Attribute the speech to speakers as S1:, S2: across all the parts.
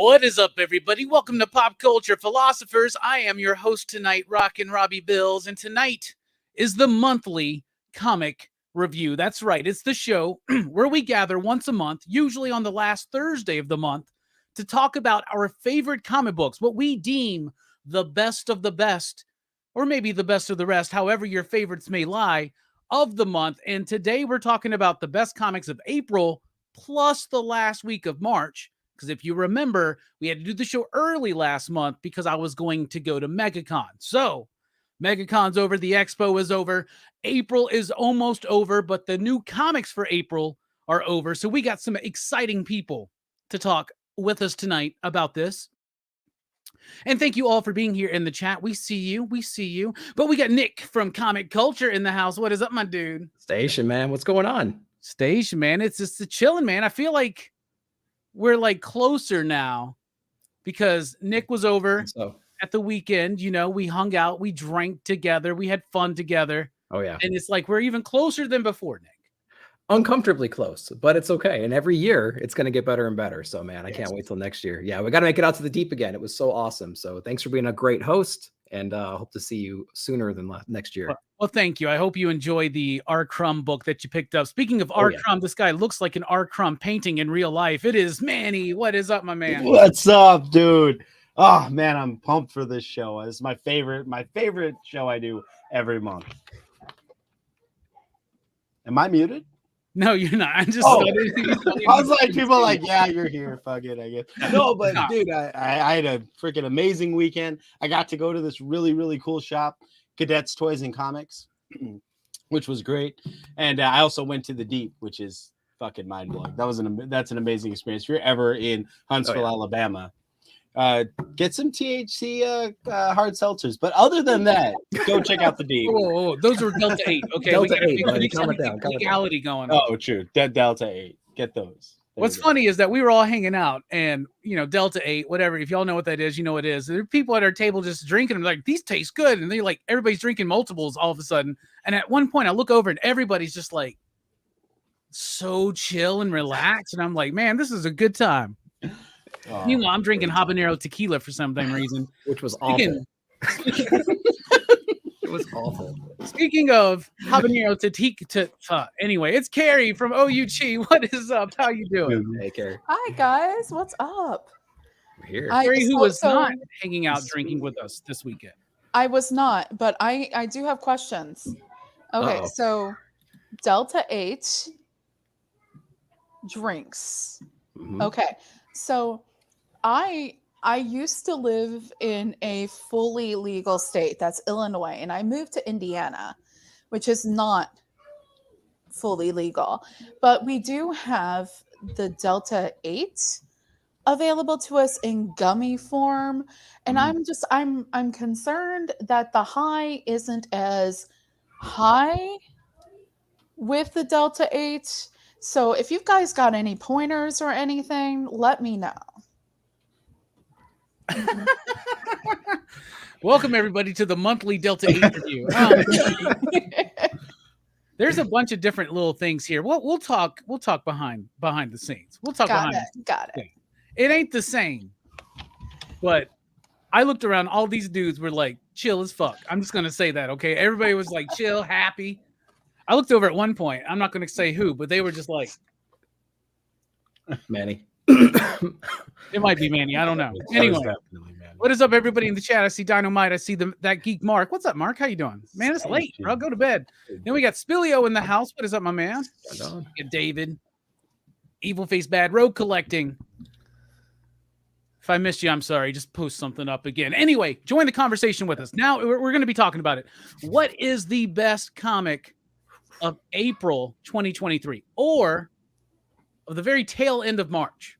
S1: What is up, everybody? Welcome to Pop Culture Philosophers. I am your host tonight, Rockin Robbie Billups, and tonight is the monthly comic review. That's right. It's the show where we gather once a month, usually on the last Thursday of the month, to talk about our favorite comic books, what we deem the best of the best, or maybe the best of the rest, however your favorites may lie, of the month. And today we're talking about the best comics of April plus the last week of March. Because if you remember, we had to do the show early last month because I was going to go to MegaCon. So MegaCon's over, the expo is over, April is almost over, but the new comics for April are over. So we got some exciting people to talk with us tonight about this. And thank you all for being here in the chat. We see you. But we got Nick from Comic Culture in the house. What is up, my dude?
S2: Station, man. What's going on?
S1: Station, man. It's just the chilling, man. I feel like we're like closer now because Nick was over at the weekend. You know, we hung out, we drank together, we had fun together.
S2: Oh, yeah.
S1: And it's like we're even closer than before, Nick.
S2: Uncomfortably close, but it's okay. And every year it's going to get better and better. So, man, I can't wait till next year. Yeah, we got to make it out to the deep again. It was so awesome. So thanks for being a great host. And hope to see you sooner than next year.
S1: Well, thank you. I hope you enjoy the R. Crumb book that you picked up. Speaking of R. Crumb, this guy looks like an R. Crumb painting in real life. It is Manny. What is up, my man?
S3: What's up, dude? Oh man, I'm pumped for this show. It's my favorite show I do every month. Am I muted?
S1: No, you're not. I'm just.
S3: I was like, people are like, yeah, you're here. Fuck it, I guess. No, but dude, I had a freaking amazing weekend. I got to go to this really, really cool shop, Cadets Toys and Comics, which was great. And I also went to the Deep, which is fucking mind blowing. That's an amazing experience. If you're ever in Huntsville, Alabama, get some THC hard seltzers. But other than that, go check out the Deep.
S1: Oh, those were Delta 8. Okay,
S2: Delta 8.
S1: Calm it down. Legality going on.
S3: Oh, true. Delta 8. Get those.
S1: What's funny is that we were all hanging out and, you know, Delta 8, whatever. If y'all know what that is, you know what it is. There are people at our table just drinking. I'm like, these taste good. And they're like, everybody's drinking multiples all of a sudden. And at one point I look over and everybody's just like so chill and relaxed. And I'm like, man, this is a good time. Meanwhile, I'm drinking habanero tequila for some damn reason.
S2: Which was awful. It was awful.
S1: Speaking of habanero tequila, anyway, it's Carrie from OUG. What is up? How you doing?
S2: Hey, Carrie.
S4: Hi, guys. What's up?
S2: We're here.
S1: Carrie, who was not hanging out drinking with us this weekend.
S4: I was not, but I do have questions. Okay, so Delta 8 drinks.
S2: Mm-hmm.
S4: Okay, so I used to live in a fully legal state, that's Illinois, and I moved to Indiana, which is not fully legal. But we do have the Delta 8 available to us in gummy form, and I'm concerned that the high isn't as high with the Delta 8. So if you guys got any pointers or anything, let me know.
S1: Welcome everybody to the monthly Delta 8 review. There's a bunch of different little things here. We'll talk behind the scenes. We'll talk
S4: Got it.
S1: It ain't the same. But I looked around, all these dudes were like chill as fuck. I'm just gonna say that, okay? Everybody was like chill, happy. I looked over at one point, I'm not gonna say who, but they were just like
S2: Manny.
S1: It might be Manny. I don't know. Anyway, what is up, everybody in the chat? I see Dynamite. I see that geek Mark. What's up, Mark? How you doing? Man, it's late, bro. Go to bed. Then we got Spillio in the house. What is up, my man? David. Evil Face Bad Road Collecting. If I missed you, I'm sorry. Just post something up again. Anyway, join the conversation with us. Now we're going to be talking about it. What is the best comic of April 2023? Or of the very tail end of March,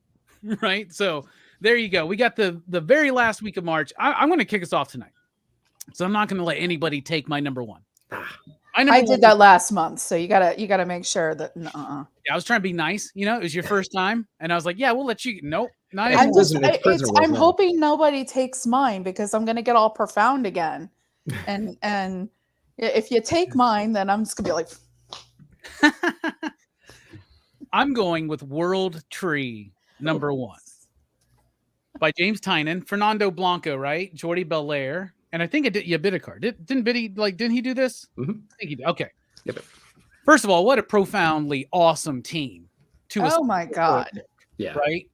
S1: right? So there you go. We got the very last week of March. I'm going to kick us off tonight. So I'm not going to let anybody take my number one.
S4: I did that last month, so you gotta make sure that.
S1: Yeah, I was trying to be nice. You know, it was your first time, and I was like, "Yeah, we'll let you." Nope, not
S4: I'm hoping nobody takes mine because I'm gonna get all profound again, and if you take mine, then I'm just gonna be like.
S1: I'm going with World Tree #1. by James Tynion, Fernando Blanco, right? Jordi Belair, and I think it did Bidikar. Didn't he do this?
S2: Mm-hmm.
S1: I think he did. Okay.
S2: Yep.
S1: First of all, what a profoundly awesome team.
S4: Oh my God.
S2: Yeah.
S1: Right?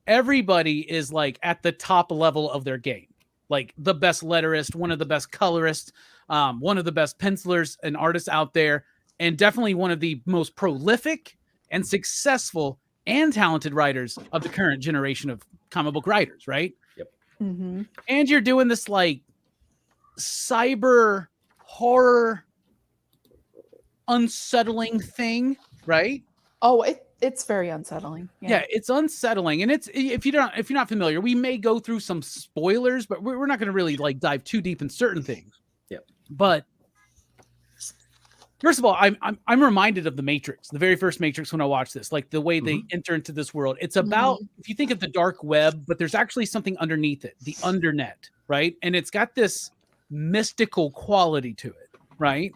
S1: Everybody is like at the top level of their game. Like the best letterist, one of the best colorists, one of the best pencilers and artists out there, and definitely one of the most prolific and successful and talented writers of the current generation of comic book writers, right?
S2: Yep.
S4: Mm-hmm.
S1: And you're doing this like cyber horror unsettling thing, right?
S4: Oh, it's very unsettling.
S1: Yeah, it's unsettling, and it's if you're not familiar, we may go through some spoilers, but we're not going to really like dive too deep in certain things.
S2: Yep.
S1: But first of all, I'm reminded of the Matrix, the very first Matrix when I watched this, like the way they enter into this world. It's about if you think of the dark web, but there's actually something underneath it, the undernet, right? And it's got this mystical quality to it, right?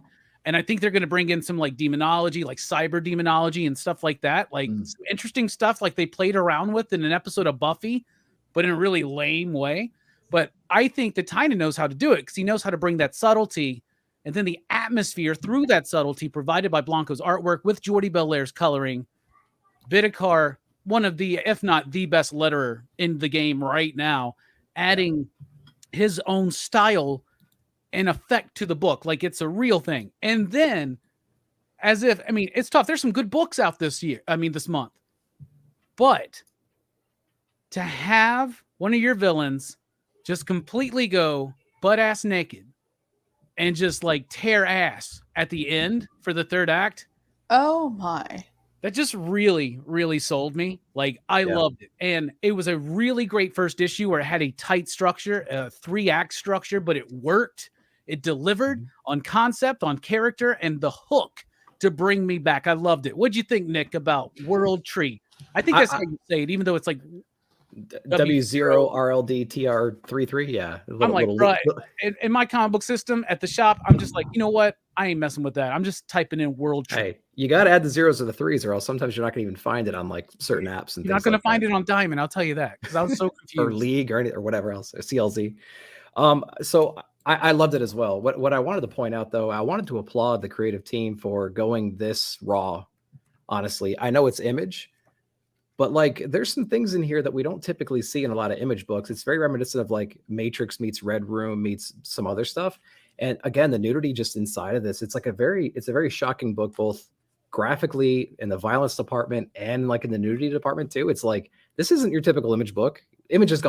S1: And I think they're going to bring in some like demonology, like cyber demonology and stuff like that. Like some interesting stuff like they played around with in an episode of Buffy, but in a really lame way. But I think that Tynion knows how to do it because he knows how to bring that subtlety and then the atmosphere through that subtlety provided by Blanco's artwork with Jordi Belair's coloring. Bidikar, one of the, if not the best letterer in the game right now, adding his own style and effect to the book, like it's a real thing. And then, it's tough. There's some good books out this month. But to have one of your villains just completely go butt-ass naked and just like tear ass at the end for the third act.
S4: Oh my.
S1: That just really, really sold me. Like I loved it. And it was a really great first issue where it had a tight structure, a 3-act structure, but it worked. It delivered on concept, on character, and the hook to bring me back. I loved it. What'd you think, Nick, about World Tree? I think that's how you say it, even though it's like
S2: W0RLDTR33. Yeah.
S1: I'm like, right. In my comic book system at the shop, I'm just like, you know what? I ain't messing with that. I'm just typing in World Tree.
S2: Hey, you got to add the zeros to the threes, or else sometimes you're not going to even find it on like certain apps. And
S1: you're not going to find it on Diamond. I'll tell you that because I was so confused.
S2: Or League or whatever else, or CLZ. So I loved it as well. What I wanted to point out, though, I wanted to applaud the creative team for going this raw. Honestly, I know it's Image, but like there's some things in here that we don't typically see in a lot of Image books. It's very reminiscent of like Matrix meets Red Room meets some other stuff. And again, the nudity just inside of this, it's a very shocking book, both graphically in the violence department and like in the nudity department too. It's like, this isn't your typical Image book. Image has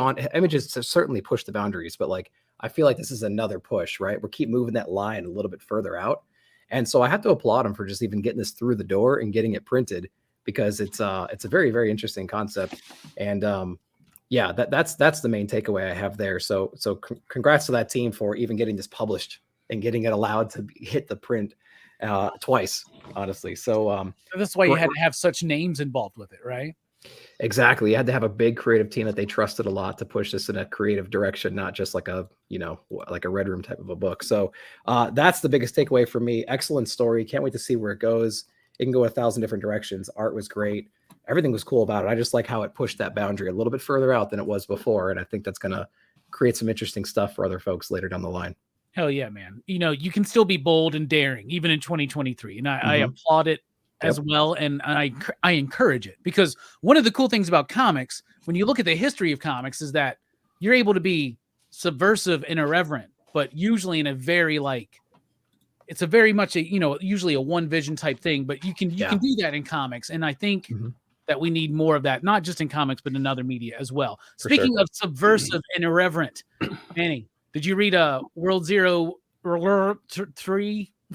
S2: certainly pushed the boundaries, but like, I feel like this is another push, right? We keep moving that line a little bit further out. And so I have to applaud him for just even getting this through the door and getting it printed, because it's a very, very interesting concept. And that's the main takeaway I have there. So congrats to that team for even getting this published and getting it allowed to hit the print twice, honestly. So
S1: that's why you had to have such names involved with it, right?
S2: Exactly. You had to have a big creative team that they trusted a lot to push this in a creative direction, not just like a Red Room type of a book. So that's the biggest takeaway for me. Excellent story. Can't wait to see where it goes. It can go 1,000 different directions. Art was great. Everything was cool about it. I just like how it pushed that boundary a little bit further out than it was before. And I think that's going to create some interesting stuff for other folks later down the line.
S1: Hell yeah, man. You can still be bold and daring, even in 2023. And I applaud it as well. And I encourage it, because one of the cool things about comics, when you look at the history of comics, is that you're able to be subversive and irreverent, but usually in a very it's a very much usually a one vision type thing, but you can do that in comics. And I think that we need more of that, not just in comics, but in other media as well. Speaking of subversive and irreverent, Manny, did you read World 3?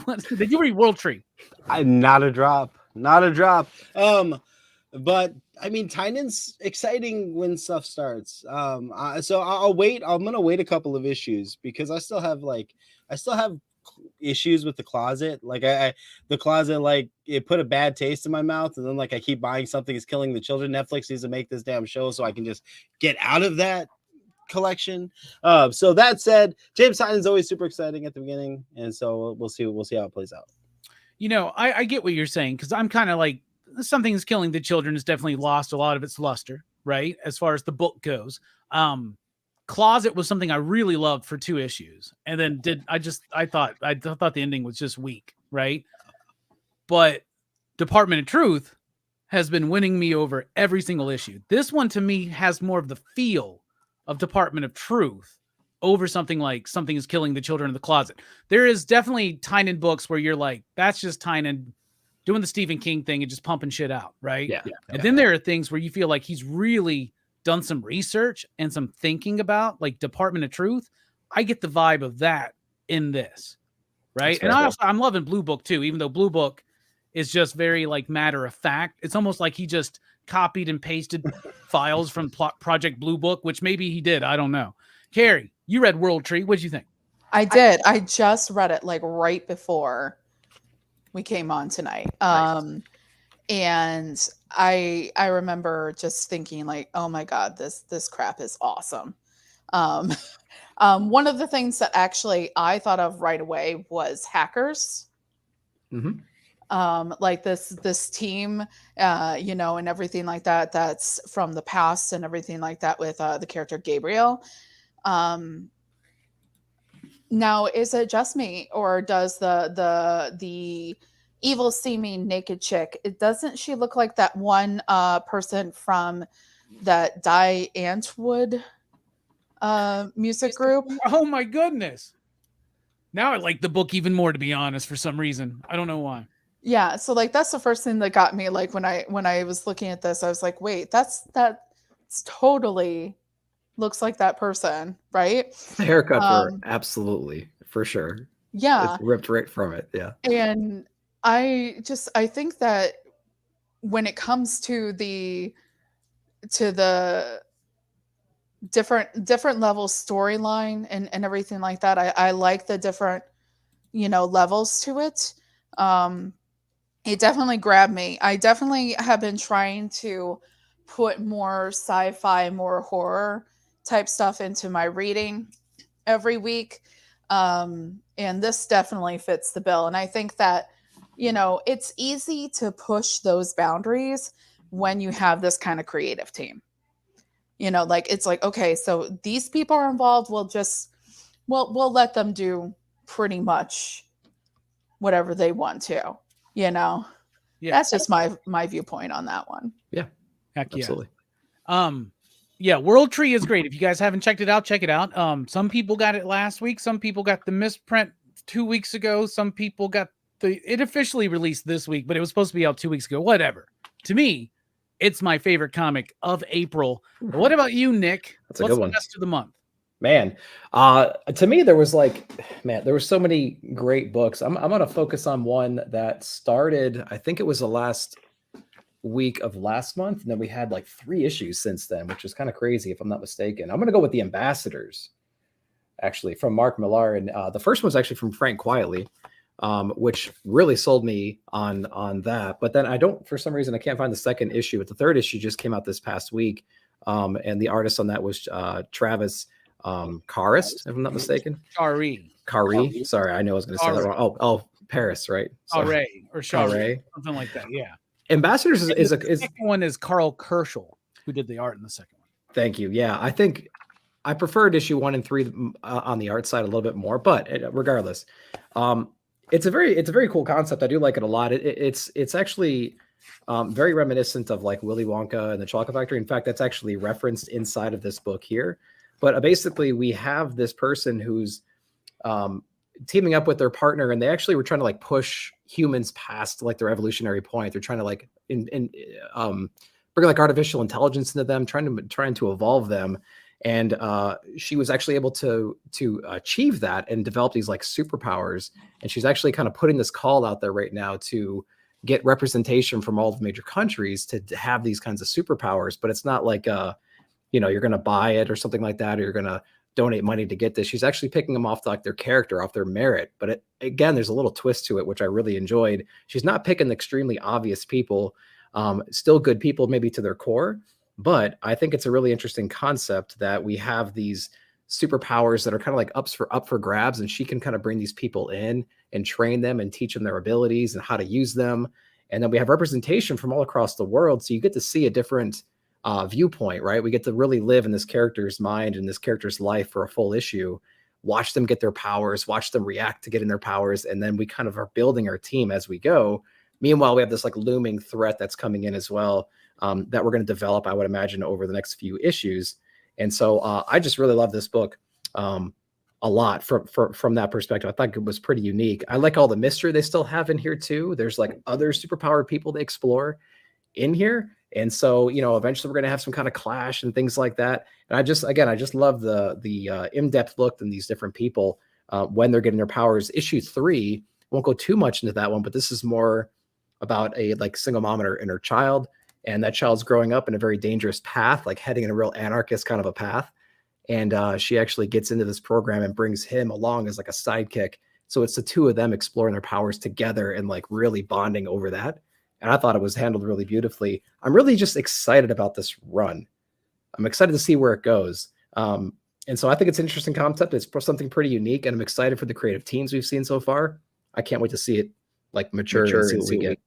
S1: What did you read? World Tree?
S3: Not a drop. But I mean, Tynion's exciting when stuff starts. So I'll wait. I'm gonna wait a couple of issues because I still have issues with the closet. Like the closet, like it put a bad taste in my mouth, and then like I keep buying something is killing the children. Netflix needs to make this damn show so I can just get out of that collection. So that said, James Tynion's always super exciting at the beginning, and so we'll see how it plays out.
S1: I get what you're saying, because I'm kind of like, something's killing the children has definitely lost a lot of its luster, right? As far as the book goes. Closet was something I really loved for 2 issues. And then I thought the ending was just weak, right? But Department of Truth has been winning me over every single issue. This one to me has more of the feel of Department of Truth over something like Something is Killing the Children in the Closet. There is definitely Tynan books where you're like, that's just Tynan doing the Stephen King thing and just pumping shit out, right?
S2: Yeah.
S1: And then there are things where you feel like he's really done some research and some thinking about, like Department of Truth. I get the vibe of that in this, right? And I'm loving Blue Book too, even though Blue Book is just very like matter of fact. It's almost like he just copied and pasted files from Project Blue Book, which maybe he did. I don't know. Carrie, you read World Tree. What did you think?
S4: I did. I just read it like right before we came on tonight.
S2: Nice.
S4: And I remember just thinking like, oh my God, this crap is awesome. One of the things that actually I thought of right away was Hackers.
S2: Mm-hmm.
S4: Like this team, and everything like that, that's from the past and everything like that with the character Gabriel. Now, is it just me, or does the evil seeming naked chick, doesn't she look like that one person from that Die Antwood music group?
S1: Oh my goodness. Now I like the book even more, to be honest, for some reason. I don't know why.
S4: Yeah, so like that's the first thing that got me. Like when I was looking at this, I was like, wait, that's totally looks like that person, right?
S2: The haircut absolutely, for sure.
S4: Yeah.
S2: It's ripped right from it. Yeah.
S4: And I think that when it comes to the different level storyline and everything like that, I like the different, levels to it. It definitely grabbed me. I definitely have been trying to put more sci-fi, more horror type stuff into my reading every week. And this definitely fits the bill. And I think that, it's easy to push those boundaries when you have this kind of creative team. Like it's like, okay, so these people are involved. We'll let them do pretty much whatever they want to.
S1: Yeah.
S4: That's just my viewpoint on that one.
S2: Yeah.
S1: Heck yeah.
S2: Absolutely.
S1: Yeah, World Tree is great. If you guys haven't checked it out, check it out. Some people got it last week. Some people got the misprint 2 weeks ago. Some people got it officially released this week, but it was supposed to be out 2 weeks ago. Whatever. To me, it's my favorite comic of April. What about you, Nick?
S2: That's a good one.
S1: What's the best of the month?
S2: Man, to me, there was so many great books. I'm going to focus on one that started, I think it was the last week of last month. And then we had like 3 issues since then, which is kind of crazy if I'm not mistaken. I'm going to go with The Ambassadors, actually, from Mark Millar. And the first one's actually from Frank Quietly, which really sold me on that. But then for some reason, I can't find the second issue. But the third issue just came out this past week. And the artist on that was Travis Karist, if I'm not mistaken.
S1: Carrie.
S2: Sorry, I know I was going to say that wrong. Oh, Paris, right?
S1: Carrie or Charlie,
S2: Carrie.
S1: something like that. Yeah.
S2: Ambassadors is
S1: the second one is Carl Kerschel, who did the art in the second one.
S2: Thank you. Yeah, I think I preferred issue 1 and 3 on the art side a little bit more, but regardless, it's a very cool concept. I do like it a lot. It's actually very reminiscent of like Willy Wonka and the Chocolate Factory. In fact, that's actually referenced inside of this book here. But basically, we have this person who's teaming up with their partner, and they actually were trying to like push humans past like their evolutionary point. They're trying to like bring like artificial intelligence into them, trying to evolve them. And she was actually able to achieve that and develop these like superpowers. And she's actually kind of putting this call out there right now to get representation from all the major countries to have these kinds of superpowers. But it's not like you're going to buy it or something like that, or you're going to donate money to get this. She's actually picking them off like their character, off their merit. But again, there's a little twist to it, which I really enjoyed. She's not picking extremely obvious people, still good people, maybe to their core. But I think it's a really interesting concept that we have these superpowers that are kind of like up for grabs, and she can kind of bring these people in and train them and teach them their abilities and how to use them. And then we have representation from all across the world. So you get to see a different viewpoint, right? We get to really live in this character's mind and this character's life for a full issue, watch them get their powers, watch them react to getting their powers, and then we kind of are building our team as we go. Meanwhile, we have this like looming threat that's coming in as well, that we're going to develop, I would imagine, over the next few issues. And so I just really love this book a lot from that perspective. I thought it was pretty unique. I like all the mystery they still have in here too. There's like other superpowered people to explore in here. And so, you know, eventually we're going to have some kind of clash and things like that. And I just love the in-depth look in these different people when they're getting their powers. Issue 3, won't go too much into that one, but this is more about a like single mom and her child. And that child's growing up in a very dangerous path, like heading in a real anarchist kind of a path. And she actually gets into this program and brings him along as like a sidekick. So it's the two of them exploring their powers together and like really bonding over that. And I thought it was handled really beautifully. I'm really just excited about this run. I'm excited to see where it goes. And so I think it's an interesting concept. It's something pretty unique, and I'm excited for the creative teams we've seen so far. I can't wait to see it like mature and see what we get.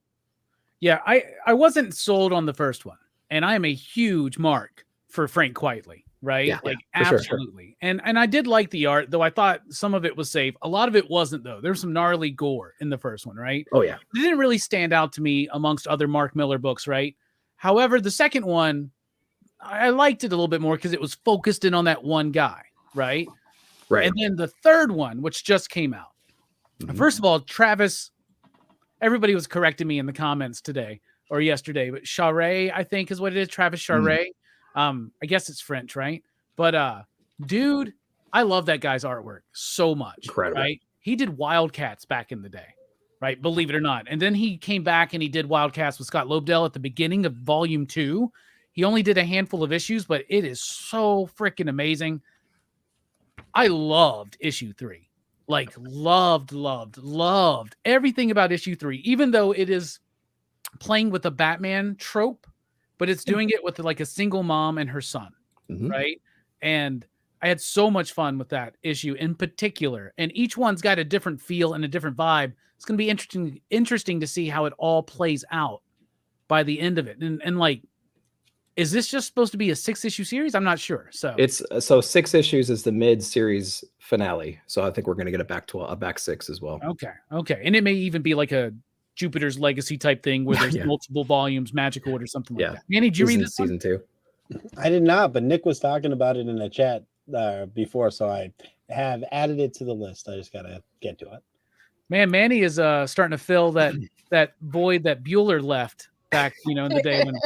S1: Yeah, I wasn't sold on the first one, and I am a huge mark for Frank Quitely. Right?
S2: Yeah,
S1: like
S2: Sure.
S1: absolutely. And I did like the art, though I thought some of it was safe. A lot of it wasn't, though. There's some gnarly gore in the first one, right?
S2: Oh yeah.
S1: It didn't really stand out to me amongst other Mark Miller books, right? However, the second one, I liked it a little bit more because it was focused in on that one guy, right?
S2: Right.
S1: And then the third one, which just came out. First of all, Travis, everybody was correcting me in the comments today or yesterday, but Charest, I think is what it is. Travis Charest. I guess it's French, right? But dude, I love that guy's artwork so much.
S2: Incredible.
S1: Right? He did Wildcats back in the day, right? Believe it or not. And then he came back and he did Wildcats with Scott Lobdell at the beginning of volume 2. He only did a handful of issues, but it is so freaking amazing. I loved issue 3. Like loved everything about issue 3, even though it is playing with the Batman trope, but it's doing it with like a single mom and her son, right? And I had so much fun with that issue in particular. And each one's got a different feel and a different vibe. It's going to be interesting to see how it all plays out by the end of it. And like, is this just supposed to be a 6-issue series? I'm not sure. So
S2: it's 6 issues is the mid-series finale. So I think we're going to get it back to a back 6 as well.
S1: Okay. And it may even be like a Jupiter's Legacy type thing where there's multiple volumes, magic order, something like that. Manny, did you read this
S2: season 2?
S3: I did not, but Nick was talking about it in the chat before, so I have added it to the list. I just gotta get to it.
S1: Man, Manny is starting to fill that void that Bueller left back, in the day when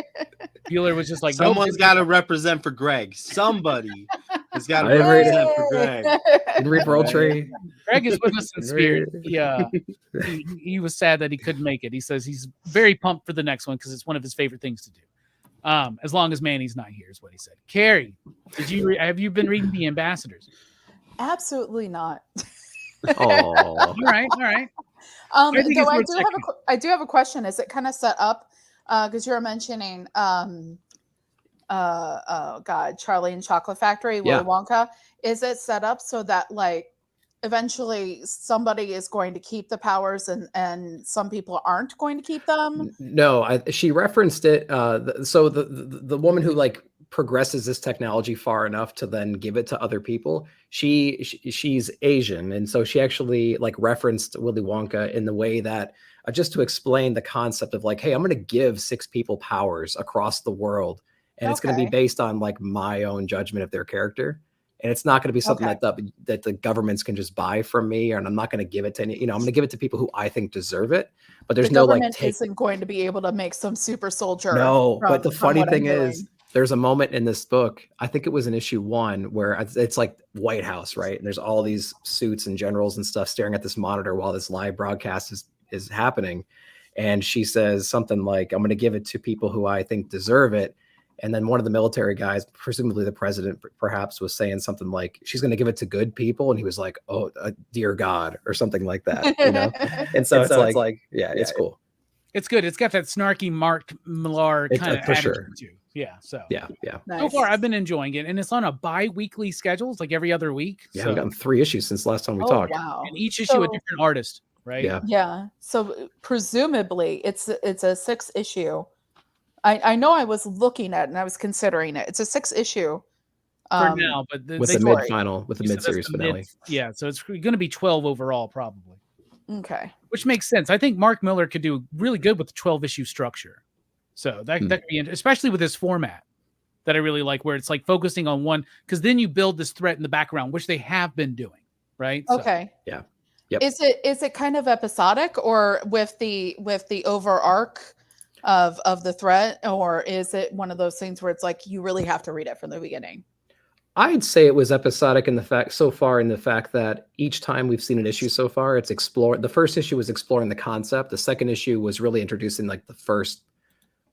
S1: Bueller was just like,
S3: someone's got to represent for Greg. Somebody has got to represent for Greg.
S2: Tree.
S1: Greg is with us in spirit. He was sad that he couldn't make it. He says he's very pumped for the next one because it's one of his favorite things to do. As long as Manny's not here, is what he said. Carrie, have you been reading The Ambassadors?
S4: Absolutely not.
S2: Oh,
S1: all right.
S4: I do have a question. Is it kind of set up? Because you're mentioning, Charlie and Chocolate Factory, Willy Wonka. Is it set up so that like eventually somebody is going to keep the powers and some people aren't going to keep them?
S2: No, she referenced it. So the woman who like progresses this technology far enough to then give it to other people, she's Asian, and so she actually like referenced Willy Wonka in the way that just to explain the concept of like, hey, I'm going to give 6 people powers across the world, and it's going to be based on like my own judgment of their character. And it's not going to be something that the governments can just buy from me, and I'm not going to give it to any, I'm going to give it to people who I think deserve it. But there's no like
S4: isn't going to be able to make some super soldier.
S2: No, but the funny thing is, there's a moment in this book, I think it was in issue 1, where it's like White House, right? And there's all these suits and generals and stuff staring at this monitor while this live broadcast is happening. And she says something like, I'm going to give it to people who I think deserve it. And then one of the military guys, presumably the president perhaps, was saying something like, she's going to give it to good people. And he was like, oh, dear God, or something like that, And so it's like, it's cool.
S1: It's good. It's got that snarky Mark Millar kind of attitude too. Yeah. So
S4: Nice.
S1: So far I've been enjoying it, and it's on a bi-weekly schedule. It's like every other week.
S2: Yeah, we've gotten 3 issues since last time we talked.
S4: Wow.
S1: And each issue a different artist, right?
S2: Yeah.
S4: So presumably it's a 6 issue I know I was looking at it and I was considering it. It's a 6-issue.
S1: For now, but
S2: with the
S4: story.
S2: mid-final, with the
S1: you said that's
S2: mid-series
S1: the
S2: finale.
S1: Yeah, so it's going to be 12 overall, probably.
S4: Okay.
S1: Which makes sense. I think Mark Miller could do really good with the 12-issue structure. So that could be especially with this format that I really like, where it's like focusing on one, because then you build this threat in the background, which they have been doing, right?
S4: Okay.
S2: So, yeah. Yep.
S4: Is it kind of episodic, or with the over arc of the threat, or is it one of those things where it's like you really have to read it from the beginning?
S2: I'd say it was episodic in the fact that each time we've seen an issue so far, it's explored. The first issue was exploring the concept. The second issue was really introducing like the first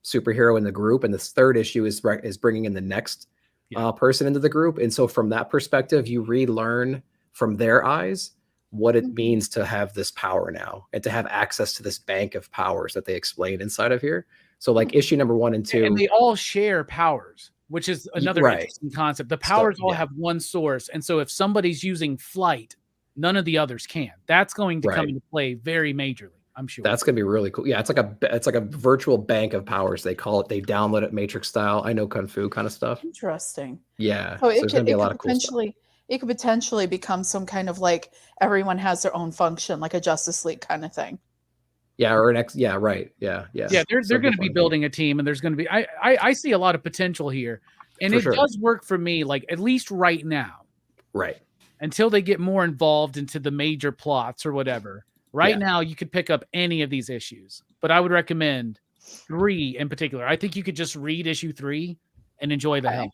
S2: superhero in the group, and this third issue is bringing in the next person into the group. And so from that perspective, you relearn from their eyes what it means to have this power now and to have access to this bank of powers that they explain inside of here. So like issue number 1 and 2,
S1: and they all share powers, which is another interesting concept. The powers all have one source, and so if somebody's using flight, none of the others can. That's going to come into play very majorly, I'm sure.
S2: That's gonna be really cool. Yeah, it's like a virtual bank of powers. They call it. They download it Matrix style. I know Kung Fu kind of stuff.
S4: Interesting.
S2: Yeah,
S4: so
S2: there's gonna be a lot of cool stuff.
S4: It could potentially become some kind of like everyone has their own function, like a Justice League kind of thing.
S2: Yeah, or an X. Yeah, right. Yeah.
S1: They're going to be building a team, and there's going to be. I see a lot of potential here, and it does work for me. Like at least right now,
S2: right?
S1: Until they get more involved into the major plots or whatever. Right now, you could pick up any of these issues, but I would recommend 3 in particular. I think you could just read issue 3 and enjoy the hell.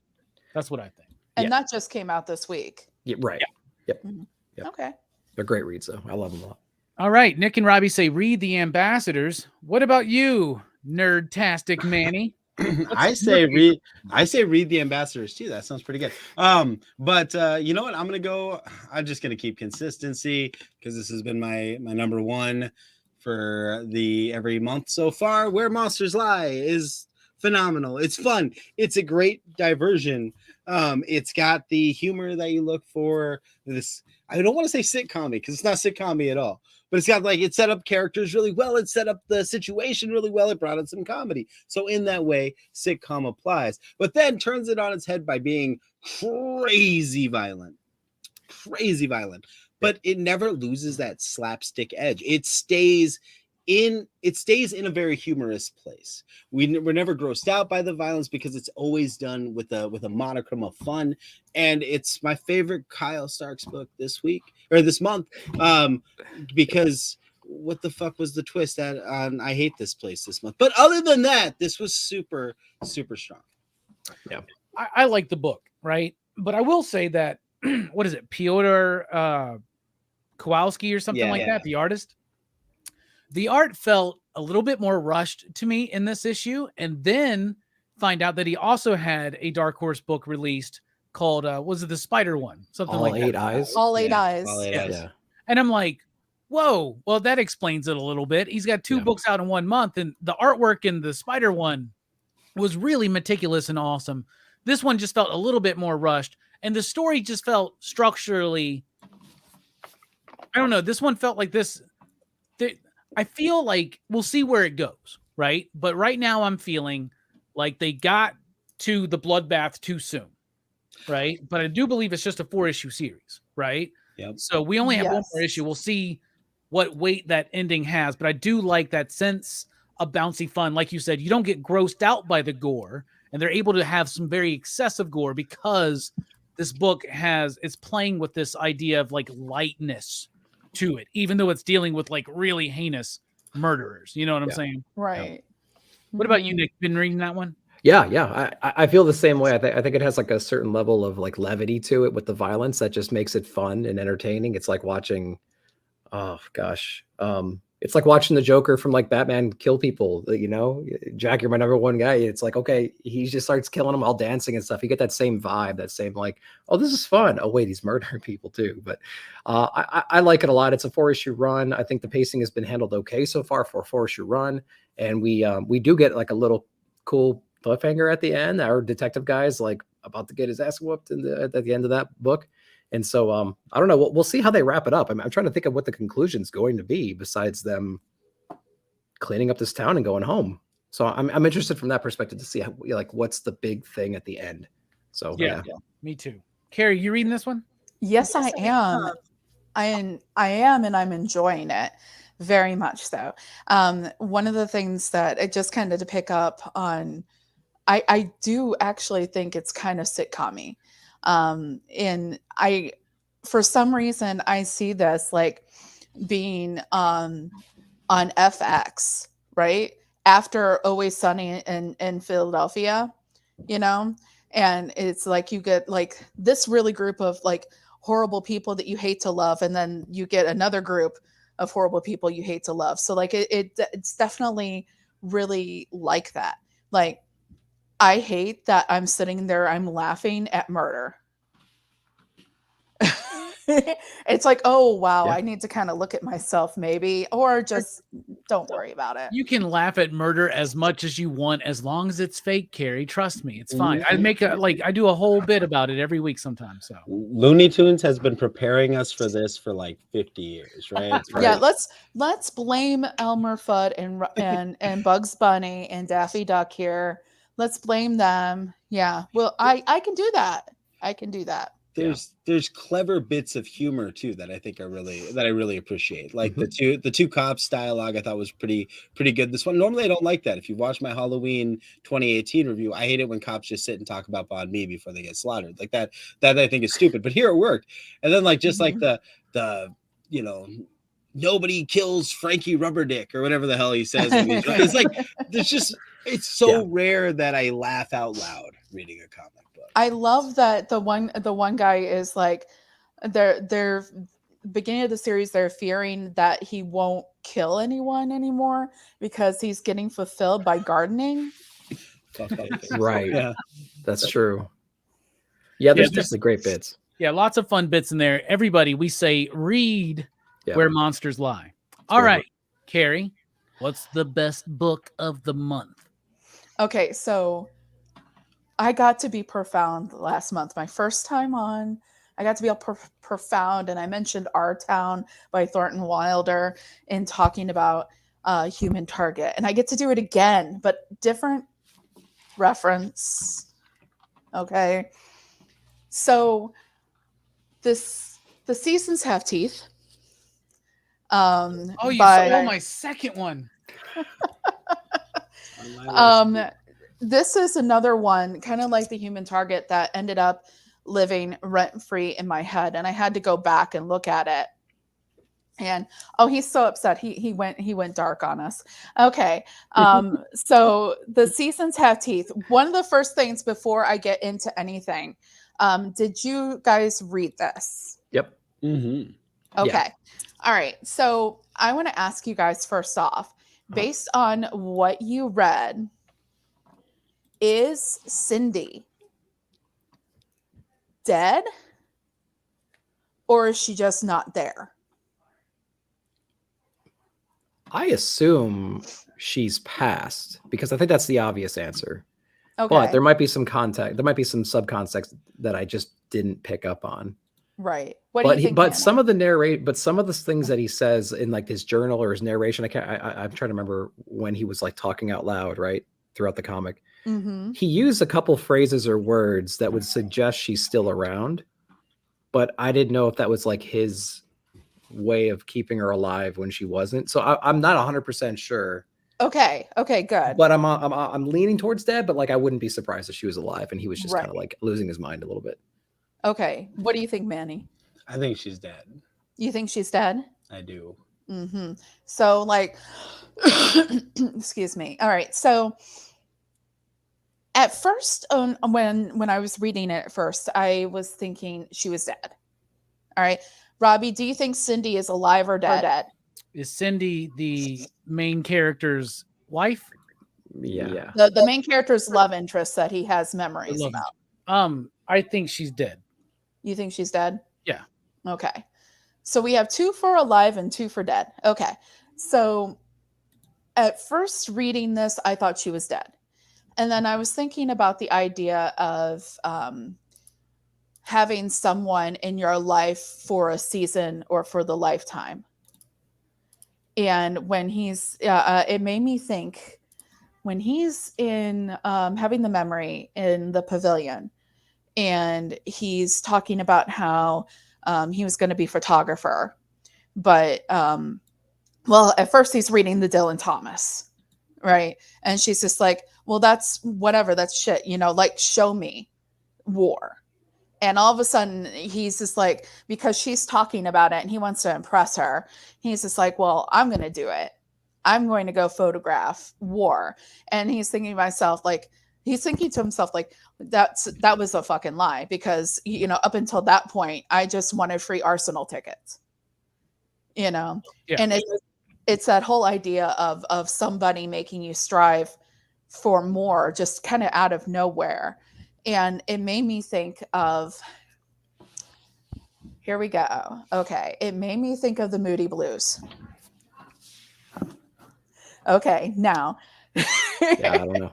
S1: That's what I think.
S4: And that just came out this week.
S2: Yeah, right.
S1: Yeah.
S2: Yep. Yep.
S4: Okay.
S2: They're great reads, though. I love them a lot.
S1: All right. Nick and Robbie say, read the ambassadors. What about you, nerd-tastic Manny?
S3: I say read the ambassadors too. That sounds pretty good. But you know what? I'm just gonna keep consistency, because this has been my number 1 for the every month so far. Where Monsters Lie is phenomenal. It's fun. It's a great diversion. It's got the humor that you look for. This, I don't want to say sitcom because it's not sitcom at all, but it's got it set up characters really well. It set up the situation really well. It brought in some comedy. So in that way, sitcom applies, but then turns it on its head by being crazy violent, but it never loses that slapstick edge. It stays in a very humorous place. We're never grossed out by the violence because it's always done with a monochrome of fun. And it's my favorite Kyle Starks book this month, because what the fuck was the twist on I Hate This Place this month? But other than that, this was super, super strong.
S2: Yeah.
S1: I like the book, right? But I will say that, what is it? Piotr Kowalski or something like that, the artist? The art felt a little bit more rushed to me in this issue, and then find out that he also had a Dark Horse book released called, was it the Spider one? Something
S2: All
S1: like that.
S2: 8 Eyes?
S4: All 8 Eyes.
S3: All 8 Eyes. Yeah.
S1: And I'm like, whoa, well, that explains it a little bit. He's got 2 books out in 1 month, and the artwork in the Spider one was really meticulous and awesome. This one just felt a little bit more rushed, and the story just felt structurally, I don't know, this one felt like this. I feel like we'll see where it goes, right? But right now I'm feeling like they got to the bloodbath too soon, right? But I do believe it's just a 4-issue series, right?
S3: Yep.
S1: So we only have 1 more issue. We'll see what weight that ending has. But I do like that sense of bouncy fun. Like you said, you don't get grossed out by the gore, and they're able to have some very excessive gore because this book it's playing with this idea of like lightness to it, even though it's dealing with like really heinous murderers. You know what I'm saying?
S4: Right.
S1: What about you, Nick? Been reading that one?
S2: Yeah. I feel the same way. I think it has like a certain level of like levity to it with the violence that just makes it fun and entertaining. It's like watching, it's like watching the Joker from like Batman kill people. You know, Jack, you're my number 1 guy. It's like, okay, he just starts killing them all dancing and stuff. You get that same vibe, that same like, oh, this is fun. Oh wait, he's murdering people too. But I like it a lot. It's a 4-issue run. I think the pacing has been handled okay so far for a 4-issue run, and we do get like a little cool cliffhanger at the end. Our detective guy's like about to get his ass whooped at the end of that book. And so I don't know. We'll see how they wrap it up. I'm trying to think of what the conclusion's going to be besides them cleaning up this town and going home. So I'm interested from that perspective to see how, like, what's the big thing at the end. So yeah.
S1: Me too. Carrie, you reading this one?
S4: Yes, I am. I am, and I'm enjoying it very much so. One of the things that it just kind of to pick up on, I do actually think it's kind of sitcom-y. And for some reason, I see this like being on FX, right? After Always Sunny in Philadelphia, you know? And it's like you get like this really group of like horrible people that you hate to love, and then you get another group of horrible people you hate to love. So like it's definitely really like that. Like I hate that I'm sitting there, I'm laughing at murder. It's like, oh wow, I need to kind of look at myself maybe, or just don't worry about it.
S1: You can laugh at murder as much as you want, as long as it's fake, Carrie. Trust me, it's fine. I do a whole bit about it every week sometimes. So
S3: Looney Tunes has been preparing us for this for like 50 years, right?
S4: Yeah, let's blame Elmer Fudd and Bugs Bunny and Daffy Duck here. Let's blame them. Yeah, well, I can do that. I can do that.
S3: There's clever bits of humor too that I think I really appreciate. Like the two cops dialogue I thought was pretty good. This one, normally I don't like that. If you watch my Halloween 2018 review, I hate it when cops just sit and talk about banh mi before they get slaughtered. Like that I think is stupid. But here it worked. And then like just like the you know, nobody kills Frankie Rubberdick or whatever the hell he says. It's like it's so rare that I laugh out loud reading a comic.
S4: I love that the one guy is like they're beginning of the series, they're fearing that he won't kill anyone anymore because he's getting fulfilled by gardening.
S2: Right. Yeah. That's true. Yeah, there's definitely great bits.
S1: Yeah, lots of fun bits in there. Everybody, we say read Where Monsters Lie. All right, Carrie, what's the best book of the month?
S4: Okay, so I got to be profound last month. My first time on, I got to be all profound, and I mentioned Our Town by Thornton Wilder in talking about Human Target. And I get to do it again, but different reference. Okay. So the Seasons Have Teeth.
S1: You stole my second one.
S4: This is another one, kind of like the Human Target, that ended up living rent-free in my head, and I had to go back and look at it. And he's so upset. He went dark on us. Okay. So the Seasons Have Teeth. One of the first things before I get into anything, did you guys read this?
S2: Yep.
S4: Mm-hmm. Okay. Yeah. All right. So I want to ask you guys first off, based on what you read, is Cindy dead, or is she just not there?
S2: I assume she's passed because I think that's the obvious answer.
S4: Okay.
S2: But there might be some context. There might be some subcontext that I just didn't pick up on.
S4: Right. What do you think?
S2: But some of the things that he says in like his journal or his narration, I'm trying to remember when he was like talking out loud, right, throughout the comic.
S4: Mm-hmm.
S2: He used a couple phrases or words that would suggest she's still around, but I didn't know if that was like his way of keeping her alive when she wasn't. So I'm not 100% sure.
S4: Okay, good.
S2: But I'm leaning towards dead, but like I wouldn't be surprised if she was alive and he was just kind of like losing his mind a little bit.
S4: Okay, what do you think, Manny?
S3: I think she's dead.
S4: You think she's dead?
S3: I do.
S4: Mm-hmm. So like, excuse me. All right, so at first, when I was reading it at first, I was thinking she was dead. All right, Robbie, do you think Cindy is alive or dead?
S1: Is Cindy the main character's wife?
S2: Yeah.
S4: The main character's love interest that he has memories about.
S1: I think she's dead.
S4: You think she's dead?
S1: Yeah.
S4: Okay. So we have 2 for alive and 2 for dead. Okay. So at first reading this, I thought she was dead. And then I was thinking about the idea of having someone in your life for a season or for the lifetime. And when he's, it made me think when he's in having the memory in the pavilion, and he's talking about how he was going to be photographer, but well, at first he's reading the Dylan Thomas, right? And she's just like, well, that's whatever, that's shit, like, show me war. And all of a sudden he's just like, because she's talking about it and he wants to impress her, he's just like, well, I'm going to do it. I'm going to go photograph war. And he's thinking to himself, like, that was a fucking lie, because, up until that point, I just wanted free Arsenal tickets, Yeah. And it's that whole idea of somebody making you strive for more, just kind of out of nowhere. And it made me think of, here we go. Okay. It made me think of the Moody Blues. Okay. Now.
S2: Yeah, I don't know.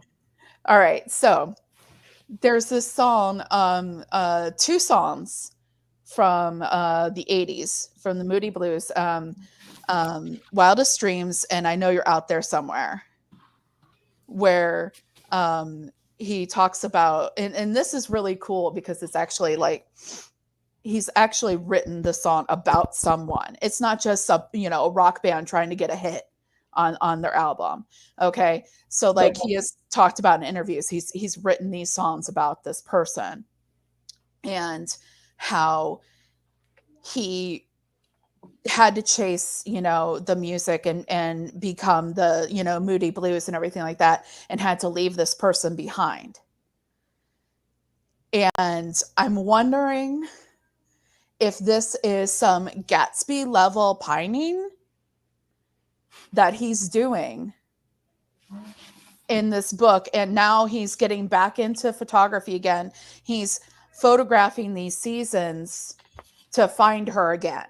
S4: All right. So there's this song, 2 songs from the 80s from the Moody Blues, Wildest Dreams and I Know You're Out There Somewhere, where he talks about, and this is really cool because it's actually like, he's actually written the song about someone. It's not just a rock band trying to get a hit on their album. Okay. So like he has talked about in interviews, he's written these songs about this person and how he had to chase, the music and become the, Moody Blues and everything like that, and had to leave this person behind. And I'm wondering if this is some Gatsby level pining that he's doing in this book. And now he's getting back into photography again. He's photographing these seasons to find her again.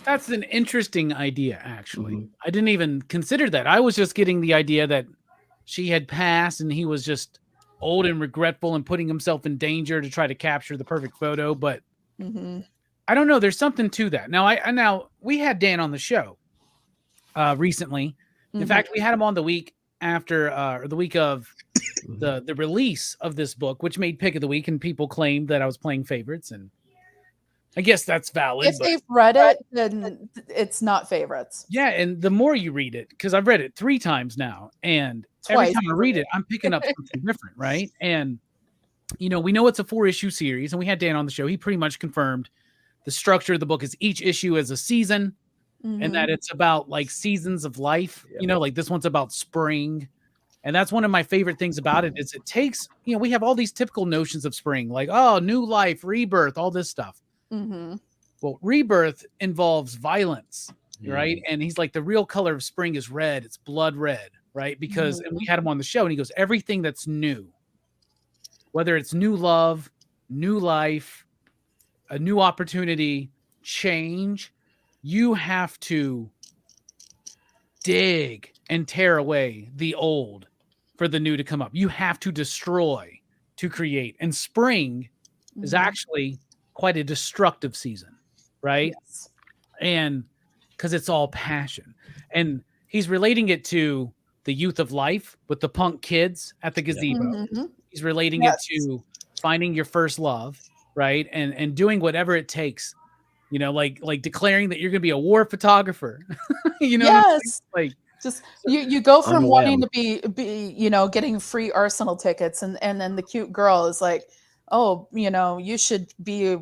S1: That's an interesting idea, actually. Mm-hmm. I didn't even consider that. I was just getting the idea that she had passed and he was just old and regretful and putting himself in danger to try to capture the perfect photo. But I don't know. There's something to that. Now we had Dan on the show recently. In fact, we had him on the week after, or the week of the release of this book, which made pick of the week, and people claimed that I was playing favorites, and I guess that's valid.
S4: If they've read it, then it's not favorites.
S1: Yeah, and the more you read it, because I've read it 3 times now, and every time I read it, I'm picking up something different, right? And, we know it's a 4-issue series, and we had Dan on the show. He pretty much confirmed the structure of the book is each issue is a season, and that it's about, like, seasons of life. Yep. Like this one's about spring. And that's one of my favorite things about it is it takes, we have all these typical notions of spring, like, oh, new life, rebirth, all this stuff. Well, rebirth involves violence, right? And he's like, the real color of spring is red. It's blood red, right? Because, and we had him on the show, and he goes, everything that's new, whether it's new love, new life, a new opportunity, change, you have to dig and tear away the old for the new to come up. You have to destroy to create. And spring is actually quite a destructive season, right? Yes. And because it's all passion. And he's relating it to the youth of life with the punk kids at the gazebo. He's relating it to finding your first love, right? And doing whatever it takes, like declaring that you're going to be a war photographer.
S4: Yes.
S1: Like
S4: just you go from wanting to be getting free Arsenal tickets, and then the cute girl is like, oh, you should be,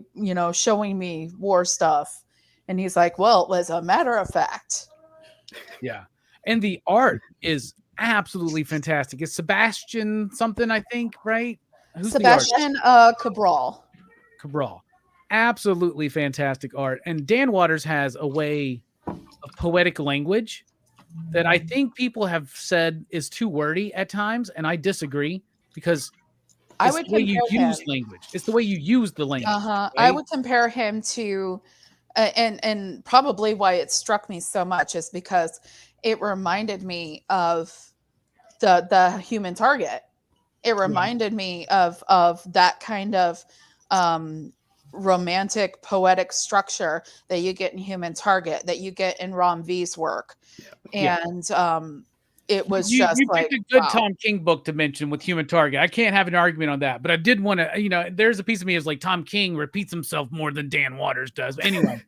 S4: showing me war stuff. And he's like, well, as a matter of fact.
S1: Yeah. And the art is absolutely fantastic. It's Sebastian something, I think, right?
S4: Who's Sebastian Cabral.
S1: Absolutely fantastic art. And Dan Waters has a way of poetic language that I think people have said is too wordy at times. And I disagree, because it's the way you use language. It's the way you use the language. Right?
S4: I would compare him to, and probably why it struck me so much is because it reminded me of the Human Target. It reminded me of that kind of romantic poetic structure that you get in Human Target, that you get in Rom V's work. And it was
S1: you
S4: like
S1: picked a good
S4: wow.
S1: Tom King book to mention with Human Target. I can't have an argument on that, but I did want to, there's a piece of me is like Tom King repeats himself more than Dan Waters does. But anyway,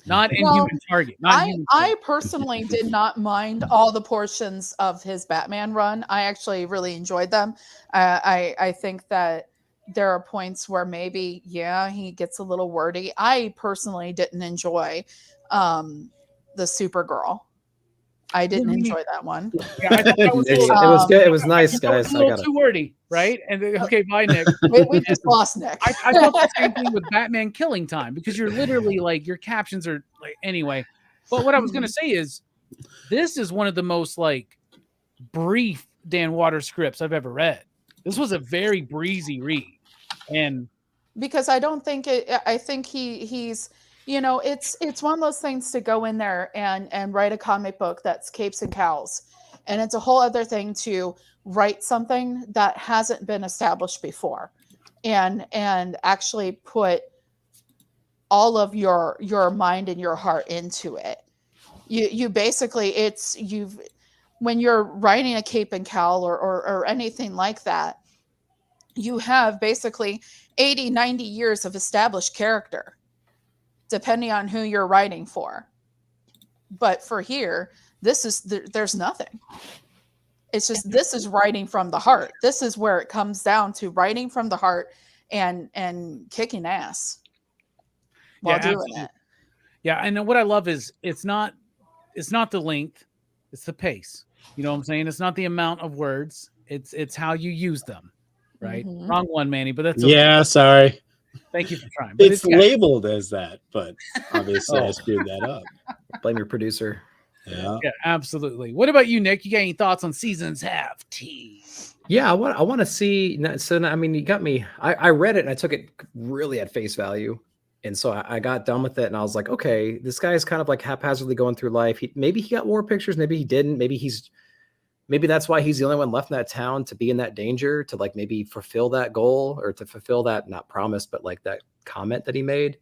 S1: not in Human Target.
S4: I personally did not mind all the portions of his Batman run. I actually really enjoyed them. I think that there are points where maybe, he gets a little wordy. I personally didn't enjoy the Supergirl. I didn't enjoy that one.
S1: Yeah, I thought that was
S2: it was good. It was nice,
S1: guys.
S2: guys.
S1: A little too wordy, right? And okay, bye, Nick.
S4: We just lost Nick.
S1: I felt the same thing with Batman Killing Time, because you're literally like, your captions are like, anyway. But what I was going to say is, this is one of the most like brief Dan Waters scripts I've ever read. This was a very breezy read, and
S4: because I don't think I think he's. It's one of those things to go in there and write a comic book that's capes and cows. And it's a whole other thing to write something that hasn't been established before and actually put all of your mind and your heart into it. You basically, when you're writing a cape and cowl or anything like that, you have basically 80, 90 years of established character, depending on who you're writing for. But for here, there's nothing. It's just, this is writing from the heart. This is where it comes down to writing from the heart and kicking ass while doing absolutely. It.
S1: Yeah. And what I love is it's not the length, it's the pace. You know what I'm saying? It's not the amount of words. It's how you use them. Right. Mm-hmm. Wrong one, Manny, but that's
S3: okay. Sorry.
S1: Thank you for trying. But
S3: it's labeled as that, but obviously I screwed that up.
S2: Blame your producer.
S1: Yeah, absolutely. What about you, Nick? You got any thoughts on seasons have tea?
S2: Yeah, I want to see. So I mean, you got me. I read it and I took it really at face value, and so I got done with it and I was like, okay, this guy is kind of like haphazardly going through life. Maybe he got war pictures, maybe he didn't. Maybe that's why he's the only one left in that town to be in that danger, to like maybe fulfill that goal or to fulfill that, not promise, but like that comment that he made.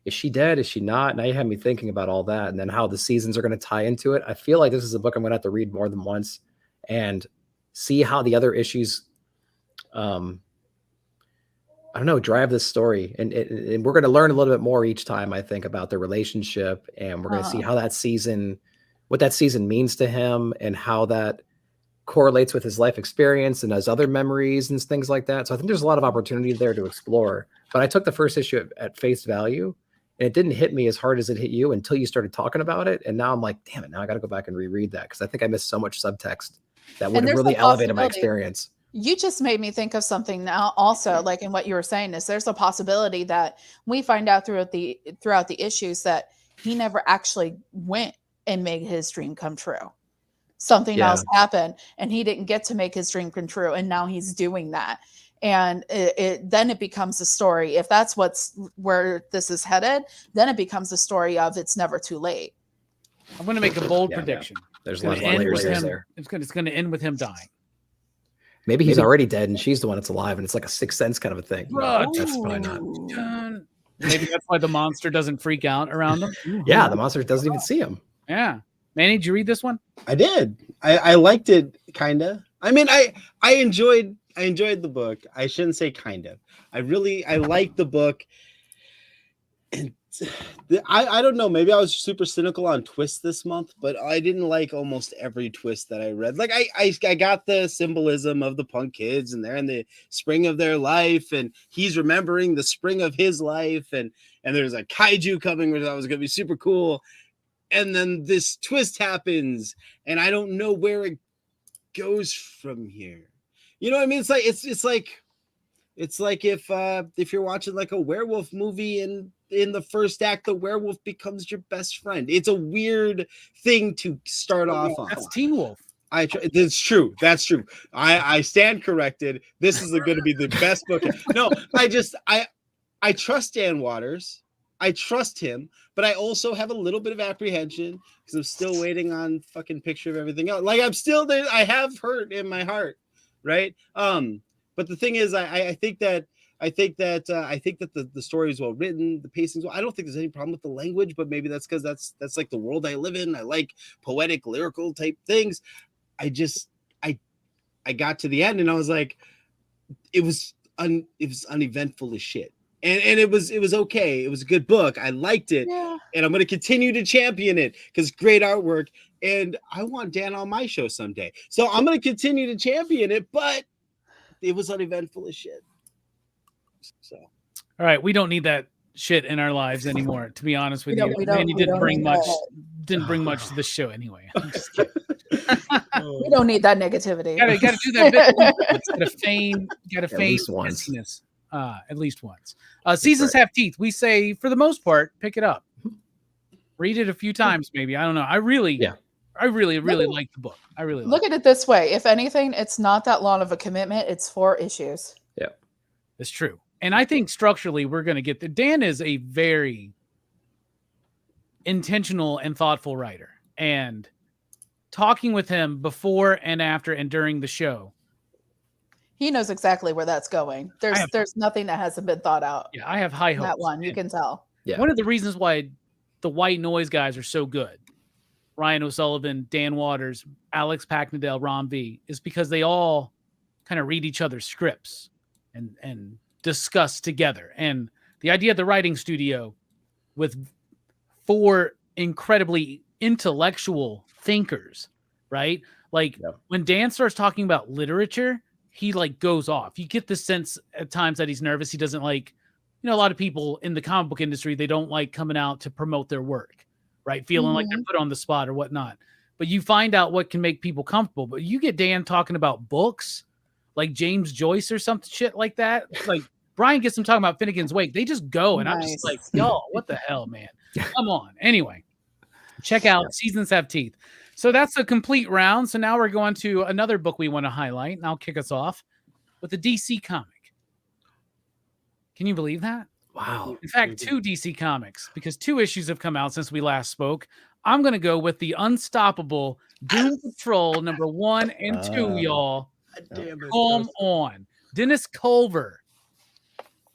S2: Is she dead? Is she not? Now you have me thinking about all that and then how the seasons are going to tie into it. I feel like this is a book I'm going to have to read more than once and see how the other issues, drive this story. And we're going to learn a little bit more each time, I think, about the relationship. And we're going to see how what that season means to him and how that correlates with his life experience and his other memories and things like that. So I think there's a lot of opportunity there to explore, but I took the first issue at face value and it didn't hit me as hard as it hit you until you started talking about it. And now I'm like, damn it, now I got to go back and reread that, because I think I missed so much subtext that would have really elevated my experience.
S4: You just made me think of something now also, like in what you were saying, is there's a possibility that we find out throughout the issues that he never actually went and made his dream come true. Something else happened and he didn't get to make his dream come true. And now he's doing that. And then it becomes a story. If that's where this is headed, then it becomes a story of it's never too late.
S1: I'm going to make a bold prediction.
S2: Yeah. There's a lot of layers there.
S1: It's going to end with him dying.
S2: Maybe he's already dead and she's the one that's alive and it's like a Sixth Sense kind of a thing.
S1: No,
S2: that's probably not.
S1: Maybe that's why the monster doesn't freak out around him.
S2: Yeah, the monster doesn't even see him.
S1: Yeah. Manny, did you read this one?
S3: I did. I liked it, kind of. I mean, I enjoyed the book. I shouldn't say kind of. I liked the book. And I don't know. Maybe I was super cynical on twists this month, but I didn't like almost every twist that I read. Like I got the symbolism of the punk kids and they're in the spring of their life and he's remembering the spring of his life and there's a kaiju coming, which I was going to be super cool. And then this twist happens and I don't know where it goes from here. You know what I mean? It's like if you're watching like a werewolf movie and in the first act, the werewolf becomes your best friend. It's a weird thing to start off on.
S1: That's Teen Wolf.
S3: That's true. That's true. I stand corrected. This is going to be the best book. No, I trust Dan Waters. I trust him, but I also have a little bit of apprehension because I'm still waiting on fucking picture of everything else. Like I'm still there. I have hurt in my heart. Right. But the thing is, I think that I think that the story is well written, the pacing's well. I don't think there's any problem with the language, but maybe that's because that's like the world I live in. I like poetic, lyrical type things. I got to the end and I was like, it was uneventful as shit. And it was okay. It was a good book. I liked it.
S4: Yeah.
S3: And I'm going to continue to champion it because great artwork. And I want Dan on my show someday. So I'm going to continue to champion it, but it was uneventful as shit. So,
S1: all right, we don't need that shit in our lives anymore, to be honest with you. Manny didn't bring much to the show anyway. I'm just kidding.
S4: We don't need that negativity.
S1: Gotta do that bit. Gotta feign
S2: At least once.
S1: messiness, at least once. Seasons have teeth. We say, for the most part, pick it up. Read it a few times, maybe. I don't know. I really like the book. I really
S4: look at it this way. If anything, it's not that long of a commitment. It's 4 issues.
S2: Yeah,
S1: it's true. And I think structurally, we're going to get there. Dan is a very intentional and thoughtful writer. And talking with him before and after and during the show,
S4: he knows exactly where that's going. There's nothing that hasn't been thought out.
S1: Yeah, I have high hopes.
S4: That one, you can tell.
S2: Yeah.
S1: One of the reasons why the White Noise guys are so good, Ryan O'Sullivan, Dan Waters, Alex Packnadell, Ron V, is because they all kind of read each other's scripts and discuss together. And the idea of the writing studio with 4 incredibly intellectual thinkers, right? Like when Dan starts talking about literature, he like goes off. You get the sense at times that he's nervous. He doesn't like, a lot of people in the comic book industry, they don't like coming out to promote their work, right? Feeling like they're put on the spot or whatnot. But you find out what can make people comfortable. But you get Dan talking about books like James Joyce or some shit like that. Like Brian gets them talking about Finnegan's Wake. They just go. And I'm just like, yo, what the hell, man? Come on. Anyway, check out Seasons Have Teeth. So that's a complete round. So now we're going to another book we want to highlight. And I'll kick us off with the DC comic. Can you believe that?
S2: Wow.
S1: In fact, 2 DC comics, because 2 issues have come out since we last spoke. I'm going to go with the Unstoppable Doom Patrol number 1 and 2, y'all. Come on. Dennis Culver.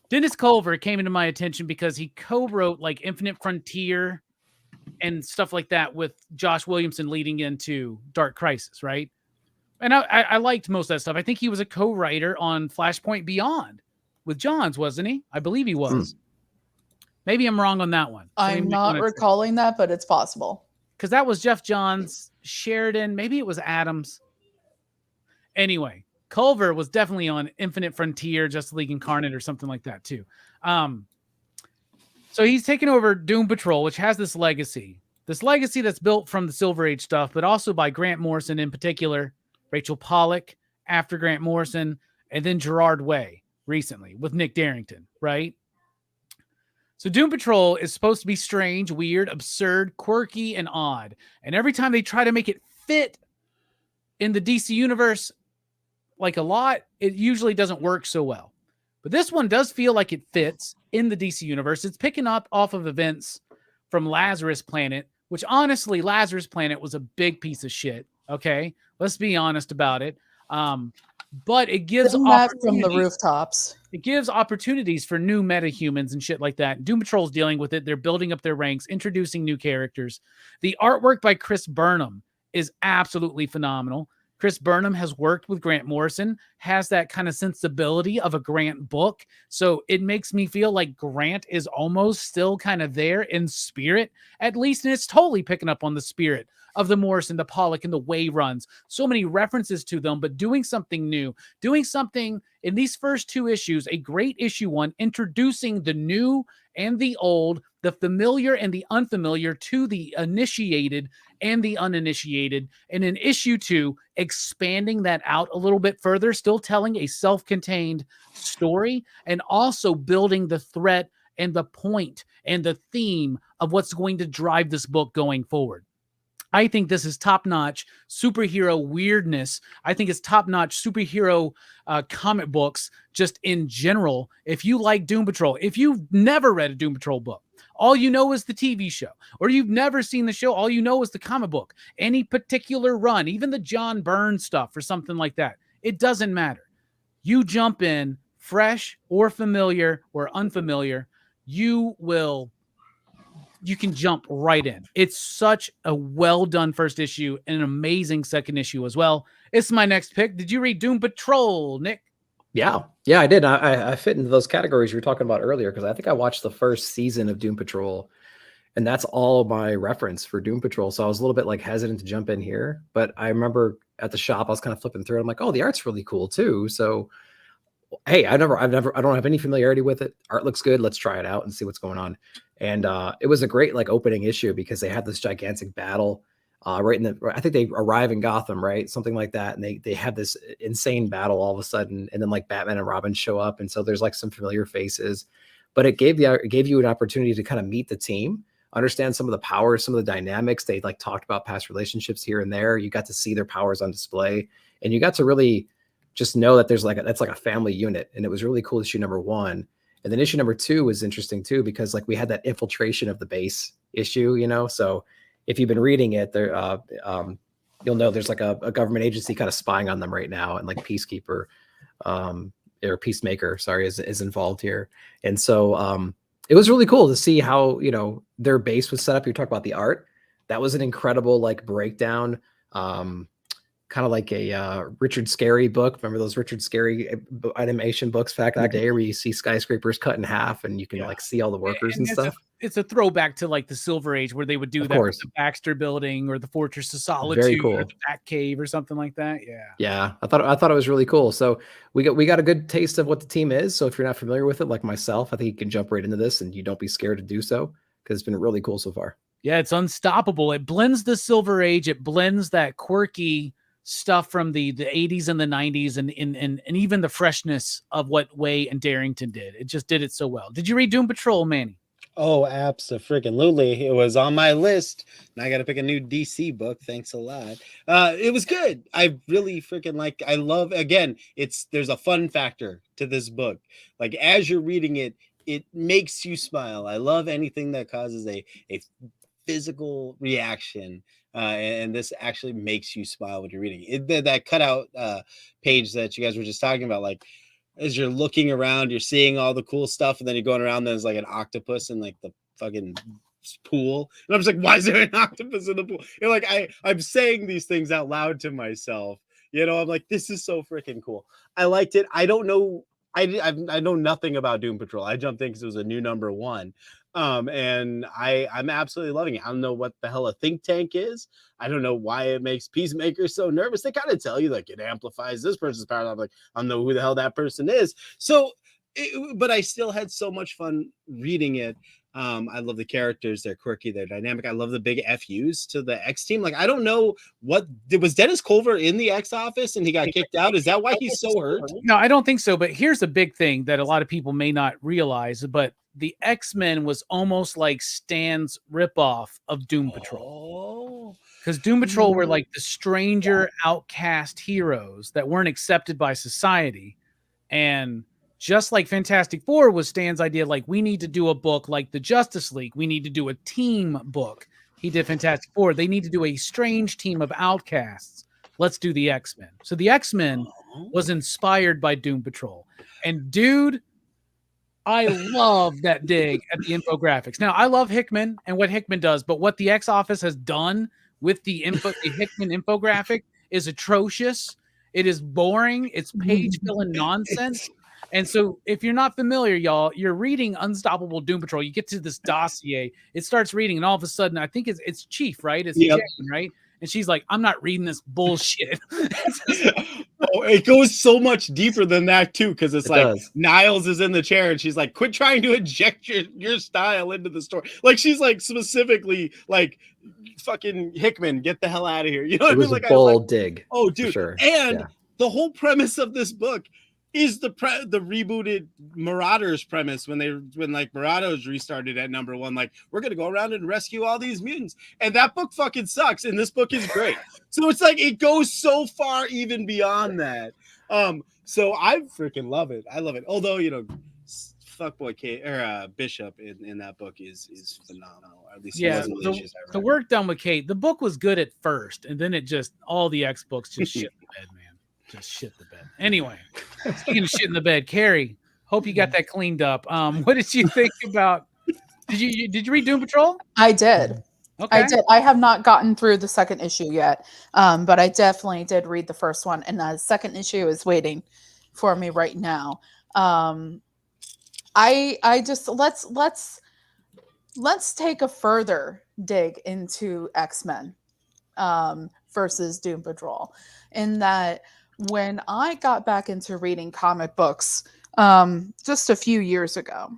S1: Dennis Culver came into my attention because he co-wrote like Infinite Frontier and stuff like that with Josh Williamson leading into Dark Crisis, right? And I liked most of that stuff. I think he was a co-writer on Flashpoint Beyond with Johns, wasn't he? I believe he was. Maybe I'm wrong on that one.
S4: I'm not recalling that, but it's possible.
S1: Because that was Jeff Johns, Sheridan, maybe it was Adams. Anyway, Culver was definitely on Infinite Frontier, Justice League Incarnate, or something like that too. So he's taken over Doom Patrol, which has this legacy that's built from the Silver Age stuff, but also by Grant Morrison in particular, Rachel Pollack after Grant Morrison, and then Gerard Way recently with Nick Darrington, right? So Doom Patrol is supposed to be strange, weird, absurd, quirky, and odd. And every time they try to make it fit in the DC universe, like a lot, it usually doesn't work so well. But this one does feel like it fits in the DC universe. It's picking up off of events from Lazarus Planet, which honestly, Lazarus Planet was a big piece of shit. Okay, let's be honest about it. But it gives
S4: from the rooftops.
S1: It gives opportunities for new metahumans and shit like that. Doom Patrol's dealing with it. They're building up their ranks, introducing new characters. The artwork by Chris Burnham is absolutely phenomenal. Chris Burnham has worked with Grant Morrison, has that kind of sensibility of a Grant book. So it makes me feel like Grant is almost still kind of there in spirit, at least. And it's totally picking up on the spirit of the Morrison, the Pollock, and the Way runs. So many references to them, but doing something new, doing something in these first 2 issues, a great issue 1, introducing the new and the old, the familiar and the unfamiliar to the initiated and the uninitiated. And in issue 2, expanding that out a little bit further, still telling a self-contained story and also building the threat and the point and the theme of what's going to drive this book going forward. I think this is top-notch superhero weirdness. I think it's top-notch superhero comic books just in general. If you like Doom Patrol, if you've never read a Doom Patrol book, all you know is the TV show, or you've never seen the show, all you know is the comic book, any particular run, even the John Byrne stuff or something like that, it doesn't matter. You jump in fresh or familiar or unfamiliar, you can jump right in. It's such a well done first issue and an amazing second issue as well. It's my next pick. Did you read Doom Patrol, Nick?
S2: Yeah, I did. I fit into those categories you were talking about earlier because I think I watched the first season of Doom Patrol, and that's all my reference for Doom Patrol. So I was a little bit like hesitant to jump in here, but I remember at the shop I was kind of flipping through. I'm like, oh, the art's really cool too. So hey, I don't have any familiarity with it. Art looks good. Let's try it out and see what's going on. And it was a great like opening issue because they had this gigantic battle right in the. I think they arrive in Gotham, right, something like that, and they have this insane battle all of a sudden, and then like Batman and Robin show up, and so there's like some familiar faces, but it gave you an opportunity to kind of meet the team, understand some of the powers, some of the dynamics. They like talked about past relationships here and there. You got to see their powers on display, and you got to really just know that that's like a family unit. And it was really cool issue number 1. And then issue number 2 was interesting too, because like we had that infiltration of the base issue, so if you've been reading it there, you'll know there's like a government agency kind of spying on them right now. And like Peacekeeper or Peacemaker, sorry, is involved here. And so it was really cool to see how, their base was set up. You talk about the art. That was an incredible like breakdown. Kind of like a Richard Scarry book. Remember those Richard Scarry animation books back in the day where you see skyscrapers cut in half and you can like see all the workers and stuff?
S1: It's a throwback to like the Silver Age where they would do that with the Baxter Building or the Fortress of Solitude
S2: Very cool.
S1: or the Bat Cave or something like that.
S2: Yeah. I thought it was really cool. So we got a good taste of what the team is. So if you're not familiar with it, like myself, I think you can jump right into this and you don't be scared to do so because it's been really cool so far.
S1: Yeah, it's unstoppable. It blends the Silver Age. It blends that quirky stuff from the 80s and the 90s and even the freshness of what Way and Darrington did. It just did it so well. Did you read Doom Patrol, Manny?
S3: Oh, abso-freaking-lutely. It was on my list. Now I got to pick a new DC book. Thanks a lot. It was good. I really freaking I love, again, there's a fun factor to this book. Like as you're reading it, it makes you smile. I love anything that causes a physical reaction. And this actually makes you smile when you're reading it. That cutout page that you guys were just talking about, like as you're looking around, you're seeing all the cool stuff, and then you're going around, there's like an octopus in like the fucking pool, and I'm just like, why is there an octopus in the pool? Like I'm saying these things out loud to myself. I'm like, this is so freaking cool. I liked it. I don't know. I know nothing about Doom Patrol. I jumped in because it was a new number 1. And I'm absolutely loving it. I don't know what the hell a think tank is. I don't know why it makes Peacemaker so nervous. They kind of tell you like it amplifies this person's power. I'm like, I don't know who the hell that person is. So, but I still had so much fun reading it. I love the characters. They're quirky. They're dynamic. I love the big FUs to the X team. Like, I don't know was Dennis Culver in the X office and he got kicked out. Is that why he's so hurt?
S1: No, I don't think so. But here's a big thing that a lot of people may not realize, but the X-Men was almost like Stan's ripoff of Doom Patrol. Because Doom Patrol were like the stranger outcast heroes that weren't accepted by society. And just like Fantastic Four was Stan's idea, like we need to do a book like the Justice League. We need to do a team book. He did Fantastic Four. They need to do a strange team of outcasts. Let's do the X-Men. So the X-Men was inspired by Doom Patrol. And dude, I love that dig at the infographics. Now, I love Hickman and what Hickman does, but what the X Office has done with the Hickman infographic is atrocious. It is boring. It's page-filling nonsense. And so if you're not familiar, y'all, you're reading Unstoppable Doom Patrol. You get to this dossier. It starts reading, and all of a sudden, I think it's Chief, right? It's Jane, right? And she's like, I'm not reading this bullshit.
S3: It goes so much deeper than that, too, because it like Niles is in the chair, and she's like, quit trying to inject your style into the story. Like, she's like specifically like, fucking Hickman, get the hell out of here. You know what I mean?
S2: Like a bold dig.
S3: Oh, dude. Sure. And the whole premise of this book is the rebooted Marauders premise when like Marauders restarted at number 1, like we're gonna go around and rescue all these mutants, and that book fucking sucks, and this book is great. So it's like it goes so far even beyond that. So I freaking love it. I love it. Although fuckboy Kate or Bishop in that book is phenomenal. At least
S1: the work done with Kate. The book was good at first, and then it just all the X books just shit the bed, man. just shit the bed. Anyway, speaking of shit in the bed, Carrie, hope you got that cleaned up. What did you think about? Did you read Doom Patrol?
S4: I did.
S1: Okay.
S4: I did. I have not gotten through the second issue yet, but I definitely did read the first one, and the second issue is waiting for me right now. I just let's take a further dig into X-Men versus Doom Patrol, in that when I got back into reading comic books just a few years ago,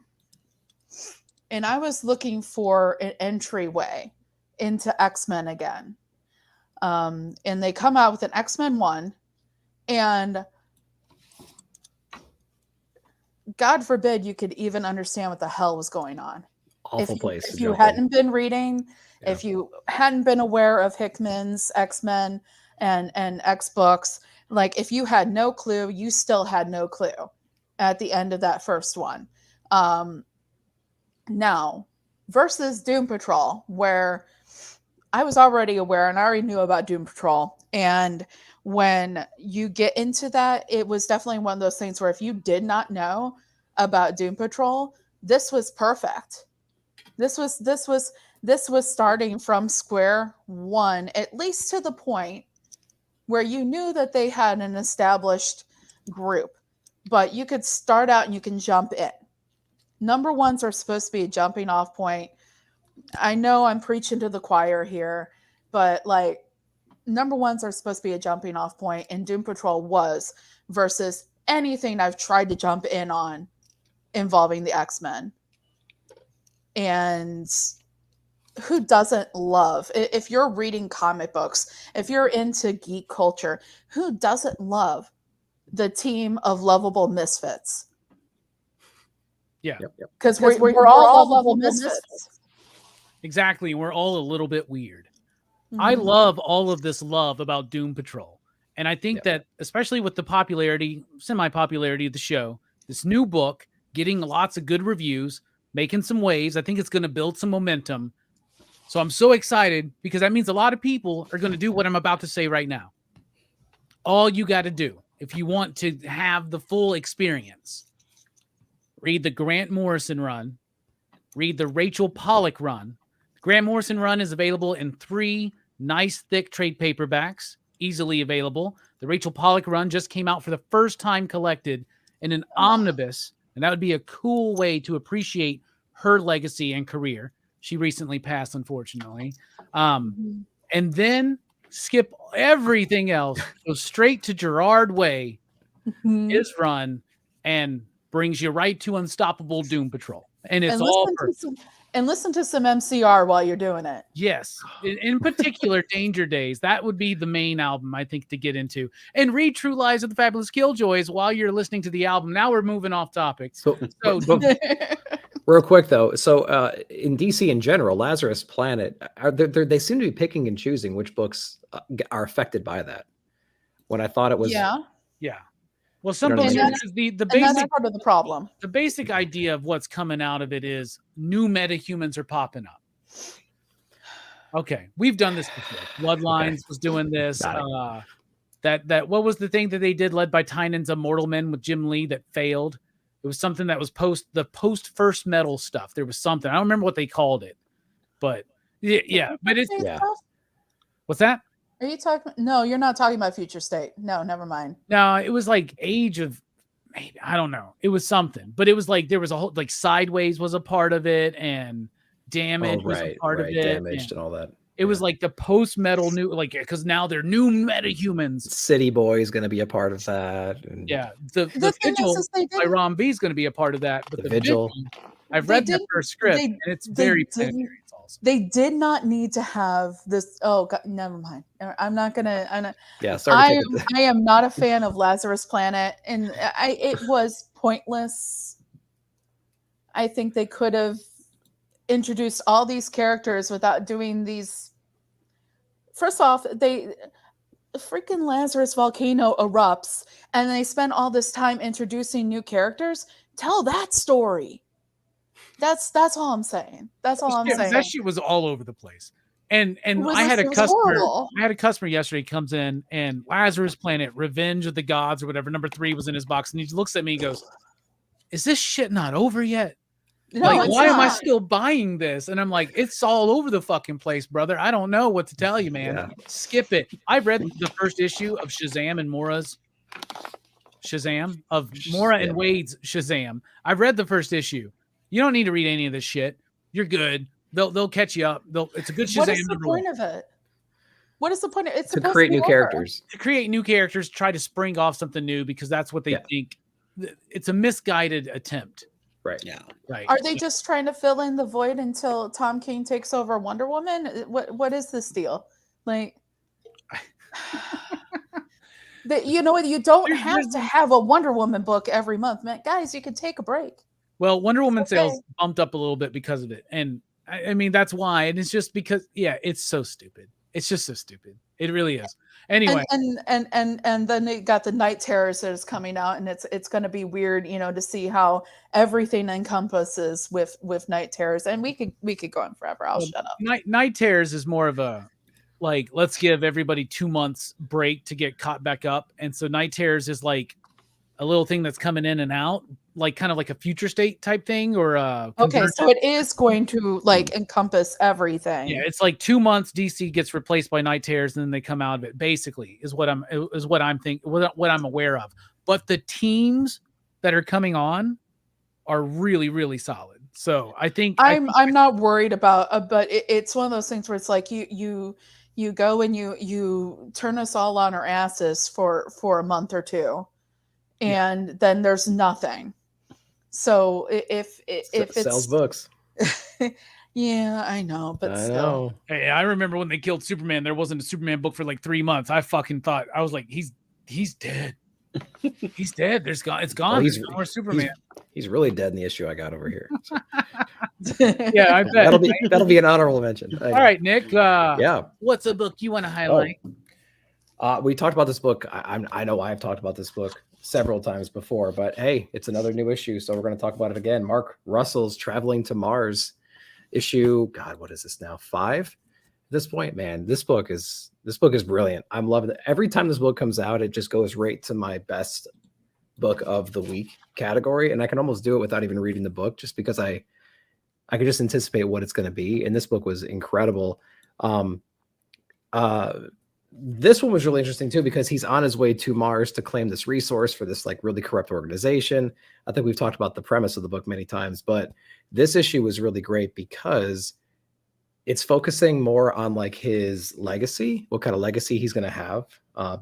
S4: and I was looking for an entryway into X-Men again. And they come out with an X-Men 1, and God forbid you could even understand what the hell was going on.
S2: Awful place.
S4: If you hadn't been reading, if you hadn't been aware of Hickman's X-Men and X books, like if you had no clue, you still had no clue at the end of that first one. Now, versus Doom Patrol, where I was already aware and I already knew about Doom Patrol. And when you get into that, it was definitely one of those things where if you did not know about Doom Patrol, this was perfect. This was starting from square one, at least to the point where you knew that they had an established group, but you could start out and you can jump in. Number ones are supposed to be a jumping off point. I know I'm preaching to the choir here, but like number ones are supposed to be a jumping off point, and Doom Patrol was, versus anything I've tried to jump in on involving the X-Men. And who doesn't love, if you're reading comic books, if you're into geek culture, who doesn't love the team of lovable misfits?
S1: Yeah.
S4: Because we're all lovable misfits.
S1: Exactly. We're all a little bit weird.
S4: Mm-hmm.
S1: I love all of this love about Doom Patrol. And I think that, especially with the popularity, semi-popularity of the show, this new book, getting lots of good reviews, making some waves, I think it's going to build some momentum. So I'm so excited, because that means a lot of people are going to do what I'm about to say right now. All you got to do, if you want to have the full experience, read the Grant Morrison run, read the Rachel Pollack run. Grant Morrison run is available in 3 nice thick trade paperbacks, easily available. The Rachel Pollack run just came out for the first time collected in an omnibus, and that would be a cool way to appreciate her legacy and career. She recently passed, unfortunately. And then skip everything else, go straight to Gerard Way, his run, and brings you right to Unstoppable Doom Patrol. And it's all perfect.
S4: And listen to some MCR while you're doing it.
S1: Yes. In particular, Danger Days. That would be the main album, I think, to get into. And read True Lies of the Fabulous Killjoys while you're listening to the album. Now we're moving off topic.
S2: So real quick, though. So in DC in general, Lazarus Planet, they seem to be picking and choosing which books are affected by that. When I thought it was...
S4: Yeah.
S1: Well, some books, the basic,
S4: that's part of the problem.
S1: The basic idea of what's coming out of it is new metahumans are popping up. Okay, we've done this before. Bloodlines was doing this. That what was the thing that they did, led by Tynan's Immortal Men with Jim Lee, that failed? It was something that was post First Metal stuff. There was something, I don't remember what they called it, but yeah. But it's What's that?
S4: Are you talking? No, you're not talking about Future State. No, never mind.
S1: No, it was like Age of, maybe, I don't know. It was something, but it was like there was a whole, like Sideways was a part of it, and Damage was a part of it.
S2: Damaged and all that.
S1: It was like the post-metal new, like, because now they're new metahumans.
S2: City Boy is going to be a part of that. And
S1: the Vigil by Ron B is going to be a part of but the Vigil, I've read their first script, and it's very planetary.
S4: They did not need to have this. Oh, God, never mind. I'm not gonna.
S2: Yeah, sorry.
S4: I am not a fan of Lazarus Planet, and it was pointless. I think they could have introduced all these characters without doing these. First off, the freaking Lazarus volcano erupts, and they spend all this time introducing new characters. Tell that story. That's all I'm saying. That's all I'm saying.
S1: That shit was all over the place. And I had a customer yesterday comes in, and Lazarus Planet, Revenge of the Gods or whatever, number 3 was in his box, and he looks at me and goes, "Is this shit not over yet?
S4: No,
S1: Like, why am I
S4: not.
S1: still buying this?" And I'm like, "It's all over the fucking place, brother. I don't know what to tell you, man.
S2: Yeah.
S1: Skip it." I read the first issue of Shazam and Mora's Shazam, of Mora and Wade's Shazam. I've read the first issue. You don't need to read any of this shit. You're good. They'll catch you up. It's a good Shazam.
S4: What is the point of it? What is the point? It's
S2: to create new characters.
S1: To create new characters, try to spring off something new because that's what they think. It's a misguided attempt.
S2: Right.
S3: Yeah.
S1: Right.
S4: Are they just trying to fill in the void until Tom King takes over Wonder Woman? What is this deal? Like, you don't have to have a Wonder Woman book every month, man. Guys, you can take a break.
S1: Well, Wonder Woman sales bumped up a little bit because of it, and I mean that's why. And it's just because, it's so stupid. It's just so stupid. It really is. Anyway,
S4: and then they got the Night Terrors that is coming out, and it's going to be weird, to see how everything encompasses with Night Terrors. And we could go on forever. I'll shut up.
S1: Night Terrors is more of a like, let's give everybody 2 months break to get caught back up, and so Night Terrors is like a little thing that's coming in and out, like kind of like a future state type thing, or
S4: okay, so it is going to like encompass everything.
S1: Yeah, it's like 2 months DC gets replaced by Night Terrors, and then they come out of it. Basically, is what I'm aware of. But the teams that are coming on are really, really solid. So I think
S4: I'm not worried about, but it's one of those things where it's like you go and you turn us all on our asses for a month or two. And then there's nothing. So if it
S2: sells books,
S4: yeah, I know, but
S2: I
S4: still.
S2: know.
S1: Hey, I remember when they killed Superman. There wasn't a Superman book for like 3 months. I fucking thought, I was like, he's dead. He's dead. It's gone.
S2: Well,
S1: There's no more Superman.
S2: He's really dead in the issue I got over here. So.
S1: Yeah, I bet.
S2: That'll be an honorable mention.
S1: All right, Nick.
S2: Yeah.
S1: What's a book you want to highlight?
S2: We talked about this book. I know I've talked about this book several times before, but hey, it's another new issue, so we're going to talk about it again. Mark Russell's Traveling to Mars issue. God, what is this now? 5 at this point, man. This book is brilliant. I'm loving it. Every time this book comes out, it just goes right to my best book of the week category, and I can almost do it without even reading the book, just because I could just anticipate what it's going to be. And this book was incredible. This one was really interesting too, because he's on his way to Mars to claim this resource for this like really corrupt organization. I think we've talked about the premise of the book many times, but this issue was really great because it's focusing more on like his legacy, what kind of legacy he's going to have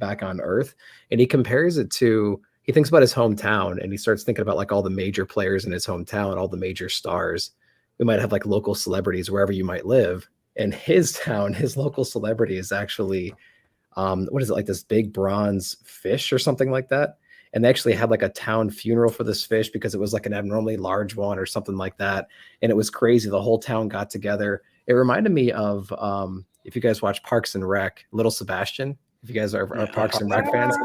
S2: back on Earth. And he compares it to, he thinks about his hometown, and he starts thinking about like all the major players in his hometown, all the major stars. We might have like local celebrities wherever you might live. And his town, his local celebrity is actually, what is it, like this big bronze fish or something like that? And they actually had like a town funeral for this fish because it was like an abnormally large one or something like that. And it was crazy. The whole town got together. It reminded me of, if you guys watch Parks and Rec, Little Sebastian. If you guys are Parks and Rec fans,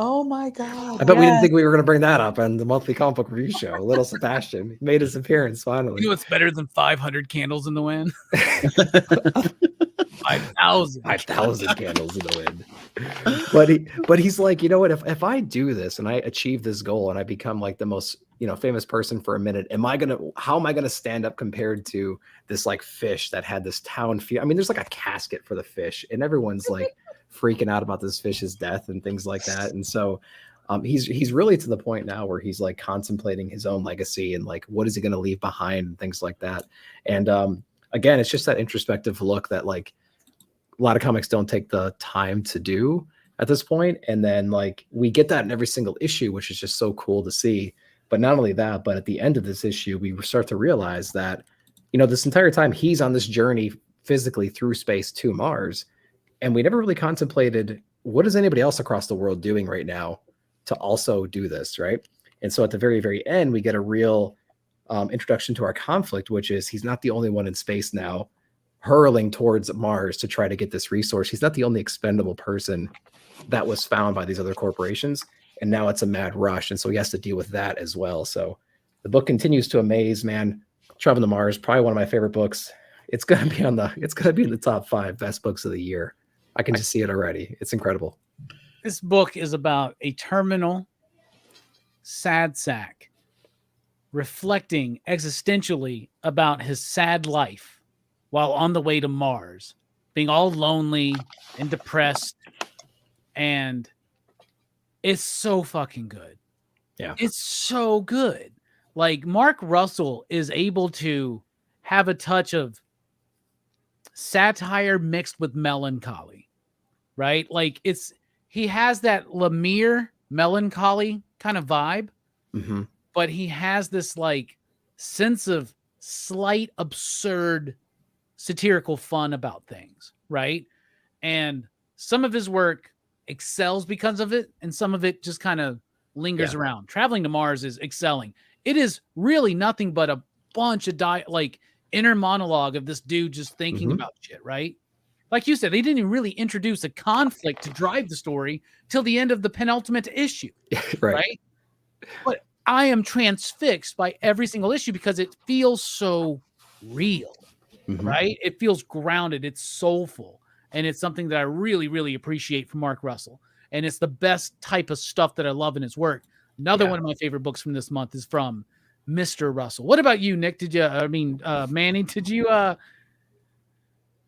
S4: Oh my God.
S2: I bet we didn't think we were going to bring that up on the monthly comic book review show. Little Sebastian made his appearance finally.
S1: You know what's better than 500 candles in the wind? 5,000
S2: candles in the wind. But he's like, you know what? If I do this and I achieve this goal and I become like the most famous person for a minute, how am I gonna stand up compared to this like fish that had this town feel? I mean, there's like a casket for the fish, and everyone's like freaking out about this fish's death and things like that. And so he's really to the point now where he's like contemplating his own legacy and like what is he going to leave behind and things like that. And again, it's just that introspective look that like a lot of comics don't take the time to do at this point. And then like we get that in every single issue, which is just so cool to see. But not only that, but at the end of this issue, we start to realize that, this entire time he's on this journey physically through space to Mars. And we never really contemplated, what is anybody else across the world doing right now to also do this, right? And so at the very, very end, we get a real introduction to our conflict, which is he's not the only one in space now hurling towards Mars to try to get this resource. He's not the only expendable person that was found by these other corporations. And now it's a mad rush. And so he has to deal with that as well. So the book continues to amaze, man. Traveling to Mars, probably one of my favorite books. It's gonna be in the top 5 best books of the year. I can just see it already. It's incredible.
S1: This book is about a terminal sad sack reflecting existentially about his sad life while on the way to Mars, being all lonely and depressed. And it's so fucking good.
S2: Yeah.
S1: It's so good. Like, Mark Russell is able to have a touch of satire mixed with melancholy, right? Like, he has that Lemire melancholy kind of vibe, but he has this like sense of slight absurd satirical fun about things, right? And some of his work excels because of it, and some of it just kind of lingers around. Traveling to Mars is excelling. It is really nothing but a bunch of inner monologue of this dude just thinking about shit, right? Like you said, they didn't even really introduce a conflict to drive the story till the end of the penultimate issue, right? But I am transfixed by every single issue because it feels so real, right? It feels grounded. It's soulful. And it's something that I really, really appreciate from Mark Russell. And it's the best type of stuff that I love in his work. Another one of my favorite books from this month is from Mr. Russell. What about you, Nick? Manny, did you,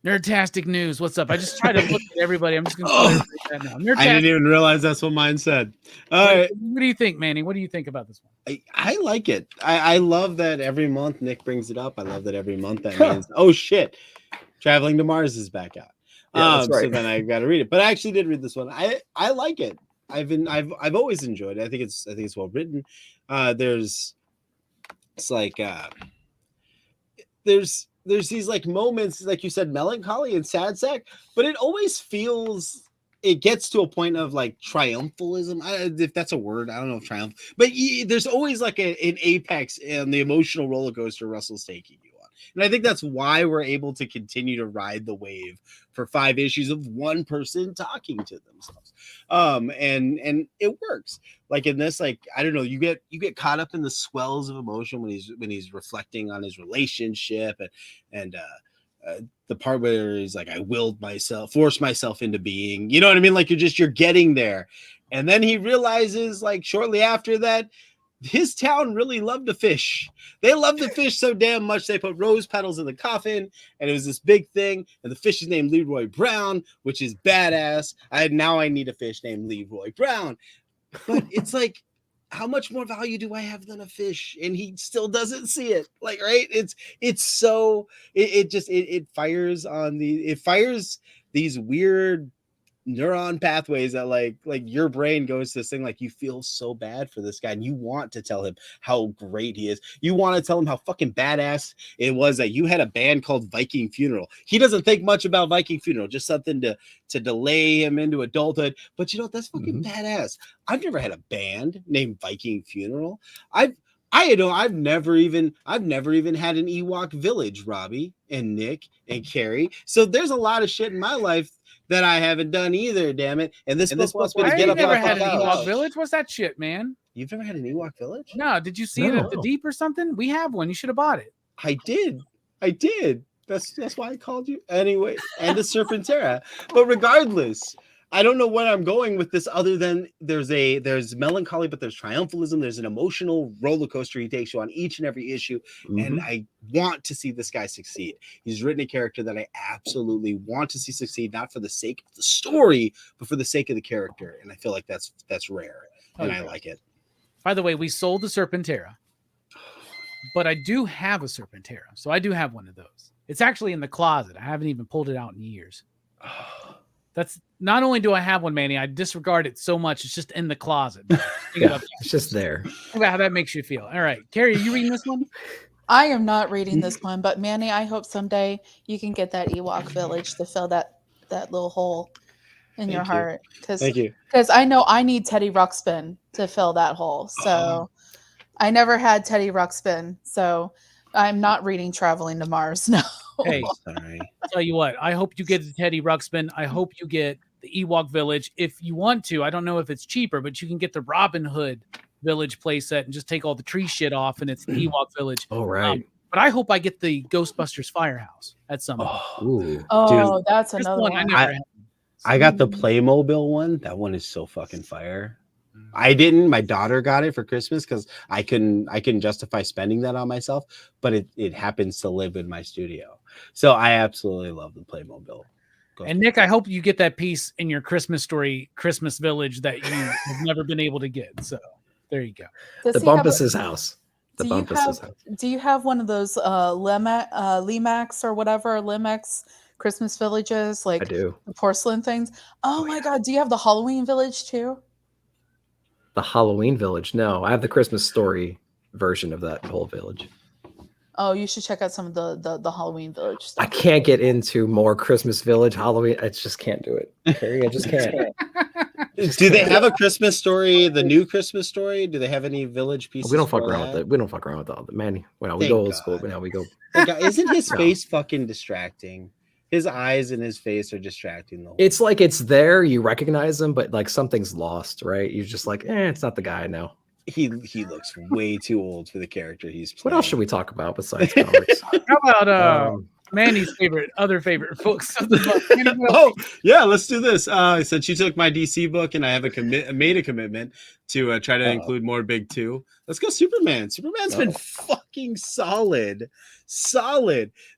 S1: Nerdtastic News, what's up? I just try to look at everybody. I'm just going to that now.
S3: I didn't even realize that's what mine said. All right.
S1: What do you think, Manny? What do you think about this one?
S3: I like it. I love that every month Nick brings it up. I love that every month that means, oh shit, Traveling to Mars is back out. That's right. So then I got to read it. But I actually did read this one. I like it. I've always enjoyed it. I think it's well written. There's these like moments, like you said, melancholy and sad sack, but it always feels, it gets to a point of like triumphalism, if that's a word. I don't know if triumph, but there's always like an apex in the emotional roller coaster Russell's taking you on. And I think that's why we're able to continue to ride the wave for 5 issues of one person talking to themselves. And it works. Like in this, like, I don't know, you get caught up in the swells of emotion when he's reflecting on his relationship and the part where he's like, I forced myself into being, you know what I mean? Like you're getting there. And then he realizes like shortly after that, his town really loved to fish. They loved to fish so damn much they put rose petals in the coffin, and it was this big thing. And the fish is named Leroy Brown, which is badass. Now I need a fish named Leroy Brown. But it's like, how much more value do I have than a fish? And he still doesn't see it. Like, right? It fires these weird neuron pathways that like your brain goes to this thing, like you feel so bad for this guy and you want to tell him how great he is. You want to tell him how fucking badass it was that you had a band called Viking Funeral. He doesn't think much about Viking Funeral, just something to delay him into adulthood. But you know, that's fucking badass. I've never had a band named Viking Funeral. I've never even had an Ewok village, Robbie and Nick and Carrie. So there's a lot of shit in my life that I haven't done either, damn it. And this book's going to get up.
S1: I've never had an Ewok village. What's that shit, man?
S3: You've never had an Ewok village?
S1: No. Did you see it at the Deep or something? We have one. You should have bought it.
S3: I did. That's why I called you. Anyway, and a Serpentera. But regardless, I don't know where I'm going with this other than there's melancholy, but there's triumphalism. There's an emotional roller coaster he takes you on each and every issue. And I want to see this guy succeed. He's written a character that I absolutely want to see succeed, not for the sake of the story, but for the sake of the character. And I feel like that's rare. And I like it.
S1: By the way, we sold the Serpentera, but I do have a Serpentera. So I do have one of those. It's actually in the closet. I haven't even pulled it out in years. That's not only do I have one, Manny, I disregard it so much. It's just in the closet.
S2: It's just there.
S1: About how that makes you feel. All right. Carrie, are you reading this one?
S4: I am not reading this one, but Manny, I hope someday you can get that Ewok village to fill that little hole in your heart.
S3: Thank you.
S4: Because I know I need Teddy Ruxpin to fill that hole. So I never had Teddy Ruxpin. So I'm not reading Traveling to Mars. No.
S1: Hey, sorry. I'll tell you what, I hope you get the Teddy Ruxpin. I hope you get the Ewok Village. If you want to, I don't know if it's cheaper, but you can get the Robin Hood Village playset and just take all the tree shit off, and it's the Ewok Village.
S2: Oh, right.
S1: But I hope I get the Ghostbusters Firehouse at some point.
S2: Ooh.
S4: Oh, that's
S1: This
S4: another
S1: one
S4: one.
S1: I never had.
S3: I got the Playmobil one. That one is so fucking fire. I didn't. My daughter got it for Christmas because I couldn't justify spending that on myself, but it happens to live in my studio. So I absolutely love the Playmobil.
S1: And Nick, I hope you get that piece in your Christmas story, Christmas Village, that you have never been able to get. So there you go.
S4: Does
S2: The
S4: he have
S2: Bumpus's house. The
S4: do you
S2: Bumpus's
S4: have
S2: house.
S4: do you have one of those Limax or whatever Limax Christmas villages,
S2: I
S4: like
S2: do.
S4: the porcelain things? Oh my God, do you have the Halloween village too?
S2: The Halloween village. No, I have the Christmas story version of that whole village.
S4: Oh, you should check out some of the Halloween village stuff.
S2: I can't get into more Christmas village Halloween. I just can't do it, Carrie. I just can't.
S3: Do they have a Christmas story? The new Christmas story? Do they have any village pieces?
S2: We don't fuck
S3: for
S2: around
S3: that?
S2: with it. We don't fuck around with all the man. Well, we
S3: Thank
S2: go old
S3: God.
S2: school, but now we go.
S3: Hey, God, isn't his
S2: No.
S3: face fucking distracting? His eyes and his face are distracting the whole.
S2: It's like it's there, you recognize him, but like something's lost, right? You're just like, it's not the guy I know.
S3: He looks way too old for the character he's playing.
S2: What else should we talk about besides comics?
S1: How about
S2: Um,
S1: Mandy's other favorite books of the book? Mandy, what else?
S3: Oh yeah, let's do this. Since she took my DC book and I have made a commitment to try to include more Big Two. Let's go Superman. Superman's been fucking solid.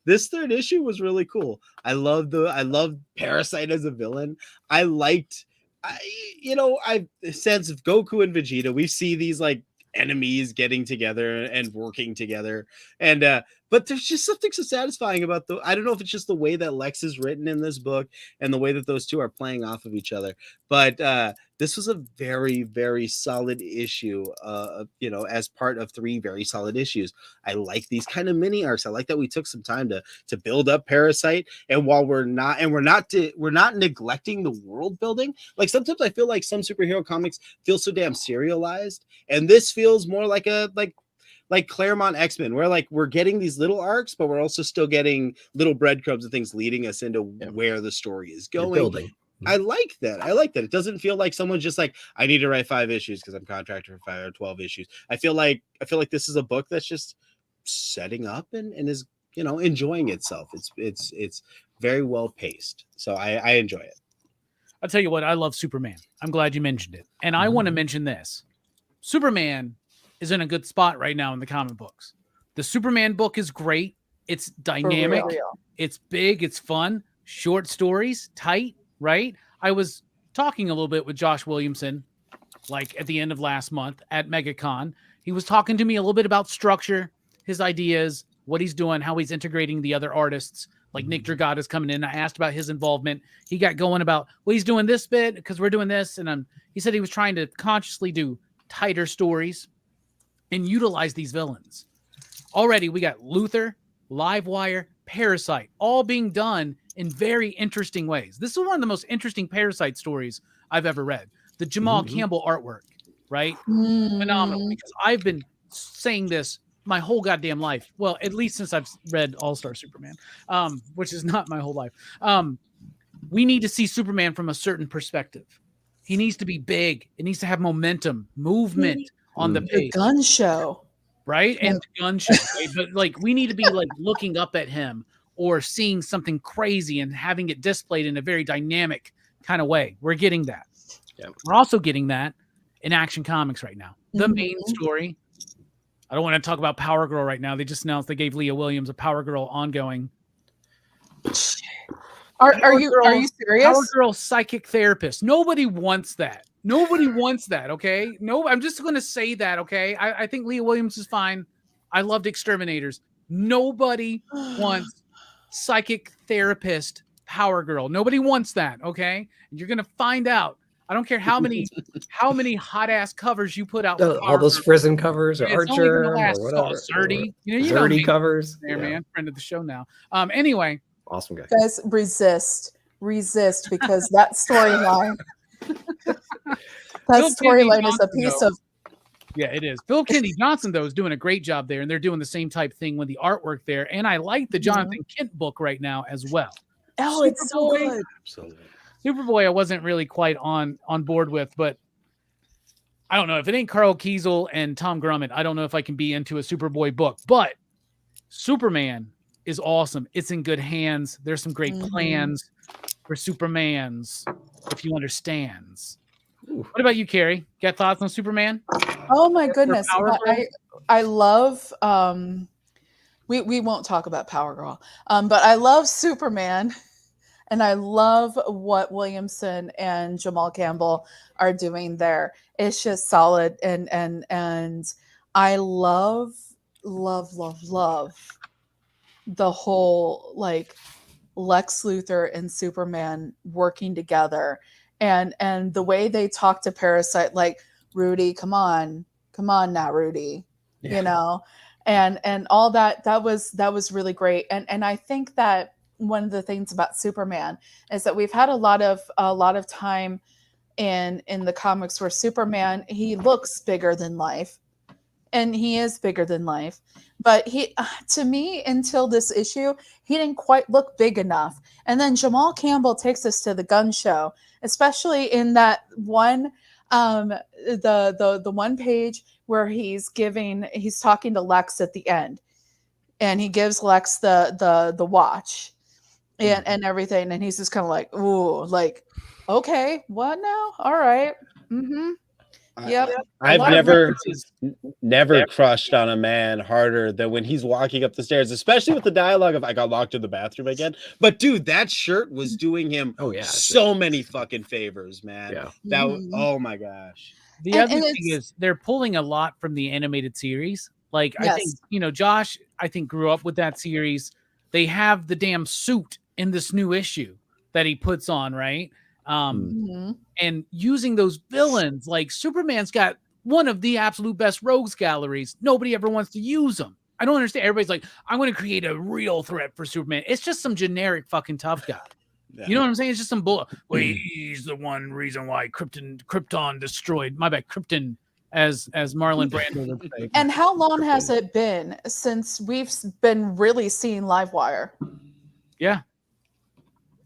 S3: This third issue was really cool. I love Parasite as a villain. I've sense of Goku and Vegeta. We see these like enemies getting together and working together, and but there's just something so satisfying about I don't know if it's just the way that Lex is written in this book and the way that those two are playing off of each other, but this was a very, very solid issue, as part of 3 very solid issues. I like these kind of mini arcs. I like that we took some time to build up Parasite, and while we're not neglecting the world building. Like sometimes I feel like some superhero comics feel so damn serialized, and this feels more like like Claremont X-Men, where like we're getting these little arcs, but we're also still getting little breadcrumbs and things leading us into where the story is going.
S2: You're building.
S3: I like that. It doesn't feel like someone's just like, I need to write 5 issues because I'm contracted for 5 or 12 issues. I feel like this is a book that's just setting up and is, enjoying itself. It's very well paced. So I enjoy it.
S1: I'll tell you what, I love Superman. I'm glad you mentioned it. And I want to mention this. Superman is in a good spot right now in the comic books. The Superman book is great. It's dynamic. It's big. It's fun. Short stories, tight, right? I was talking a little bit with Josh Williamson, like at the end of last month at MegaCon. He was talking to me a little bit about structure, his ideas, what he's doing, how he's integrating the other artists. Like Nick Dragata is coming in. I asked about his involvement. He got going about, well, he's doing this bit because we're doing this. And he said he was trying to consciously do tighter stories and utilize these villains. Already we got Luthor, Livewire, Parasite, all being done in very interesting ways. This is one of the most interesting Parasite stories I've ever read. The Jamal Campbell artwork, right? Phenomenal. Because I've been saying this my whole goddamn life. Well, at least since I've read All-Star Superman, which is not my whole life. We need to see Superman from a certain perspective. He needs to be big. It needs to have momentum, movement on the page.
S4: The gun show.
S1: Right? And the gun show. Right? But like we need to be like looking up at him or seeing something crazy and having it displayed in a very dynamic kind of way. We're getting that.
S2: Yeah.
S1: We're also getting that in Action Comics right now. The main story. I don't want to talk about Power Girl right now. They just announced they gave Leah Williams a Power Girl ongoing.
S4: Are you serious?
S1: Power Girl psychic therapist. Nobody wants that. Nobody wants that, okay? No, I'm just going to say that, okay? I think Leah Williams is fine. I loved Exterminators. Nobody wants psychic therapist Power Girl. Nobody wants that, okay? And you're going to find out. I don't care how many hot ass covers you put out.
S2: All those Frism covers or Archer or whatever.
S1: 30. You know
S2: 30 covers.
S1: There, man. Friend of the show now. Anyway.
S2: Awesome guy.
S4: Guys, resist because that storyline. That storyline is a piece of.
S1: Yeah, it is. Phil Kennedy Johnson, though, is doing a great job there, and they're doing the same type thing with the artwork there. And I like the Jonathan Kent book right now as well.
S4: Oh, it's so good.
S3: Absolutely.
S1: Superboy, I wasn't really quite on board with, but I don't know if it ain't Carl Kiesel and Tom Grummett. I don't know if I can be into a Superboy book, but Superman is awesome. It's in good hands. There's some great plans for Superman's, if you understands.
S2: Ooh.
S1: What about you, Carrie? Got thoughts on Superman?
S4: Oh my goodness.
S1: Power Girl?
S4: I love we won't talk about Power Girl. But I love Superman, and I love what Williamson and Jamal Campbell are doing there. It's just solid, and I love the whole like Lex Luthor and Superman working together, and the way they talk to Parasite, like, Rudy, come on now, Rudy, you know, and all that was really great. And I think that one of the things about Superman is that we've had a lot of time in the comics where Superman, he looks bigger than life, and he is bigger than life, but he, to me, until this issue, he didn't quite look big enough. And then Jamal Campbell takes us to the gun show, especially in that one the one page where he's talking to Lex at the end, and he gives Lex the watch and everything, and he's just kind of like, ooh, like, okay, what now? All right. Yep.
S5: I've never crushed on a man harder than when he's walking up the stairs, especially with the dialogue of, I got locked in the bathroom again. But dude, that shirt was doing him so many fucking favors, man.
S2: Yeah.
S5: That was, oh my gosh.
S1: The other thing is they're pulling a lot from the animated series. Like, I think, Josh, I think, grew up with that series. They have the damn suit in this new issue that he puts on, right? And using those villains, like Superman's got one of the absolute best rogues galleries. Nobody ever wants to use them. I don't understand. Everybody's like, I'm going to create a real threat for Superman. It's just some generic fucking tough guy. Yeah. You know what I'm saying? It's just some bull. Well, he's the one reason why Krypton destroyed. My bad, Krypton, as Marlon Brando would say.
S4: And how long has it been since we've been really seeing Livewire?
S1: Yeah,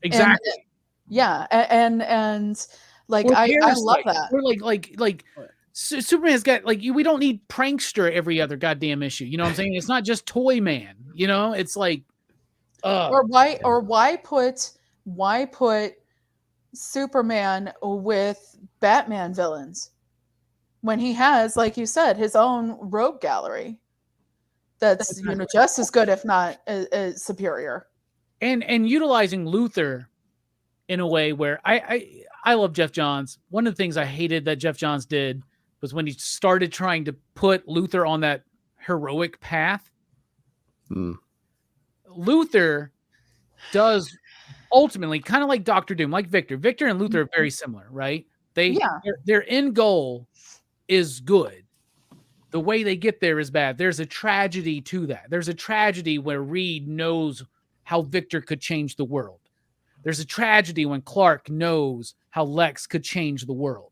S1: exactly.
S4: And like, I love that.
S1: We're like Superman's got, like, we don't need prankster every other goddamn issue. You know what I'm saying? It's not just Toy Man. You know, it's like,
S4: or why put Superman with Batman villains when he has, like you said, his own rogue gallery that's just as good, if not superior.
S1: And utilizing Luthor in a way where I love Jeff Johns. One of the things I hated that Jeff Johns did was when he started trying to put Luthor on that heroic path. Luthor does ultimately, kind of like Dr. Doom, like Victor. Victor and Luthor are very similar, right? Their end goal is good. The way they get there is bad. There's a tragedy to that. There's a tragedy where Reed knows how Victor could change the world. There's a tragedy when Clark knows how Lex could change the world.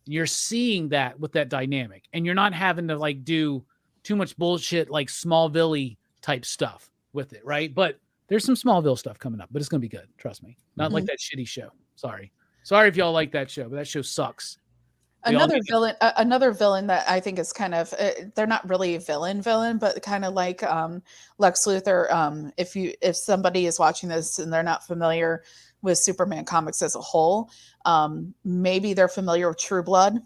S1: You're seeing that with that dynamic, and you're not having to like do too much bullshit like Smallville type stuff with it, right? But there's some Smallville stuff coming up, but it's going to be good. Trust me. Not like that shitty show. Sorry if y'all like that show, but that show sucks.
S4: Another villain that I think is kind of, they're not really a villain, but kind of like Lex Luthor. If somebody is watching this and they're not familiar with Superman comics as a whole, maybe they're familiar with True Blood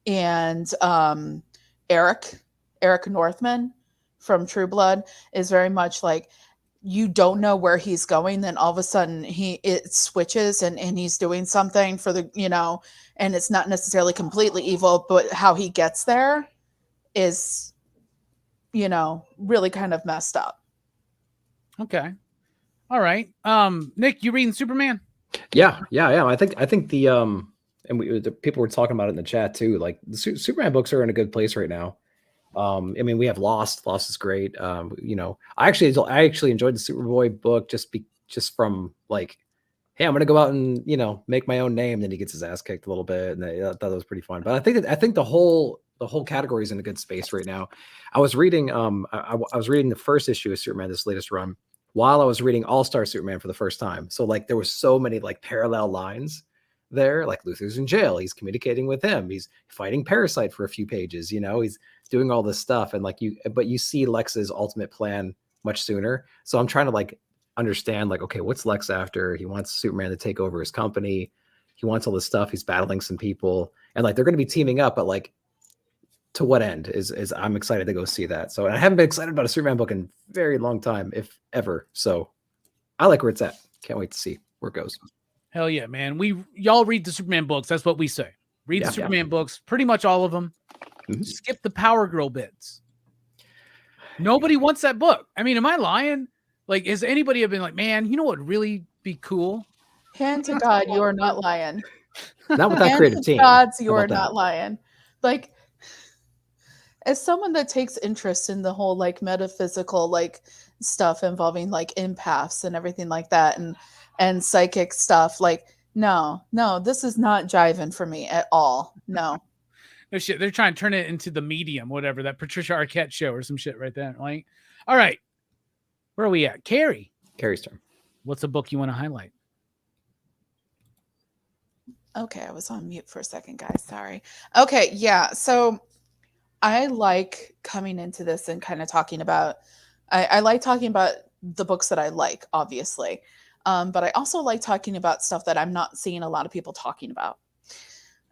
S4: and Eric Northman from True Blood is very much like, you don't know where he's going, then all of a sudden it switches and he's doing something for the, and it's not necessarily completely evil, but how he gets there is, really kind of messed up.
S1: Okay. All right. Nick, you reading Superman?
S2: Yeah. I think the the people were talking about it in the chat too. Like the Superman books are in a good place right now. We have Lost. Lost is great. I actually enjoyed the Superboy book just from like, hey, I'm gonna go out and make my own name. Then he gets his ass kicked a little bit, and I thought that was pretty fun. But I think the whole category is in a good space right now. I was reading I was reading the first issue of Superman, this latest run, while I was reading All-Star Superman for the first time. So like there was so many like parallel lines there. Like Luthor's in jail, he's communicating with him, he's fighting Parasite for a few pages. He's doing all this stuff, and like but you see Lex's ultimate plan much sooner. So I'm trying to like understand, like, okay, what's Lex after? He wants Superman to take over his company. He wants all this stuff. He's battling some people, and like they're going to be teaming up, but like, to what end is I'm excited to go see that. So I haven't been excited about a Superman book in a very long time, if ever. So I like where it's at. Can't wait to see where it goes.
S1: Hell yeah, man. Y'all read the Superman books. That's what we say. Read the Superman books, pretty much all of them. Skip the Power Girl bits. Nobody wants that book. I mean, am I lying? Like, has anybody been like, man, you know what would really be cool?
S4: Hand to God, you are not lying.
S2: Not with that creative team.
S4: Gods, you are not lying. Like, as someone that takes interest in the whole like metaphysical like stuff involving like empaths and everything like that, and psychic stuff, like, no, this is not jiving for me at all. No
S1: shit. They're trying to turn it into The Medium, whatever, that Patricia Arquette show or some shit right there. Like, all right, where are we at? Carrie's turn. What's a book you want to highlight?
S4: Okay, I was on mute for a second, guys. Sorry. Okay, yeah. So I like coming into this and kind of talking about, I like talking about the books that I like, obviously. But I also like talking about stuff that I'm not seeing a lot of people talking about.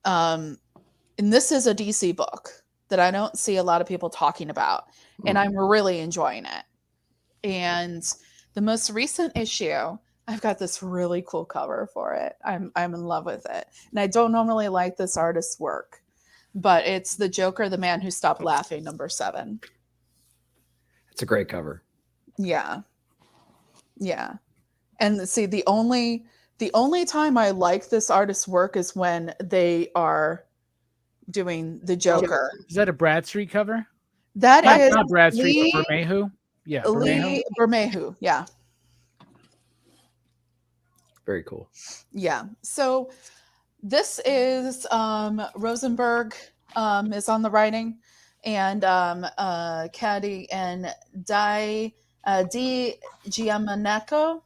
S4: And this is a DC book that I don't see a lot of people talking about, and I'm really enjoying it. And the most recent issue, I've got this really cool cover for it. I'm in love with it. And I don't normally like this artist's work, but it's The Joker, the Man Who Stopped Laughing, #7.
S2: It's a great cover.
S4: Yeah. Yeah. And see, the only time I like this artist's work is when they are doing the Joker.
S1: Is that a Bradstreet cover?
S4: That is
S1: not Bradstreet, but Bermejo. Yeah,
S4: Lee Bermejo. Yeah.
S2: Very cool.
S4: Yeah. So this is Rosenberg is on the writing, and Caddy and Di Giamanecco.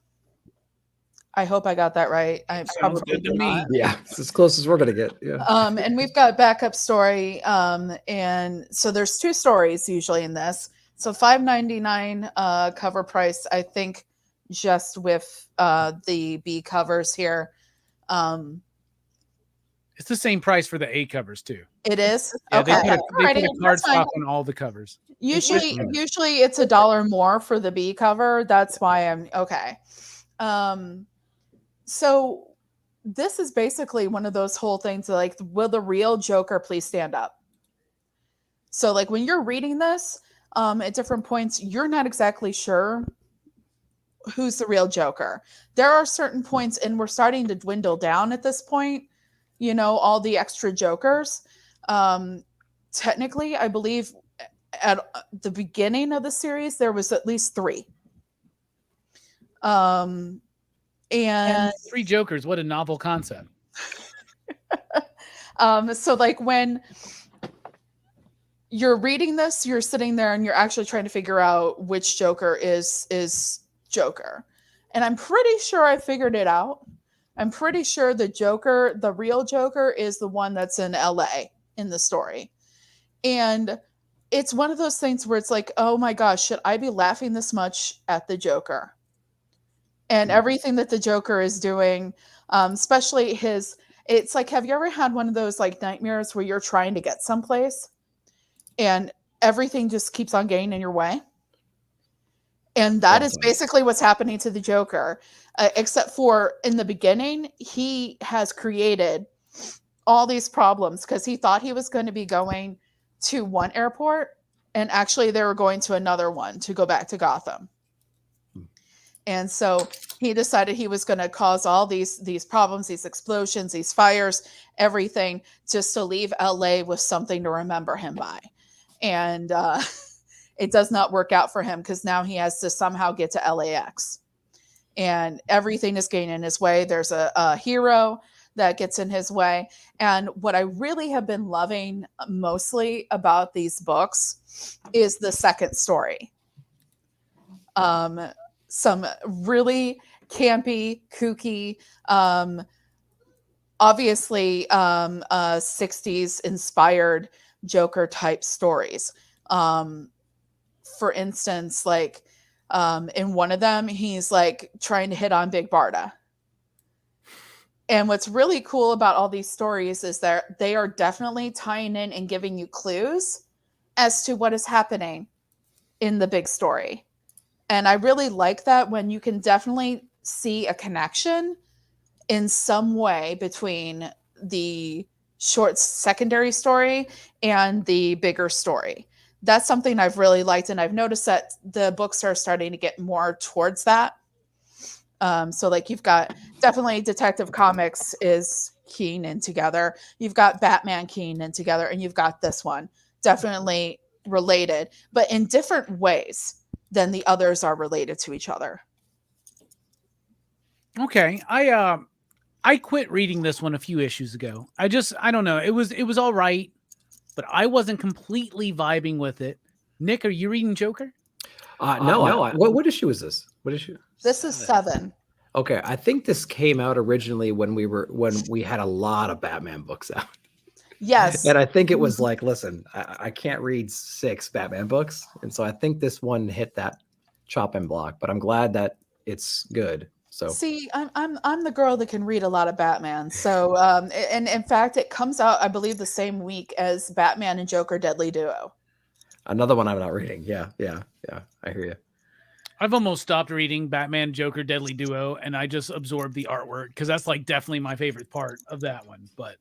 S4: I hope I got that right. I
S1: Sounds good to me.
S2: Yeah, it's as close as we're gonna get. Yeah.
S4: And we've got backup story. And so there's 2 stories usually in this. So $5.99 cover price, I think, just with the B covers here.
S1: It's the same price for the A covers too.
S4: It is.
S1: Yeah,
S4: okay.
S1: They put a card stock on all the covers.
S4: Usually it's $1 more for the B cover. That's why I'm okay. So this is basically one of those whole things like, will the real Joker please stand up? So like when you're reading this, at different points, you're not exactly sure who's the real Joker. There are certain points, and we're starting to dwindle down at this point, you know, all the extra Jokers. Technically, I believe at the beginning of the series, there was at least 3. And
S1: 3 Jokers, what a novel concept.
S4: So like when you're reading this, you're sitting there and you're actually trying to figure out which Joker is Joker. And I'm pretty sure I figured it out. I'm pretty sure the Joker, the real Joker, is the one that's in LA in the story. And it's one of those things where it's like, oh my gosh, should I be laughing this much at the Joker? And everything that the Joker is doing, especially it's like, have you ever had one of those like nightmares where you're trying to get someplace and everything just keeps on getting in your way? And that is basically what's happening to the Joker, except for in the beginning, he has created all these problems because he thought he was going to be going to one airport, and actually they were going to another one to go back to Gotham. And so he decided he was going to cause all these problems, these explosions, these fires, everything, just to leave LA with something to remember him by. And it does not work out for him because now he has to somehow get to LAX. And everything is getting in his way. There's a hero that gets in his way. And what I really have been loving mostly about these books is the second story. Some really campy, kooky, obviously 60s inspired Joker type stories. For instance, like in one of them, he's like trying to hit on Big Barda. And what's really cool about all these stories is that they are definitely tying in and giving you clues as to what is happening in the big story. And I really like that when you can definitely see a connection in some way between the short secondary story and the bigger story. That's something I've really liked. And I've noticed that the books are starting to get more towards that. So like you've got definitely Detective Comics is keying in together. You've got Batman keying in together, and you've got this one definitely related, but in different ways than the others are related to each other.
S1: Okay. I quit reading this one a few issues ago. I don't know. It was all right, but I wasn't completely vibing with it. Nick, are you reading Joker?
S2: No. What issue is this? What issue?
S4: This is 7.
S2: Okay, I think this came out originally when we had a lot of Batman books out.
S4: Yes.
S2: And I think it was like, listen, I can't read 6 Batman books. And so I think this one hit that chopping block, but I'm glad that it's good. So
S4: see, I'm the girl that can read a lot of Batman. So and in fact, it comes out, I believe, the same week as Batman and Joker Deadly Duo.
S2: Another one I'm not reading. Yeah. I hear you.
S1: I've almost stopped reading Batman Joker Deadly Duo, and I just absorbed the artwork because that's like definitely my favorite part of that one. But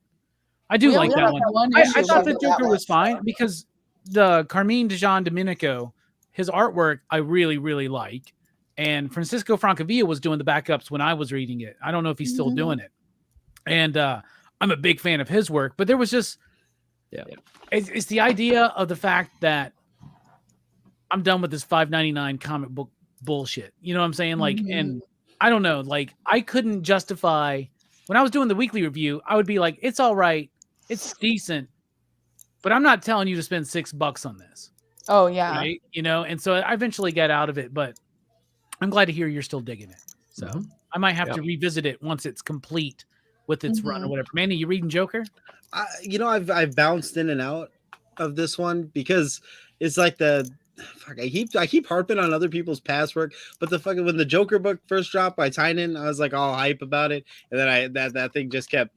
S1: I do like that one. I thought the Joker was fine because the Carmine Dijon Domenico, his artwork I really, really like. And Francisco Francavilla was doing the backups when I was reading it. I don't know if he's still doing it. And I'm a big fan of his work, but there was just, it's the idea of the fact that I'm done with this $5.99 comic book bullshit. You know what I'm saying? Like, and I don't know, like I couldn't justify when I was doing the weekly review, I would be like, it's all right. It's decent, but I'm not telling you to spend $6 on this.
S4: Oh yeah.
S1: Right? You know? And so I eventually got out of it, but I'm glad to hear you're still digging it. So I might have to revisit it once it's complete with its run or whatever. Manny, you reading Joker?
S5: I've bounced in and out of this one because it's like I keep harping on other people's past work, but when the Joker book first dropped by Tynan, I was like all hype about it, and then that thing just kept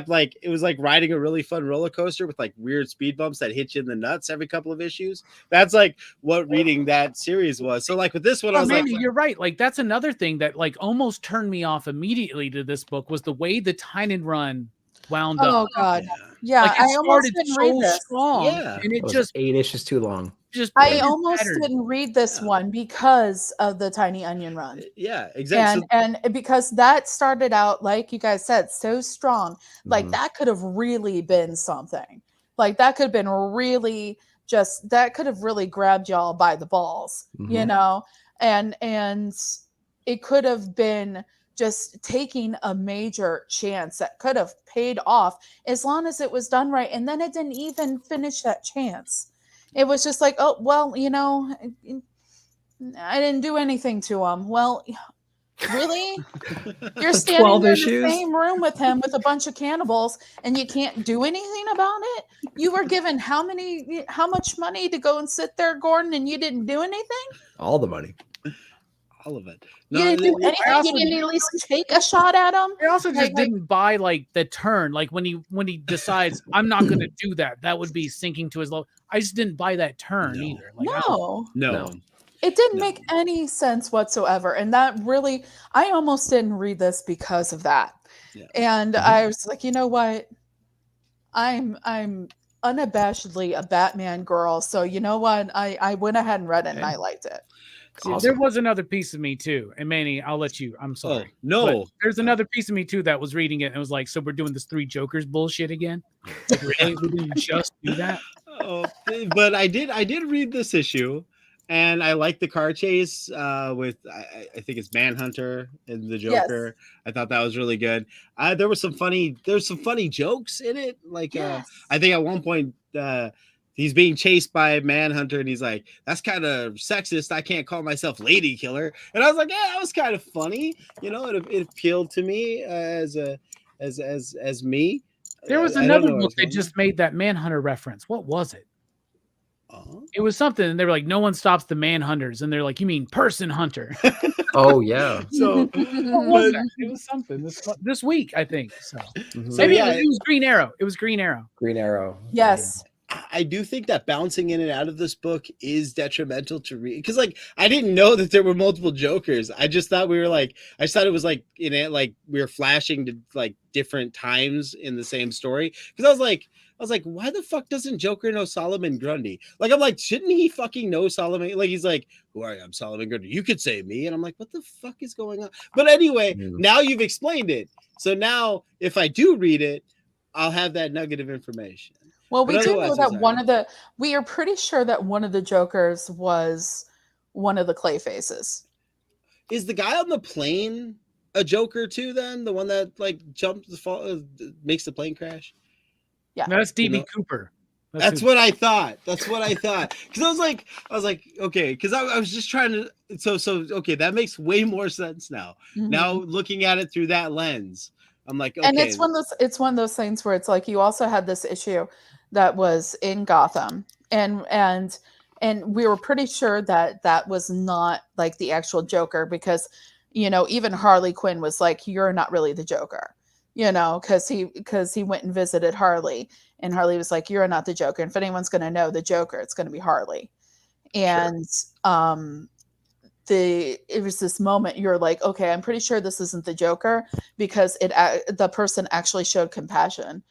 S5: like, it was like riding a really fun roller coaster with like weird speed bumps that hit you in the nuts every couple of issues. That's like what reading that series was. So like with this one, I was
S1: Manny, you're right. Like that's another thing that like almost turned me off immediately to this book was the way the Tynan run wound up.
S4: Oh god, yeah.
S1: Like,
S4: I almost didn't read this.
S1: Strong, and it just
S2: 8 issues too long.
S4: I almost didn't read this one because of the Tiny Onion run.
S5: Yeah, exactly.
S4: And because that started out, like you guys said, so strong. Like that could have really been something. Like that could have been really that could have really grabbed y'all by the balls, you know? And it could have been just taking a major chance that could have paid off as long as it was done right. And then it didn't even finish that chance. It was just like, oh, well, you know, I didn't do anything to him. Well, really? You're standing in the same room with him with a bunch of cannibals and you can't do anything about it? You were given how much money to go and sit there, Gordon, and you didn't do anything?
S2: All the money.
S5: All of it.
S4: No, you didn't do anything. You didn't at least take a shot at him.
S1: I also just didn't buy like the turn. Like when he decides I'm not going to do that, that would be sinking to his low. I just didn't buy that turn either. Like,
S4: no. It didn't make any sense whatsoever, and that really, I almost didn't read this because of that. Yeah. And I was like, you know what? I'm unabashedly a Batman girl, so you know what? I went ahead and read it, and I liked it.
S1: Awesome. There was another piece of me too, and Manny, I'll let you. I'm sorry.
S5: Oh, no,
S1: but there's another piece of me too that was reading it and was like, "So we're doing this 3 Jokers bullshit again? Like, really? We didn't just do that?"
S5: Oh, but I did read this issue, and I like the car chase with I think it's Manhunter and the Joker. Yes. I thought that was really good. There's some funny jokes in it. Like I think at one point. He's being chased by Manhunter, and he's like, "That's kind of sexist. I can't call myself Lady Killer." And I was like, "Yeah, that was kind of funny." You know, it appealed to me as me.
S1: There was another book they just made that Manhunter reference. What was it? It was something, and they were like, "No one stops the Manhunters," and they're like, "You mean Person Hunter?"
S2: Oh yeah.
S3: So
S1: it was something this week, I think. So maybe it was Green Arrow. It was Green Arrow.
S2: Green Arrow.
S4: Yes.
S5: I do think that bouncing in and out of this book is detrimental to read, because like I didn't know that there were multiple Jokers. I just thought I just thought it was like in it, like we were flashing to like different times in the same story. Because I was like, why the fuck doesn't Joker know Solomon Grundy? Like, I'm like, shouldn't he fucking know Solomon? Like, he's like, who are you? I'm Solomon Grundy. You could say me. And I'm like, what the fuck is going on? But anyway, now you've explained it. So now if I do read it, I'll have that nugget of information.
S4: Well, we do know that we are pretty sure that one of the Jokers was one of the clay faces.
S5: Is the guy on the plane a Joker too then? The one that like makes the plane crash?
S4: Yeah.
S1: No, that's D.B. Cooper.
S5: That's what I thought. That's what I thought. Because I was like, okay, because I was just trying to okay, that makes way more sense now. Now looking at it through that lens, I'm like, okay.
S4: And it's one of those things where it's like you also had this issue that was in Gotham, and we were pretty sure that was not like the actual Joker, because even Harley Quinn was like, you're not really the Joker, because he went and visited Harley, and Harley was like, you're not the Joker, and if anyone's going to know the Joker, it's going to be Harley. And it was this moment you're like, okay, I'm pretty sure this isn't the Joker, because the person actually showed compassion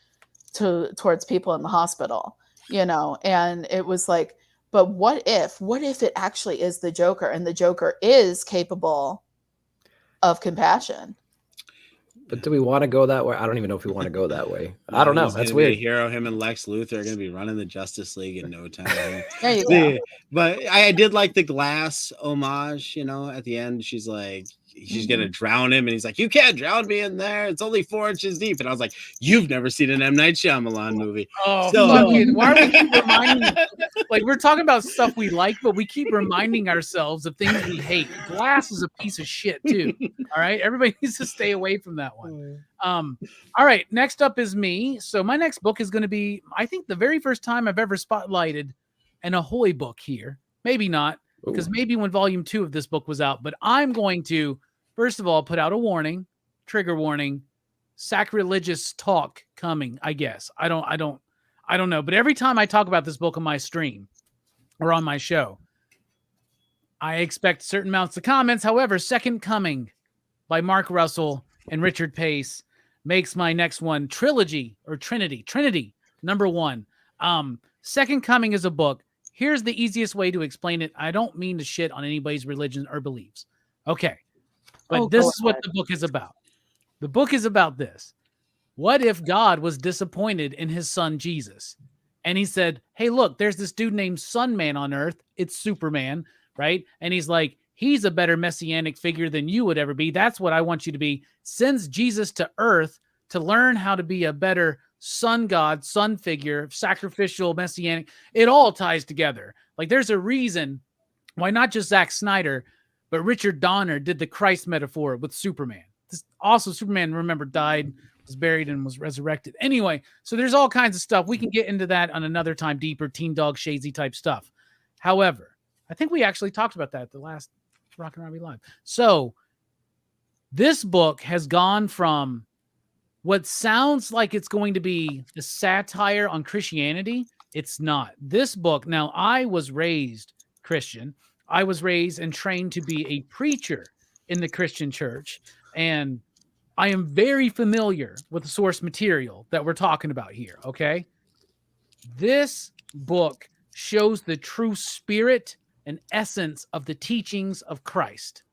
S4: towards people in the hospital, and it was like, but what if it actually is the Joker, and the Joker is capable of compassion?
S2: But do we want to go that way? I don't even know if we want to go that way. I don't know. That's weird.
S5: Hero, him and Lex Luthor are going to be running the Justice League in no time.
S4: There you go.
S5: But I did like the Glass homage, at the end. She's like, she's going to drown him. And he's like, you can't drown me in there. It's only 4 inches deep. And I was like, you've never seen an M. Night Shyamalan movie.
S1: Oh, fucking, why do we keep reminding? Like, we're talking about stuff we like, but we keep reminding ourselves of things we hate. Glass is a piece of shit, too. All right? Everybody needs to stay away from that one. All right. Next up is me. So my next book is going to be, I think, the very first time I've ever spotlighted an Ahoy book here. Maybe not, because maybe when volume 2 of this book was out. But I'm going to, first of all, put out a warning, trigger warning, sacrilegious talk coming, I guess. I don't know. But every time I talk about this book on my stream or on my show, I expect certain amounts of comments. However, Second Coming by Mark Russell and Richard Pace makes my next one Trinity, number 1. Second Coming is a book. Here's the easiest way to explain it. I don't mean to shit on anybody's religion or beliefs. Okay. But this is what the book is about. The book is about this. What if God was disappointed in his son, Jesus? And he said, hey, look, there's this dude named Sun Man on earth. It's Superman, right? And he's like, he's a better messianic figure than you would ever be. That's what I want you to be. Sends Jesus to earth to learn how to be a better sun god, sun figure, sacrificial, messianic. It all ties together. Like, there's a reason why not just Zack Snyder, but Richard Donner did the Christ metaphor with Superman. Also, Superman, remember, died, was buried, and was resurrected. Anyway, so there's all kinds of stuff. We can get into that on another time, deeper Teen Dog Shazy type stuff. However, I think we actually talked about that at the last Rockin Robbie Live. So this book has gone from what sounds like it's going to be a satire on Christianity. It's not. This book, now I was raised Christian. I was raised and trained to be a preacher in the Christian church. And I am very familiar with the source material that we're talking about here, okay? This book shows the true spirit and essence of the teachings of Christ.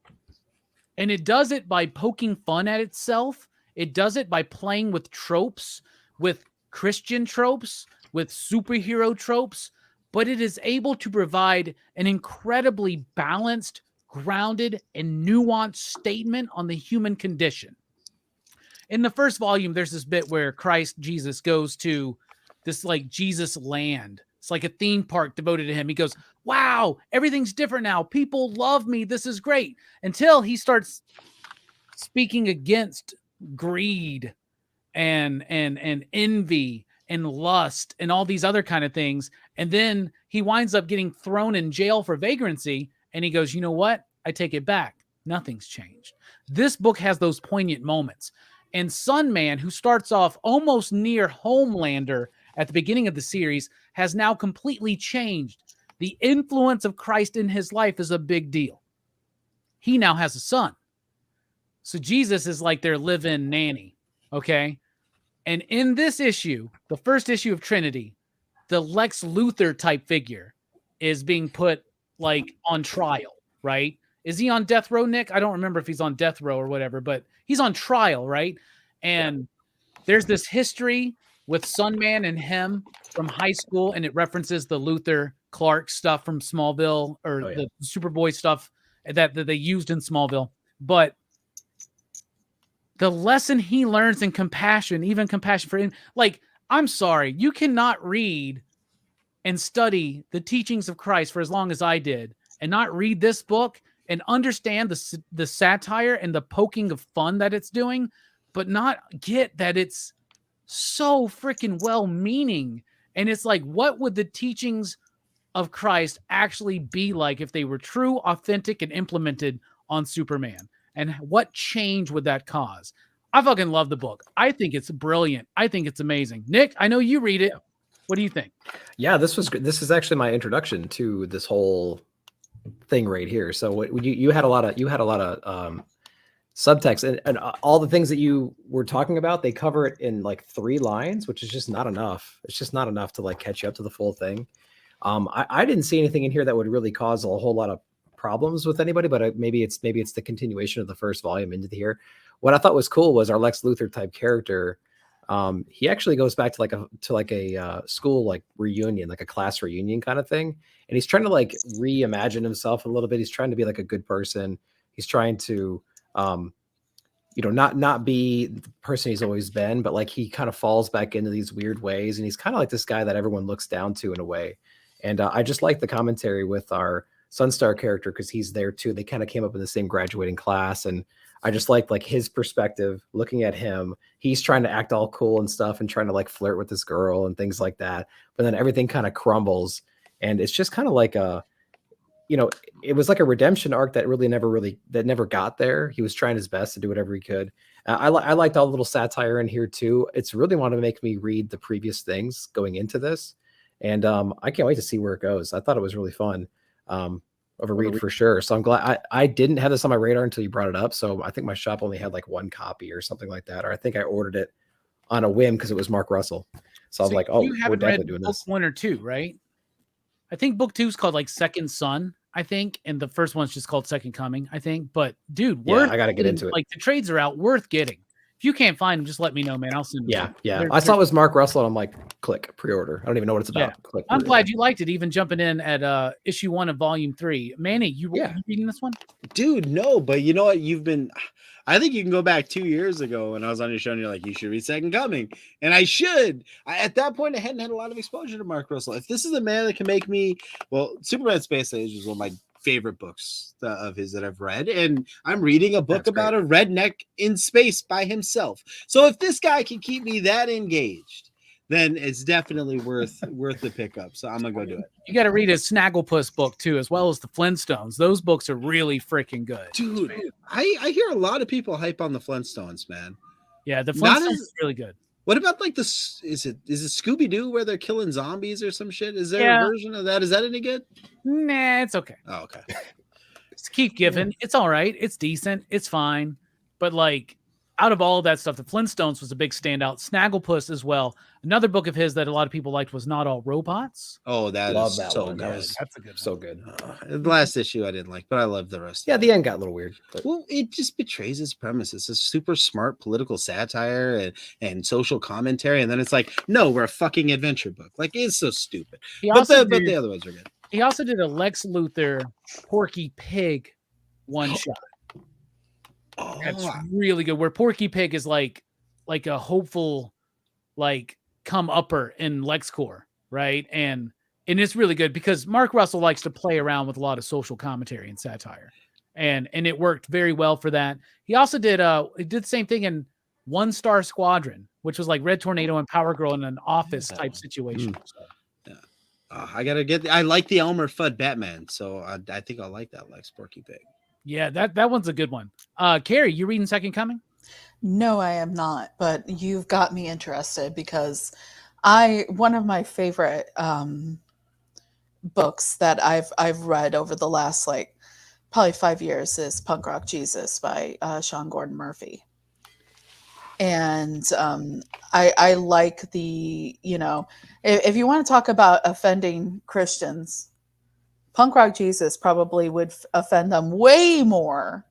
S1: And it does it by poking fun at itself. It does it by playing with tropes, with Christian tropes, with superhero tropes, but it is able to provide an incredibly balanced, grounded, and nuanced statement on the human condition. In the first volume, there's this bit where Jesus goes to this like Jesus land. It's like a theme park devoted to him. He goes, wow, everything's different now. People love me. This is great. Until he starts speaking against greed and envy and lust and all these other kind of things. And then he winds up getting thrown in jail for vagrancy. And he goes, you know what? I take it back. Nothing's changed. This book has those poignant moments. And Sunman, who starts off almost near Homelander at the beginning of the series, has now completely changed. The influence of Christ in his life is a big deal. He now has a son. So Jesus is like their live-in nanny, okay? And in this issue, the first issue of Trinity, the Lex Luthor type figure is being put like on trial, right? Is he on death row, Nick? I don't remember if he's on death row or whatever, but he's on trial, right? And there's this history with Sunman and him from high school, and it references the Luthor Clark stuff from Smallville, or the Superboy stuff that they used in Smallville. But the lesson he learns in compassion, even compassion for him, like, I'm sorry, you cannot read and study the teachings of Christ for as long as I did and not read this book and understand the satire and the poking of fun that it's doing, but not get that it's so freaking well-meaning. And it's like, what would the teachings of Christ actually be like if they were true, authentic, and implemented on Superman? And what change would that cause? I fucking love the book. I think it's brilliant. I think it's amazing. Nick, I know you read it. What do you think?
S2: Yeah, this is actually my introduction to this whole thing right here. So you had a lot of subtext, and all the things that you were talking about, they cover it in like 3 lines, which is just not enough. It's just not enough to like catch you up to the full thing. I didn't see anything in here that would really cause a whole lot of problems with anybody, but maybe it's the continuation of the first volume into here. What I thought was cool was our Lex Luthor type character. He actually goes back to like a school like reunion, like a class reunion kind of thing, and he's trying to like reimagine himself a little bit. He's trying to be like a good person. He's trying to not be the person he's always been, but like he kind of falls back into these weird ways, and he's kind of like this guy that everyone looks down to in a way. And I just like the commentary with our Sunstar character because he's there too. They kind of came up in the same graduating class, and I just like his perspective looking at him. He's trying to act all cool and stuff and trying to like flirt with this girl and things like that. But then everything kind of crumbles, and it's just kind of like it was like a redemption arc that never got there. He was trying his best to do whatever he could. I liked all the little satire in here too. It's really wanted to make me read the previous things going into this. And I can't wait to see where it goes. I thought it was really fun. Of a read for sure. So I'm glad I didn't have this on my radar until you brought it up. So I think my shop only had like 1 copy or something like that. Or I think I ordered it on a whim because it was Mark Russell. So I was like, oh, we're definitely doing this.
S1: Book 1 or 2, right? I think book 2 is called like Second Son, I think. And the first one's just called Second Coming, I think. But dude,
S2: I got to get into it.
S1: Like the trades are out, worth getting. If you can't find them, just let me know, man. I'll send them.
S2: Yeah. I saw it was Mark Russell, and I'm like, click, pre-order. I don't even know what it's about.
S1: Yeah.
S2: Click,
S1: I'm glad you liked it, even jumping in at issue 1 of volume 3. Manny, you reading this one?
S5: Dude, no, but you know what? I think you can go back 2 years ago when I was on your show and you're like, you should read Second Coming. And I should. At that point, I hadn't had a lot of exposure to Mark Russell. If this is a man that can make me, Superman Space Age is one of my favorite books of his that I've read, and I'm reading a book about a redneck in space by himself. So if this guy can keep me that engaged, then it's definitely worth the pickup. So I'm gonna go do it.
S1: You got to read his Snagglepuss book too, as well as the Flintstones. Those books are really freaking good,
S5: dude. I hear a lot of people hype on the Flintstones, man.
S1: Yeah, the Flintstones is really good.
S5: What about like is it Scooby-Doo where they're killing zombies or some shit? Is there a version of that? Is that any good?
S1: Nah, it's okay.
S5: Oh, okay.
S1: Just keep giving. It's all right. It's decent. It's fine. But like out of all of that stuff, the Flintstones was a big standout. Snagglepuss as well. Another book of his that a lot of people liked was Not All Robots.
S5: Oh,
S2: love that
S5: so
S2: one.
S5: good.
S2: That's a good one. So good.
S5: The last issue I didn't like, but I love the rest.
S2: Yeah, the end got a little weird. But...
S5: Well, it just betrays its premise. It's a super smart political satire and social commentary, and then it's like, no, we're a fucking adventure book. Like, it's so stupid. But the other ones are good.
S1: He also did a Lex Luthor Porky Pig one-shot.
S5: Oh,
S1: that's really good. Where Porky Pig is like a hopeful, like come upper in LexCorp, right? And it's really good because Mark Russell likes to play around with a lot of social commentary and satire, and it worked very well for that. He also did the same thing in 1-Star Squadron, which was like Red Tornado and Power Girl in an office type situation.
S5: I like the Elmer Fudd Batman, so I think I'll like that, like Sporky Pig.
S1: Yeah, that one's a good one. Carrie, you reading Second Coming?
S4: No, I am not, but you've got me interested because one of my favorite books that I've read over the last like probably 5 years is Punk Rock Jesus by Sean Gordon Murphy. And I like the, if you want to talk about offending Christians, Punk Rock Jesus probably would offend them way more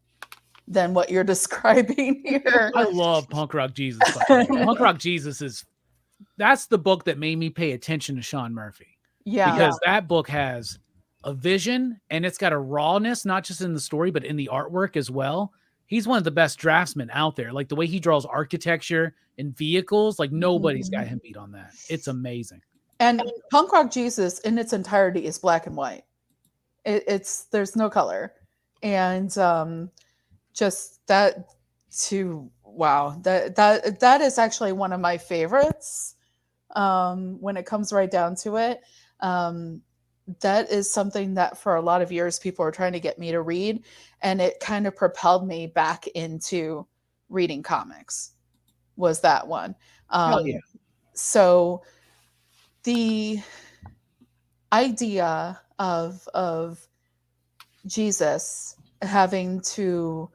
S4: than what you're describing here.
S1: I love Punk Rock Jesus. Punk Rock Jesus that's the book that made me pay attention to Sean Murphy.
S4: Yeah.
S1: Because that book has a vision and it's got a rawness, not just in the story, but in the artwork as well. He's one of the best draftsmen out there. Like the way he draws architecture and vehicles, like nobody's got him beat on that. It's amazing.
S4: And Punk Rock Jesus in its entirety is black and white. There's no color. And just that that is actually one of my favorites when it comes right down to it. That is something that for a lot of years people were trying to get me to read, and it kind of propelled me back into reading comics. Was that one?
S1: Yeah.
S4: So the idea of Jesus having to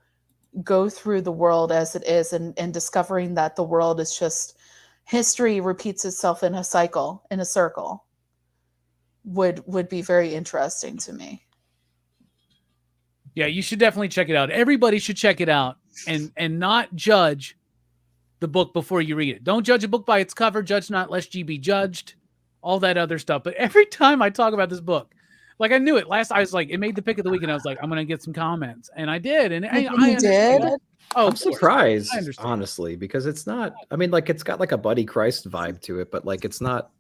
S4: go through the world as it is and discovering that the world is just history repeats itself in a circle would be very interesting to me.
S1: Yeah, you should definitely check it out. Everybody should check it out and not judge the book before you read it. Don't judge a book by its cover. Judge not lest ye be judged. All that other stuff. But every time I talk about this book, like I knew it last, I was like, it made the pick of the week, and I was like, I'm gonna get some comments, and I did. And I
S4: did.
S1: Oh,
S2: I'm surprised, honestly, because it's not. I mean, like it's got like a Buddy Christ vibe to it, but like it's not.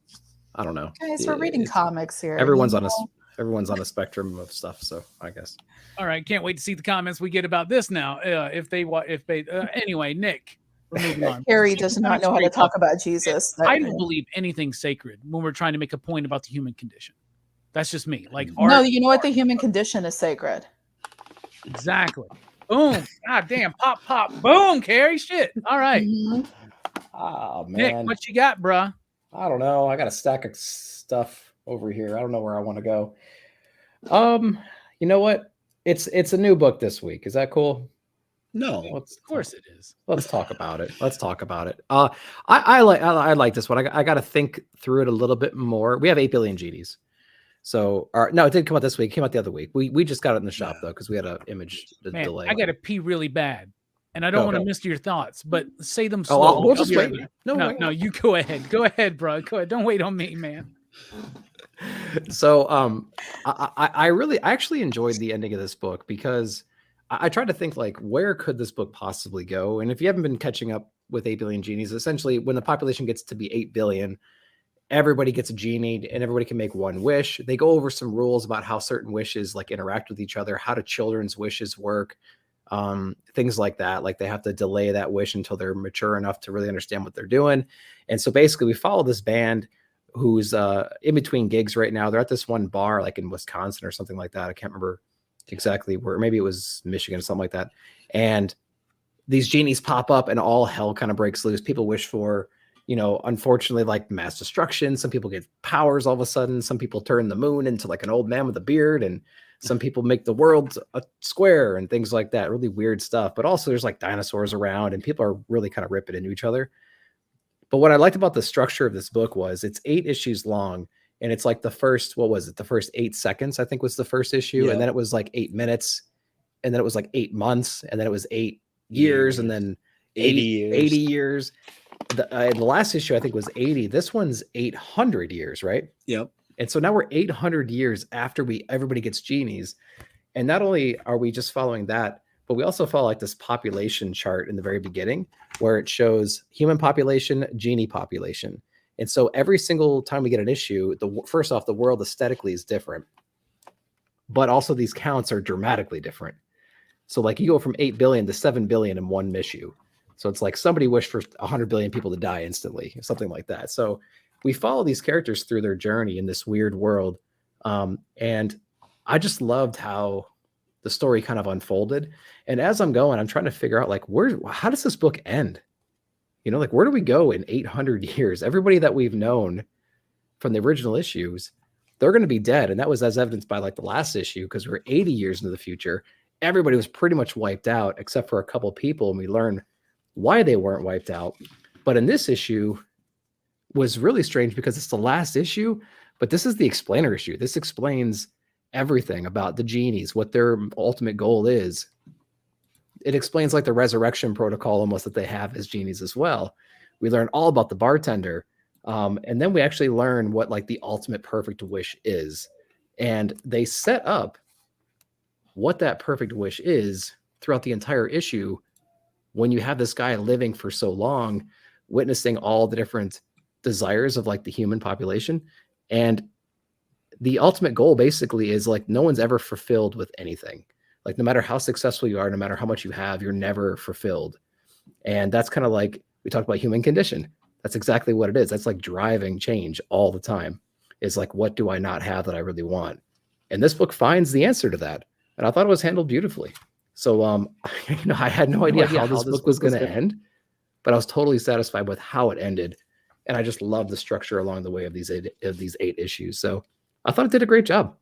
S2: I don't know.
S4: Guys, we're reading comics here.
S2: Everyone's on a spectrum of stuff, so I guess.
S1: All right, can't wait to see the comments we get about this now. Anyway, Nick, we're moving on.
S4: Carrie does not know how to talk about Jesus.
S1: I don't believe anything sacred when we're trying to make a point about the human condition. That's just me. Like
S4: no, you know what? The human condition is sacred.
S1: Exactly. Boom. God damn. Pop, pop. Boom, Carrie. Shit. All right.
S2: Oh, man.
S1: Nick, what you got, bruh?
S2: I don't know. I got a stack of stuff over here. I don't know where I want to go. You know what? It's a new book this week. Is that cool?
S5: No.
S1: Of course it is.
S2: Let's talk about it. I like this one. I got to think through it a little bit more. We have 8 Billion Genies. So, no, it didn't come out this week. It came out the other week. We just got it in the shop though because we had an image delay.
S1: I got to pee really bad, and I don't want to miss your thoughts, but say them
S2: slow.
S1: slowly.
S2: We'll just wait.
S1: No, you go ahead. Go ahead, bro. Go ahead. Don't wait on me, man.
S2: So, I actually enjoyed the ending of this book because I tried to think like where could this book possibly go? And if you haven't been catching up with 8 Billion Genies, essentially when the population gets to be 8 billion. Everybody gets a genie and everybody can make one wish. They go over some rules about how certain wishes like interact with each other, how do children's wishes work, things like that. Like they have to delay that wish until they're mature enough to really understand what they're doing. And so basically we follow this band who's in between gigs right now. They're at this one bar like in Wisconsin or something like that. I can't remember exactly where, maybe it was Michigan or something like that. And these genies pop up and all hell kind of breaks loose. People wish for, unfortunately, like mass destruction. Some people get powers all of a sudden. Some people turn the moon into like an old man with a beard, and some people make the world a square and things like that. Really weird stuff. But also there's like dinosaurs around and people are really kind of ripping into each other. But what I liked about the structure of this book was it's 8 issues long, and it's like the first 8 seconds, I think was the first issue. Yeah. And then it was like 8 minutes, and then it was like 8 months, and then it was 8 years, and then 80 years. The last issue I think was 80. This one's 800 years, right?
S5: Yep.
S2: And so now we're 800 years after everybody gets genies, and not only are we just following that, but we also follow like this population chart in the very beginning where it shows human population, genie population. And so every single time we get an issue, first off, the world aesthetically is different, but also these counts are dramatically different. So like you go from 8 billion to 7 billion in one issue. So it's like somebody wished for 100 billion people to die instantly, something like that. So we follow these characters through their journey in this weird world. And I just loved how the story kind of unfolded. And as I'm going, I'm trying to figure out like, how does this book end? You know, like, where do we go in 800 years? Everybody that we've known from the original issues, they're going to be dead. And that was as evidenced by like the last issue, because we're 80 years into the future. Everybody was pretty much wiped out except for a couple people. And we learn why they weren't wiped out. But in this issue was really strange because it's the last issue, but this is the explainer issue. This explains everything about the genies, what their ultimate goal is. It explains like the resurrection protocol almost that they have as genies as well. We learn all about the bartender. And then we actually learn what like the ultimate perfect wish is. And they set up what that perfect wish is throughout the entire issue. When you have this guy living for so long, witnessing all the different desires of like the human population. And the ultimate goal basically is like, no one's ever fulfilled with anything. Like no matter how successful you are, no matter how much you have, you're never fulfilled. And that's kind of like, we talked about human condition. That's exactly what it is. That's like driving change all the time. Is like, what do I not have that I really want? And this book finds the answer to that. And I thought it was handled beautifully. So, I had no idea how this book was going to end, but I was totally satisfied with how it ended. And I just love the structure along the way of these eight issues. So I thought it did a great job.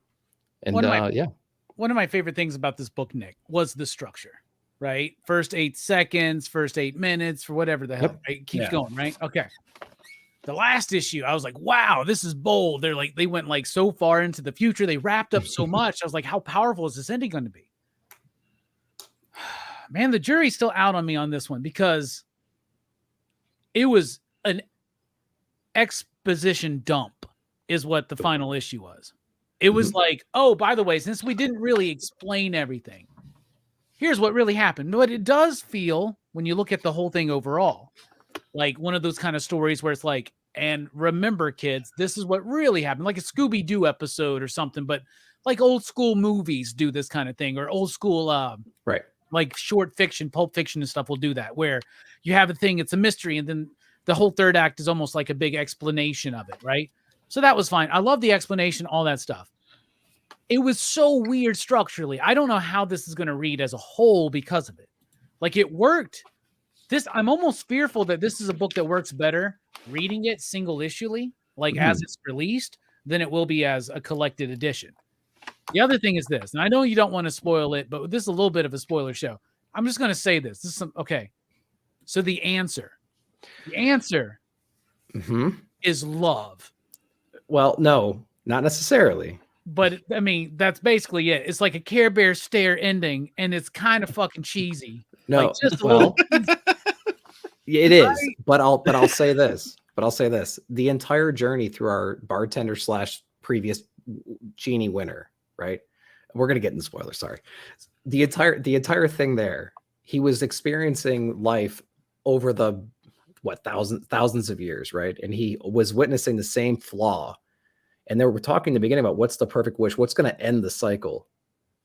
S2: And
S1: one of my favorite things about this book, Nick, was the structure, right? First 8 seconds, first 8 minutes, for whatever the hell, right? It keeps going, right? Okay. The last issue, I was like, wow, this is bold. They went like so far into the future. They wrapped up so much. I was like, how powerful is this ending going to be? Man, the jury's still out on me on this one because it was an exposition dump is what the final issue was. It was like, oh, by the way, since we didn't really explain everything, here's what really happened. But it does feel, when you look at the whole thing overall, like one of those kind of stories where it's like, and remember, kids, this is what really happened, like a Scooby-Doo episode or something, but like old school movies do this kind of thing, or old school,
S2: right,
S1: like short fiction, pulp fiction and stuff will do that, where you have a thing, it's a mystery, and then the whole third act is almost like a big explanation of it, right? So that was fine. I love the explanation, all that stuff. It was so weird structurally. I don't know how this is going to read as a whole because of it. Like, it worked. I'm almost fearful that this is a book that works better reading it single issuely, like as it's released, than it will be as a collected edition. The other thing is this, and I know you don't want to spoil it, but this is a little bit of a spoiler show. I'm just going to say this. Okay. So the answer is love.
S2: Well, no, not necessarily.
S1: But I mean, that's basically it. It's like a Care Bear stare ending, and it's kind of fucking cheesy.
S2: No,
S1: like just a
S2: it is. Right? But I'll say this. The entire journey through our bartender / previous genie winner, right? We're gonna get into spoilers. Sorry. The entire thing there. He was experiencing life over the thousands of years, right? And he was witnessing the same flaw. And they were talking in the beginning about what's the perfect wish, what's going to end the cycle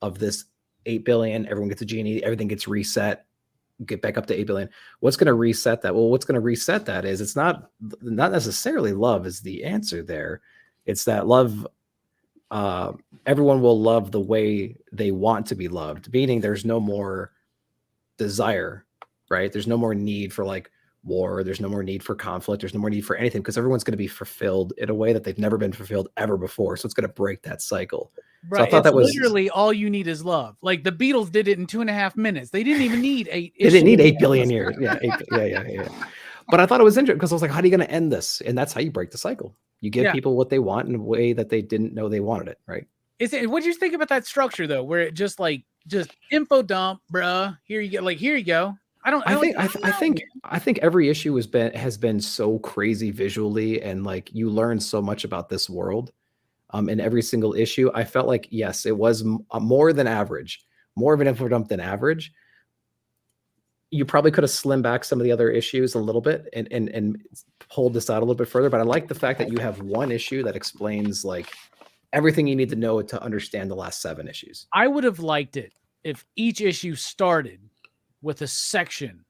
S2: of this 8 billion. Everyone gets a genie, everything gets reset, get back up to 8 billion. What's going to reset that? Well, what's going to reset that is it's not necessarily love is the answer there. It's that love. Everyone will love the way they want to be loved, meaning there's no more desire, right? There's no more need for like war. There's no more need for conflict. There's no more need for anything because everyone's going to be fulfilled in a way that they've never been fulfilled ever before. So it's going to break that cycle.
S1: Right.
S2: So I thought that was
S1: literally all you need is love. Like the Beatles did it in 2.5 minutes. They didn't even need 8.
S2: They didn't need 8 billion years. Yeah. Yeah. But I thought it was interesting because I was like, how are you going to end this? And that's how you break the cycle. You give people what they want in a way that they didn't know they wanted it. Right.
S1: What do you think about that structure though? Where it just info dump, bruh. Here you go. I think every issue has been so crazy visually, and like you learn so much about this world. In every single issue, I felt like yes, it was more than average, more of an info dump than average. You probably could have slimmed back some of the other issues a little bit and pulled this out a little bit further. But I like the fact that you have one issue that explains like everything you need to know to understand the last 7 issues. I would have liked it if each issue started with a section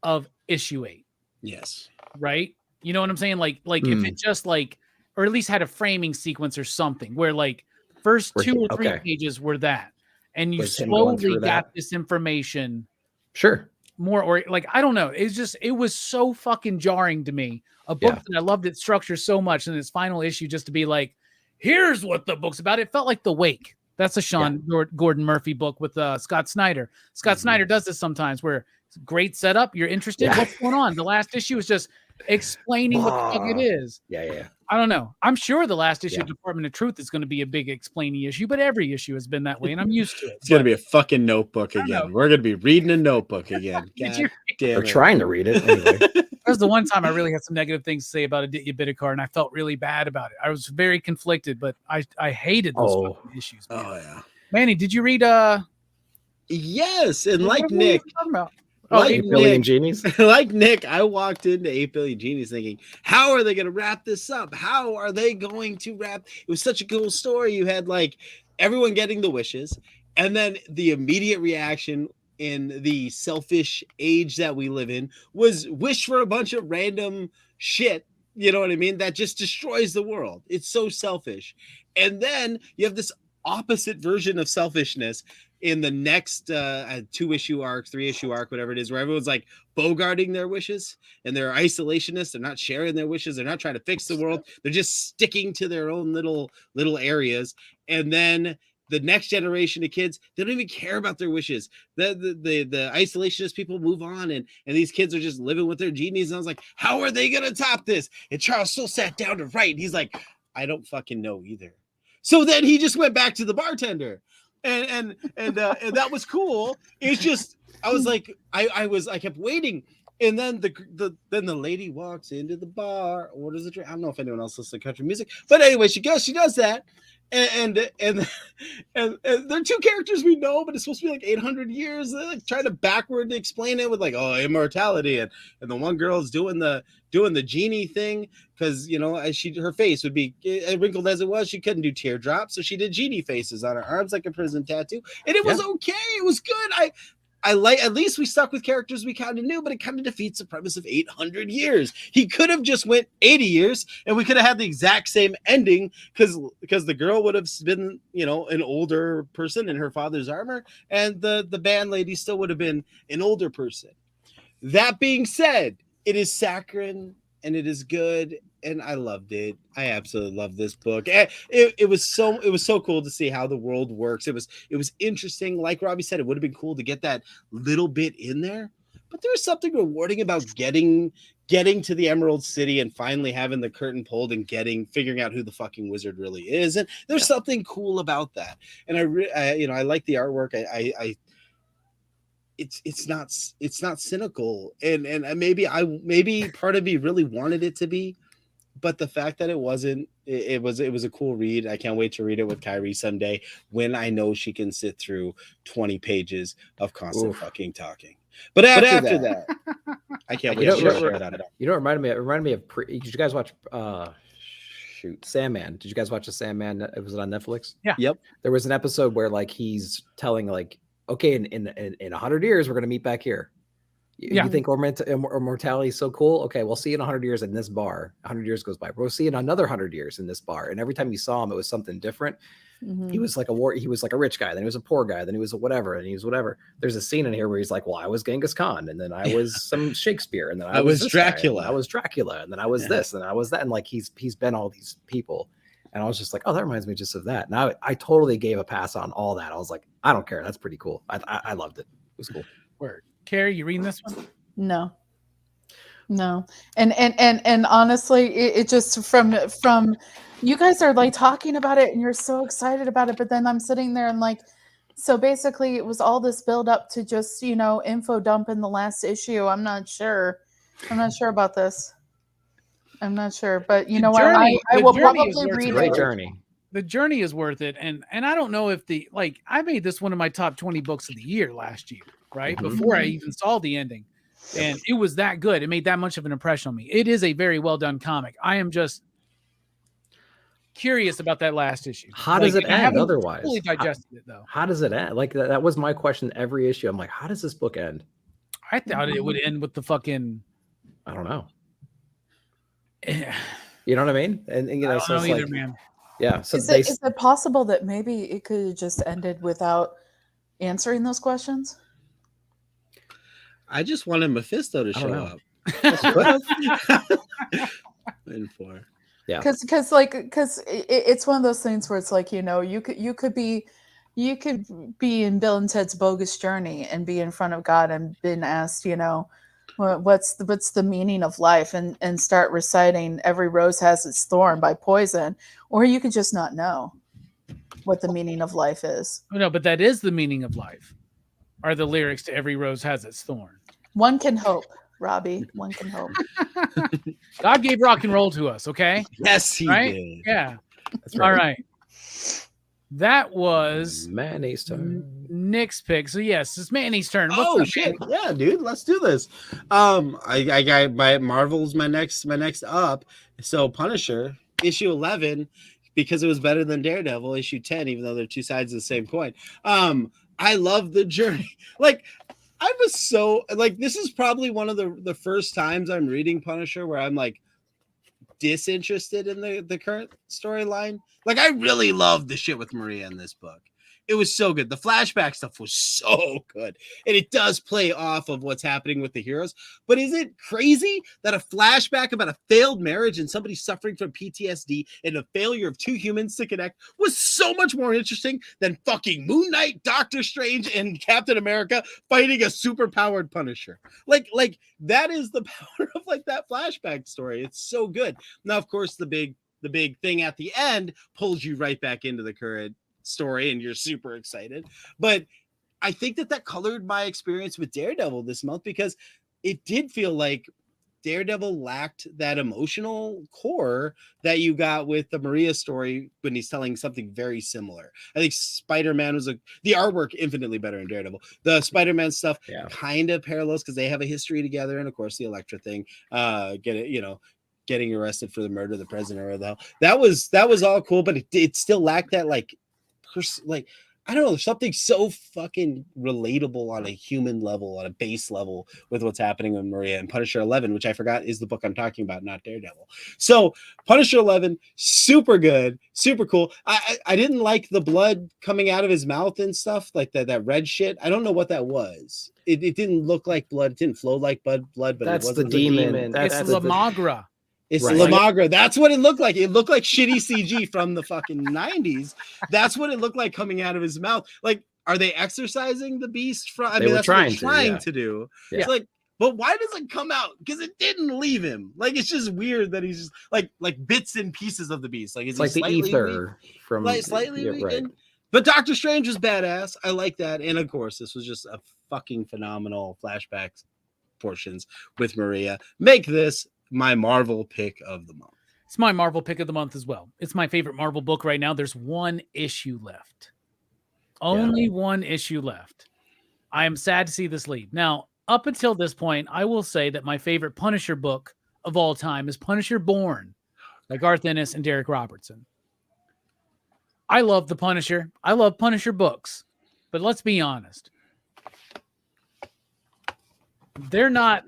S1: of issue 8.
S5: Yes.
S1: Right? You know what I'm saying? Like if it just like, or at least had a framing sequence or something where like first 2 or 3 pages were that, and you slowly got this information.
S2: Sure.
S1: More, or like, I don't know. It was so fucking jarring to me. A book that I loved its structure so much, and its final issue just to be like, here's what the book's about. It felt like The Wake. That's a Sean Gordon Murphy book with Scott Snyder. Scott Snyder does this sometimes where it's great setup. You're interested. What's going on? The last issue is just explaining what the fuck it is.
S2: Yeah.
S1: I don't know. I'm sure the last issue of Department of Truth is going to be a big explaining issue, but every issue has been that way, and I'm used to it.
S5: It's going to be a fucking notebook again. We're going to be reading a notebook again.
S2: We're trying to read it anyway.
S1: That was the one time I really had some negative things to say about Aditya Bidikar, and I felt really bad about it. I was very conflicted, but I hated those fucking issues. Man.
S5: Oh yeah,
S1: Manny, did you read?
S5: Yes, and like Nick.
S2: Like 8 Billion Genies.
S5: Like Nick, I walked into 8 Billion Genies thinking, how are they going to wrap this up? How are they going to wrap? It was such a cool story. You had like everyone getting the wishes, and then the immediate reaction in the selfish age that we live in was wish for a bunch of random shit. You know what I mean? That just destroys the world. It's so selfish. And then you have this opposite version of selfishness in the next 2-issue arc, 3-issue arc, whatever it is, where everyone's like bogarting their wishes and they're isolationists. They're not sharing their wishes. They're not trying to fix the world. They're just sticking to their own little areas. And then the next generation of kids, they don't even care about their wishes. The isolationist people move on, and these kids are just living with their genies. And I was like, how are they gonna top this? And Charles still sat down to write. And he's like, I don't fucking know either. So then he just went back to the bartender. And that was cool. It's just I was like, I kept waiting, and then the lady walks into the bar, orders a drink. I don't know if anyone else listens to country music, but anyway, she does that, and they're 2 characters we know, but it's supposed to be like 800 years. They're like trying to backward explain it with like, oh, immortality, and the one girl's doing the genie thing because, you know, her face would be wrinkled as it was. She couldn't do teardrops, so she did genie faces on her arms like a prison tattoo, and it was okay. It was good. I like, at least we stuck with characters we kind of knew, but it kind of defeats the premise of 800 years. He could have just went 80 years and we could have had the exact same ending because the girl would have been, you know, an older person in her father's armor, and the band lady still would have been an older person. That being said, it is saccharine and it is good, and I loved it. I absolutely love this book. It was so cool to see how the world works. It was interesting. Like Robbie said, it would have been cool to get that little bit in there, but there was something rewarding about getting to the Emerald City and finally having the curtain pulled and figuring out who the fucking wizard really is. And there's something cool about that. And I like the artwork. It's not cynical, and maybe part of me really wanted it to be, but the fact that it wasn't, it was a cool read. I can't wait to read it with Kyrie someday when I know she can sit through 20 pages of constant fucking talking. But after that, I can't wait to share it out.
S2: You know, it reminded me of did you guys watch Sandman? Did you guys watch the Sandman? It was on Netflix.
S1: Yeah.
S2: Yep. There was an episode where like he's telling like, okay, in 100 years, we're going to meet back here. You think immortality is so cool? Okay, we'll see you in 100 years in this bar. 100 years goes by. We'll see you in another 100 years in this bar. And every time you saw him, it was something different. Mm-hmm. He was like a rich guy. Then he was a poor guy. Then he was a whatever. And he was whatever. There's a scene in here where he's like, well, I was Genghis Khan. And then I was some Shakespeare. And then I was
S5: Dracula.
S2: I was Dracula. And then I was this. And I was that. And like, he's been all these people. And I was just like, oh, that reminds me just of that. And I totally gave a pass on all that. I was like, I don't care. That's pretty cool. I loved it. It was cool.
S1: Word. Carrie, you reading this one?
S4: No. And honestly, it just from you guys are like talking about it and you're so excited about it. But then I'm sitting there and like, so basically it was all this build up to just, you know, info dump in the last issue. I'm not sure about this. I'm not sure, but you know what? I will probably read it.
S2: Great journey.
S1: The journey is worth it, and I don't know if I made this one of my top 20 books of the year last year, right? Mm-hmm. Before I even saw the ending, and it was that good. It made that much of an impression on me. It is a very well done comic. I am just curious about that last issue.
S2: How does it end? Otherwise,
S1: fully digested it though.
S2: How does it end? Like that was my question every issue. I'm like, how does this book end?
S1: I thought it would end with the fucking.
S2: I don't know.
S1: Yeah.
S2: You know what I mean? And you know,
S1: I
S2: so
S1: don't
S2: it's
S1: know either,
S2: like,
S1: man.
S2: yeah. So
S4: Is it possible that maybe it could have just ended without answering those questions?
S5: I just wanted Mephisto to show up. In for.
S2: Yeah.
S4: Because it's one of those things where it's like, you know, you could be in Bill and Ted's Bogus Journey and be in front of God and been asked, you know, what's the meaning of life, and start reciting Every Rose Has Its Thorn by Poison, or you could just not know what the meaning of life is.
S1: No, but that is the meaning of life. Are the lyrics to Every Rose Has Its Thorn.
S4: One can hope, Robbie. One can hope.
S1: God gave rock and roll to us, okay?
S5: Yes, he did.
S1: Yeah.
S2: That's right.
S1: All right. That was
S2: Mayonnaise turn.
S1: Nick's pick. So yes, it's Manny's turn. What's up,
S5: Shit!
S1: man?
S5: Yeah, dude, let's do this. I got my Marvel's my next up. So Punisher issue 11, because it was better than Daredevil issue 10, even though they're two sides of the same coin. I love the journey. Like, I was so like, this is probably one of the first times I'm reading Punisher where I'm like disinterested in the current storyline. Like, I really loved the shit with Maria in this book. It was so good. The flashback stuff was so good. And it does play off of what's happening with the heroes. But is it crazy that a flashback about a failed marriage and somebody suffering from PTSD and the failure of two humans to connect was so much more interesting than fucking Moon Knight, Doctor Strange, and Captain America fighting a super-powered Punisher? Like that is the power of like that flashback story. It's so good. Now, of course, the big thing at the end pulls you right back into the current story and you're super excited. But I think that colored my experience with Daredevil this month, because it did feel like Daredevil lacked that emotional core that you got with the Maria story when he's telling something very similar. I think Spider-Man was the artwork infinitely better in Daredevil. The Spider-Man stuff kind of parallels because they have a history together, and of course the Elektra thing, getting arrested for the murder of the president or the hell. That was all cool, but it still lacked that I don't know, something so fucking relatable on a human level, on a base level with what's happening with Maria. And Punisher 11, which I forgot is the book I'm talking about, not Daredevil. So Punisher 11, super good, super cool. I didn't like the blood coming out of his mouth and stuff, like that red shit. I don't know what that was. It didn't look like blood. It didn't flow like blood, but
S2: that's
S5: it wasn't
S2: the demon.
S1: It's Lamagra.
S5: It's right. Lamagra. That's what it looked like. It looked like shitty CG from the fucking 90s. That's what it looked like coming out of his mouth. Like, are they exorcising the beast from? I mean, that's what they're trying to do. Yeah. It's like, but why does it come out? Because it didn't leave him. Like, it's just weird that he's just like bits and pieces of the beast. Like, it's
S2: like the ether weak? From
S5: slightly weakened. Right. But Doctor Strange was badass. I like that. And of course, this was just a fucking phenomenal flashback portions with Maria. Make this my Marvel pick of the month.
S1: It's my Marvel pick of the month as well. It's my favorite Marvel book right now. There's one issue left. Only one issue left. I am sad to see this leave. Now, up until this point, I will say that my favorite Punisher book of all time is Punisher Born by Garth Ennis and Derek Robertson. I love the Punisher. I love Punisher books. But let's be honest. They're not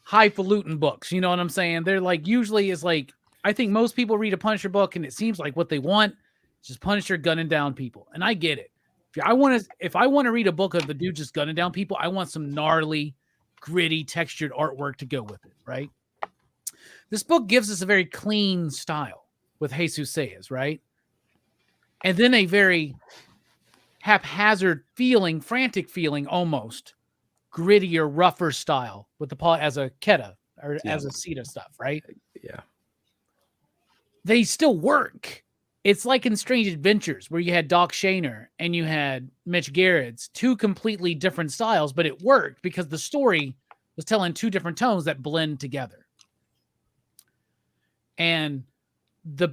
S1: highfalutin books, you know what I'm saying? They're like, usually is like, I think most people read a Punisher book and it seems like what they want is just Punisher gunning down people. And I get it. If I want to read a book of the dude just gunning down people, I want some gnarly, gritty, textured artwork to go with it, right? This book gives us a very clean style with Jesus Saez, right? And then a very haphazard feeling, frantic feeling almost, grittier, rougher style with the paw as a Keta or as a Sita stuff, right?
S2: Yeah.
S1: They still work. It's like in Strange Adventures where you had Doc Shaner and you had Mitch Gerrard's, two completely different styles, but it worked because the story was telling two different tones that blend together. And the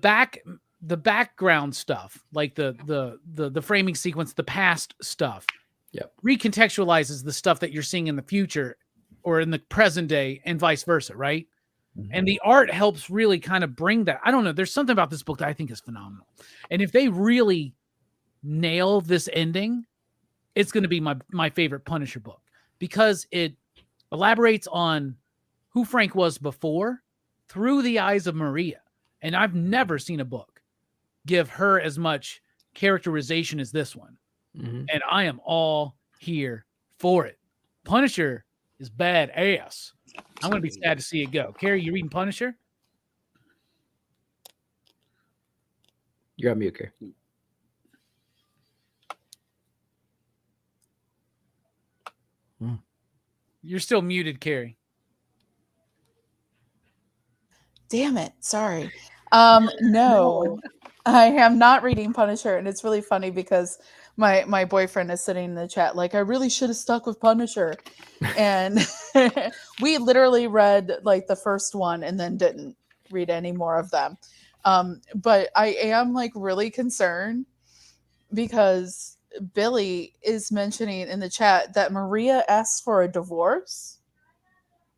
S1: background stuff, like the framing sequence, the past stuff, recontextualizes the stuff that you're seeing in the future or in the present day and vice versa, right? Mm-hmm. And the art helps really kind of bring that. I don't know. There's something about this book that I think is phenomenal. And if they really nail this ending, it's going to be my favorite Punisher book because it elaborates on who Frank was before through the eyes of Maria. And I've never seen a book give her as much characterization as this one.
S2: Mm-hmm.
S1: And I am all here for it. Punisher is badass. I'm going to be sad to see it go. Carrie, you reading Punisher?
S2: You're on mute, Carrie.
S1: You're still muted, Carrie.
S4: Damn it. Sorry. No, I am not reading Punisher. And it's really funny because my boyfriend is sitting in the chat like, I really should have stuck with Punisher. And we literally read like the first one and then didn't read any more of them. But I am like really concerned because Billy is mentioning in the chat that Maria asks for a divorce.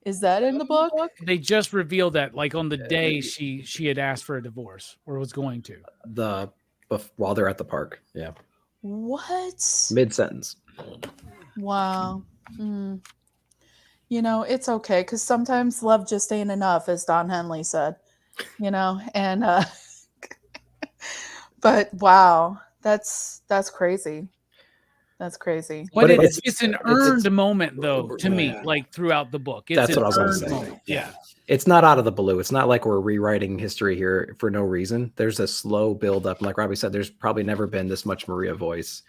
S4: Is that in the book?
S1: They just revealed that like on the day she had asked for a divorce or was going to.
S2: While they're at the park. Yeah.
S4: What?
S2: Mid-sentence.
S4: Wow. Mm. You know, it's okay because sometimes love just ain't enough, as Don Henley said. You know, and but wow, that's crazy. That's crazy.
S1: But it's an earned moment, though, to me, like throughout the book. It's
S2: that's what I was going to say.
S1: Moment. Yeah.
S2: It's not out of the blue. It's not like we're rewriting history here for no reason. There's a slow build up. Like Robbie said, there's probably never been this much Maria voice.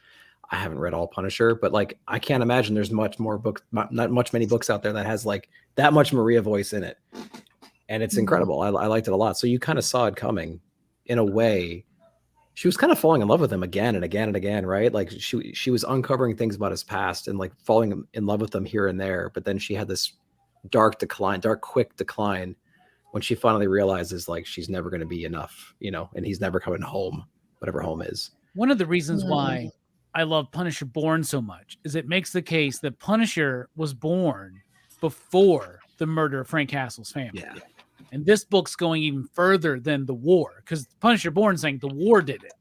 S2: I haven't read all Punisher, but like I can't imagine there's much more books, not many books out there that has like that much Maria voice in it. And it's incredible. I liked it a lot. So you kind of saw it coming in a way. She was kind of falling in love with him again and again and again, right? Like she was uncovering things about his past and like falling in love with him here and there. But then she had this dark, quick decline when she finally realizes like she's never going to be enough, you know, and he's never coming home, whatever home is.
S1: One of the reasons why I love Punisher Born so much is it makes the case that Punisher was born before the murder of Frank Castle's family.
S2: Yeah.
S1: And this book's going even further than the war because Punisher Born saying the war did it.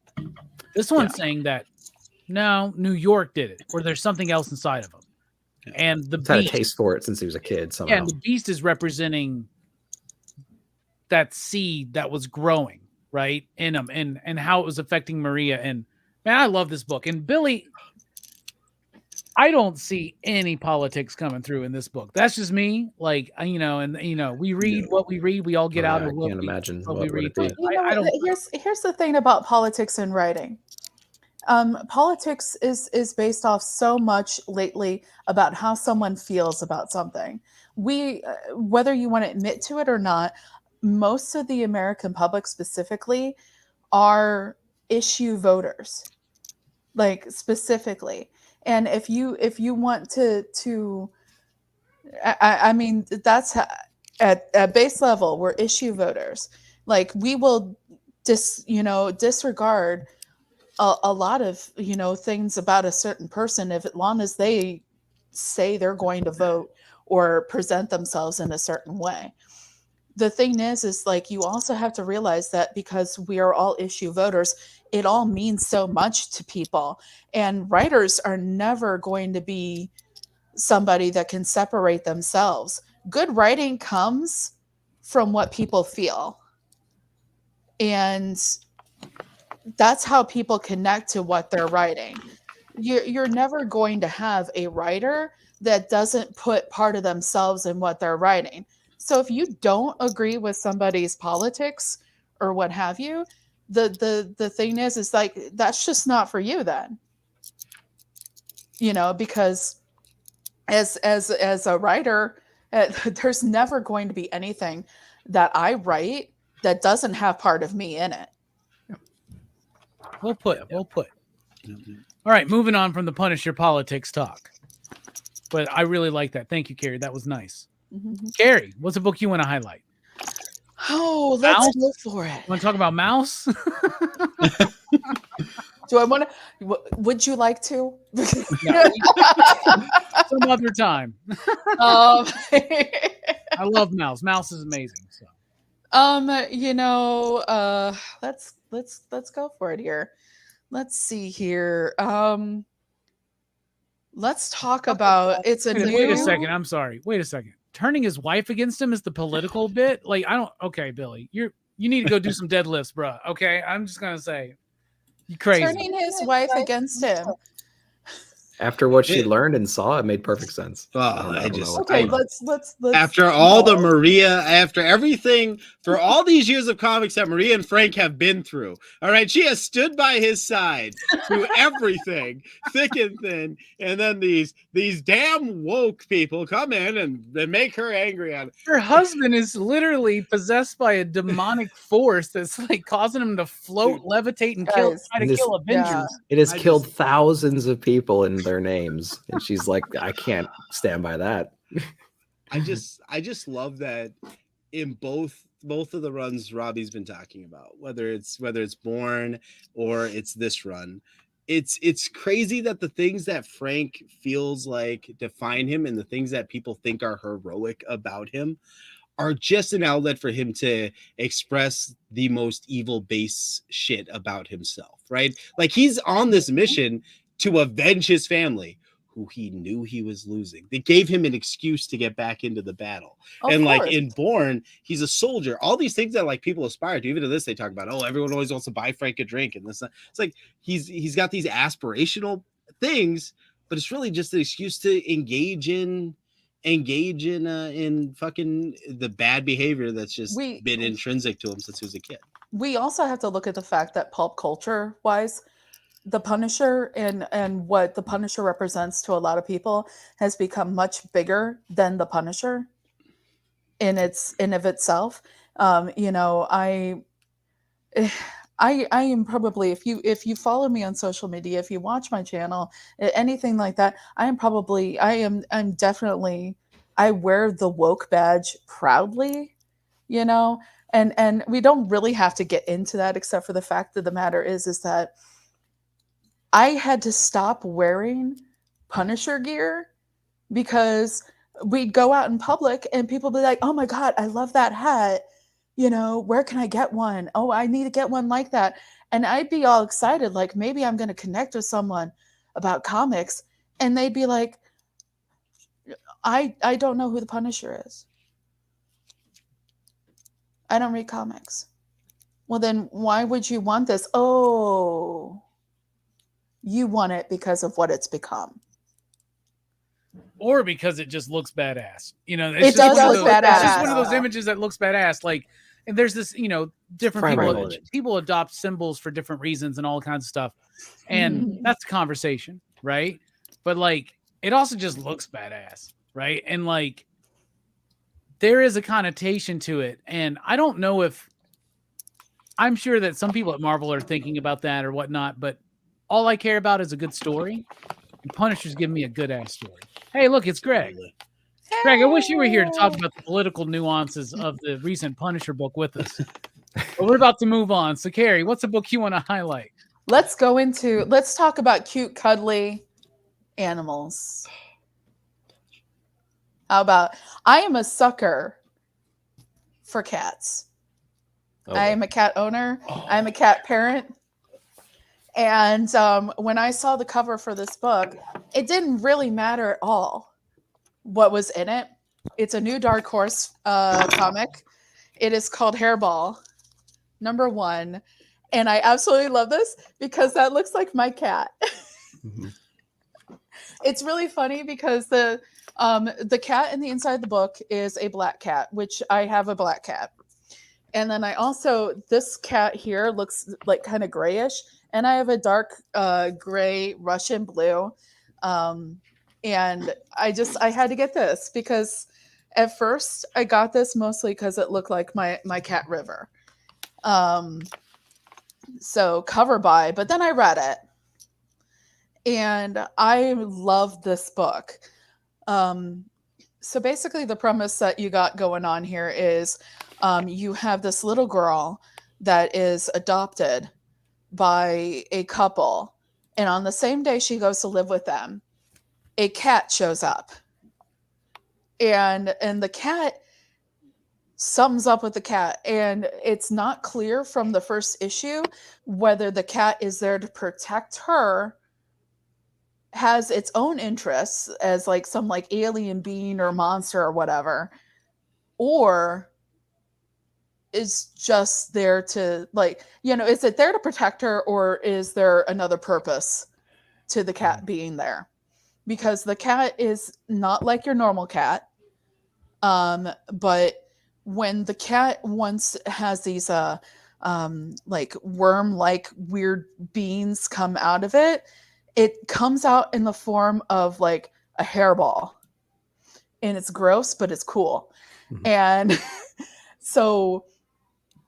S1: This one's saying that no, New York did it, or there's something else inside of him. Yeah. And the
S2: He's had a taste for it since he was a kid. Somehow.
S1: Yeah, and the beast is representing that seed that was growing right in him, and how it was affecting Maria. And man, I love this book. And Billy, I don't see any politics coming through in this book. That's just me. Like, you know, and you know, we read what we read. We all get out of what
S2: I can't imagine
S1: what we read.
S4: You know, I don't. Here's the thing about politics and writing. Politics is based off so much lately about how someone feels about something. We, whether you want to admit to it or not, most of the American public specifically are issue voters, like specifically. And if you want to, I mean, that's at base level, we're issue voters. Like we will disregard a lot of, things about a certain person as long as they say they're going to vote or present themselves in a certain way. The thing is like, you also have to realize that because we are all issue voters, it all means so much to people. And writers are never going to be somebody that can separate themselves. Good writing comes from what people feel. And that's how people connect to what they're writing. You're never going to have a writer that doesn't put part of themselves in what they're writing. So if you don't agree with somebody's politics or what have you, the thing is like, that's just not for you then. Because as a writer, there's never going to be anything that I write that doesn't have part of me in it.
S1: Well put. All right, moving on from the Punisher politics talk. But I really like that. Thank you, Carrie. That was nice. Mm-hmm. Carrie, what's a book you want to highlight?
S4: Oh, let's go for it.
S1: You want to talk about Mouse?
S4: Do I want to? Would you like to?
S1: Some other time. I love Mouse. Mouse is amazing. So.
S4: Let's go for it here. Let's see here. Let's talk about it's a
S1: Wait a second. I'm sorry. Wait a second. Turning his wife against him is the political bit. Like, I don't. Okay, Billy, you need to go do some deadlifts, bro. Okay, I'm just gonna say, you crazy.
S4: Turning his wife against him.
S2: After what she learned and saw, it made perfect sense.
S4: Let's
S5: after all the Maria, after everything, for all these years of comics that Maria and Frank have been through, all right, she has stood by his side through everything, thick and thin, and then these damn woke people come in and make her angry on it.
S1: Her husband is literally possessed by a demonic force that's like causing him to float, levitate, and try to kill Avengers.
S2: Yeah. It has killed thousands of people in their names, and she's like, I can't stand by that.
S5: I just love that in both of the runs Robbie's been talking about, whether it's Born or it's this run. It's crazy that the things that Frank feels like define him and the things that people think are heroic about him are just an outlet for him to express the most evil base shit about himself, right? Like, he's on this mission to avenge his family, who he knew he was losing. They gave him an excuse to get back into the battle. Like in Born, he's a soldier. All these things that like people aspire to. Even to this, they talk about, oh, everyone always wants to buy Frank a drink, and this. It's like he's got these aspirational things, but it's really just an excuse to engage in fucking the bad behavior that's just been intrinsic to him since he was a kid.
S4: We also have to look at the fact that pulp culture wise, the Punisher and what the Punisher represents to a lot of people has become much bigger than the Punisher in of itself. You know, I am probably, if you follow me on social media, if you watch my channel, anything like that, I'm definitely, I wear the woke badge proudly, you know, and we don't really have to get into that, except for the fact of the matter is that I had to stop wearing Punisher gear because we'd go out in public and people be like, oh my God, I love that hat. You know, where can I get one? Oh, I need to get one like that. And I'd be all excited, like maybe I'm going to connect with someone about comics. And they'd be like, I don't know who the Punisher is. I don't read comics. Well, then why would you want this? Oh, you want it because of what it's become.
S1: Or because it just looks badass. You know,
S4: it does look badass.
S1: It's just one of those images that looks badass. Like, and there's this, you know, different people adopt symbols for different reasons and all kinds of stuff. And that's a conversation, right? But like, it also just looks badass, right? And like, there is a connotation to it. And I don't know if, I'm sure that some people at Marvel are thinking about that or whatnot, but all I care about is a good story. And Punisher's giving me a good ass story. Hey, look, it's Greg. Greg, I wish you were here to talk about the political nuances of the recent Punisher book with us. But we're about to move on. So, Carrie, what's a book you want to highlight?
S4: Let's talk about cute, cuddly animals. How about, I am a sucker for cats. Oh. I am a cat owner. Oh. I'm a cat parent. And when I saw the cover for this book, it didn't really matter at all what was in it. It's a new Dark Horse comic. It is called Hairball, #1. And I absolutely love this because that looks like my cat. Mm-hmm. It's really funny because the cat in the inside of the book is a black cat, which I have a black cat. And then this cat here looks like kind of grayish. And I have a dark gray Russian blue. And I had to get this because at first I got this mostly because it looked like my cat River. So cover by, but then I read it. And I love this book. So basically the premise that you got going on here is you have this little girl that is adopted by a couple, and on the same day she goes to live with them, a cat shows up, and the cat sums up with the cat, and it's not clear from the first issue whether the cat is there to protect her has its own interests as like some like alien being or monster or whatever, or is just there to like, you know, is it there to protect her, or is there another purpose to the cat being there? Because the cat is not like your normal cat. But when the cat once has these like worm-like weird beings come out of it, it comes out in the form of like a hairball. And it's gross, but it's cool. Mm-hmm. And so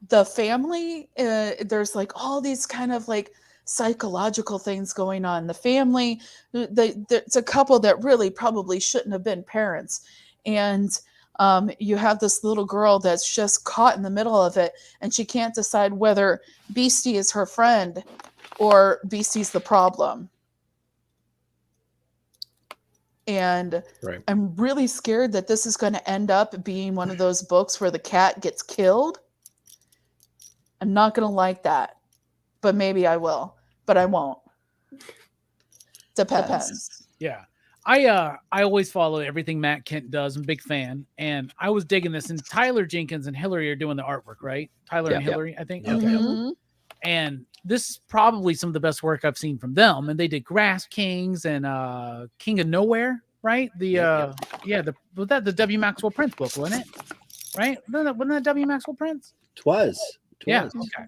S4: the family, there's like all these kind of like psychological things going on. The family, it's a couple that really probably shouldn't have been parents. And you have this little girl that's just caught in the middle of it, and she can't decide whether Beastie is her friend or Beastie's the problem. And right. I'm really scared that this is going to end up being one of those books where the cat gets killed. I'm not going to like that, but maybe I will, but I won't. Depends.
S1: Yeah. I always follow everything Matt Kent does. I'm a big fan. And I was digging this, and Tyler Jenkins and Hillary are doing the artwork, right? Tyler and Hillary, I think. Okay. Mm-hmm. And this is probably some of the best work I've seen from them. And they did Grass Kings and King of Nowhere, right? Was that the W. Maxwell Prince book, wasn't it? Right? Wasn't that W. Maxwell Prince?
S5: Twas.
S1: Yeah. Okay.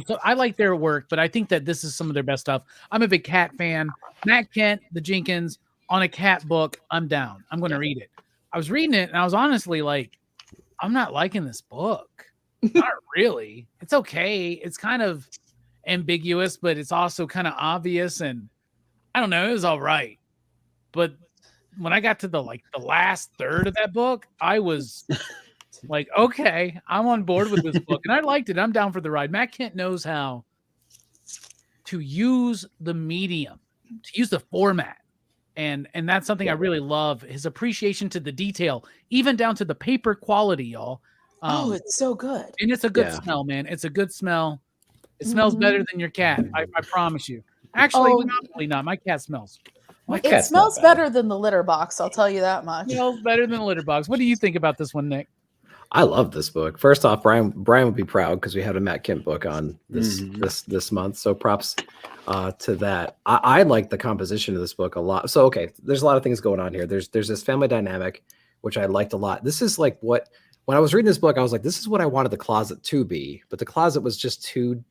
S1: So I like their work, but I think that this is some of their best stuff. I'm a big cat fan. Matt Kent, the Jenkins on a cat book. I'm down. I'm going to read it. I was reading it and I was honestly like, I'm not liking this book. Not really. It's okay. It's kind of ambiguous, but it's also kind of obvious. And I don't know. It was all right. But when I got to the last third of that book, I was like, okay, I'm on board with this book. And I liked it. I'm down for the ride. Matt Kent knows how to use the medium, to use the format. And that's something I really love, his appreciation to the detail, even down to the paper quality, y'all.
S4: It's so good.
S1: And it's a good smell, man. It's a good smell. It smells better than your cat. I promise you. Actually, probably not. My cat smells.
S4: It smells better than the litter box. I'll tell you that much.
S1: It smells better than the litter box. What do you think about this one, Nick?
S2: I love this book. First off, Brian would be proud because we had a Matt Kent book on this month. So props to that. I like the composition of this book a lot. So okay, there's a lot of things going on here. There's this family dynamic, which I liked a lot. This is like when I was reading this book, I was like, this is what I wanted the closet to be, but the closet was just too.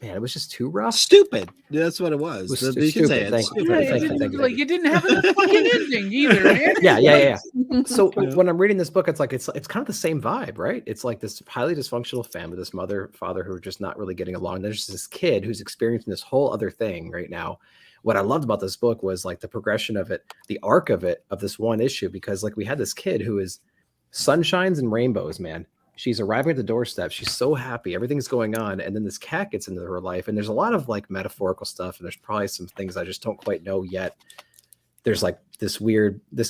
S2: Man, it was just too rough.
S5: Stupid. That's what it was. You can say it.
S1: You didn't have a fucking ending either, man.
S2: Yeah. So when I'm reading this book, it's like it's kind of the same vibe, right? It's like this highly dysfunctional family, this mother, father who are just not really getting along. There's this kid who's experiencing this whole other thing right now. What I loved about this book was like the progression of it, the arc of it, of this one issue, because like we had this kid who is sunshines and rainbows, man. She's arriving at the doorstep. She's so happy. Everything's going on. And then this cat gets into her life. And there's a lot of like metaphorical stuff. And there's probably some things I just don't quite know yet. There's like this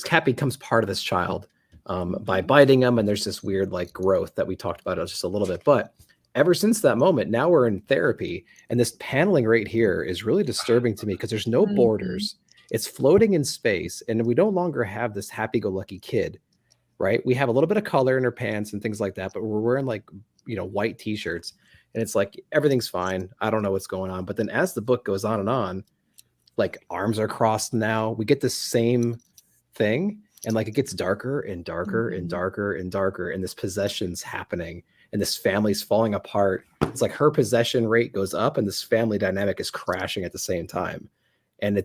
S2: cat becomes part of this child by biting him. And there's this weird like growth that we talked about just a little bit. But ever since that moment, now we're in therapy. And this paneling right here is really disturbing to me because there's no borders. It's floating in space. And we no longer have this happy-go-lucky kid. Right. We have a little bit of color in her pants and things like that, but we're wearing like, white t-shirts and it's like, everything's fine. I don't know what's going on. But then as the book goes on, like arms are crossed now, we get the same thing. And like, it gets darker and darker and darker and darker. And this possession's happening and this family's falling apart. It's like her possession rate goes up and this family dynamic is crashing at the same time. And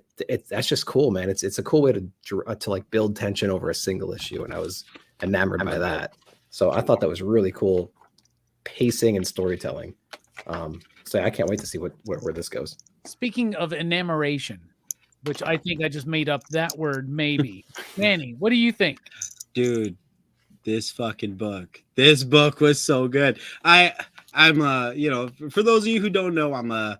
S2: that's just cool, man. It's a cool way to like build tension over a single issue. And I was enamored by that. So I thought that was really cool pacing and storytelling. So I can't wait to see where this goes. Speaking of enamoration, which I think I just made up that word, maybe. Manny, what do you think?
S5: Dude, this book was so good. I'm for those of you who don't know, I'm a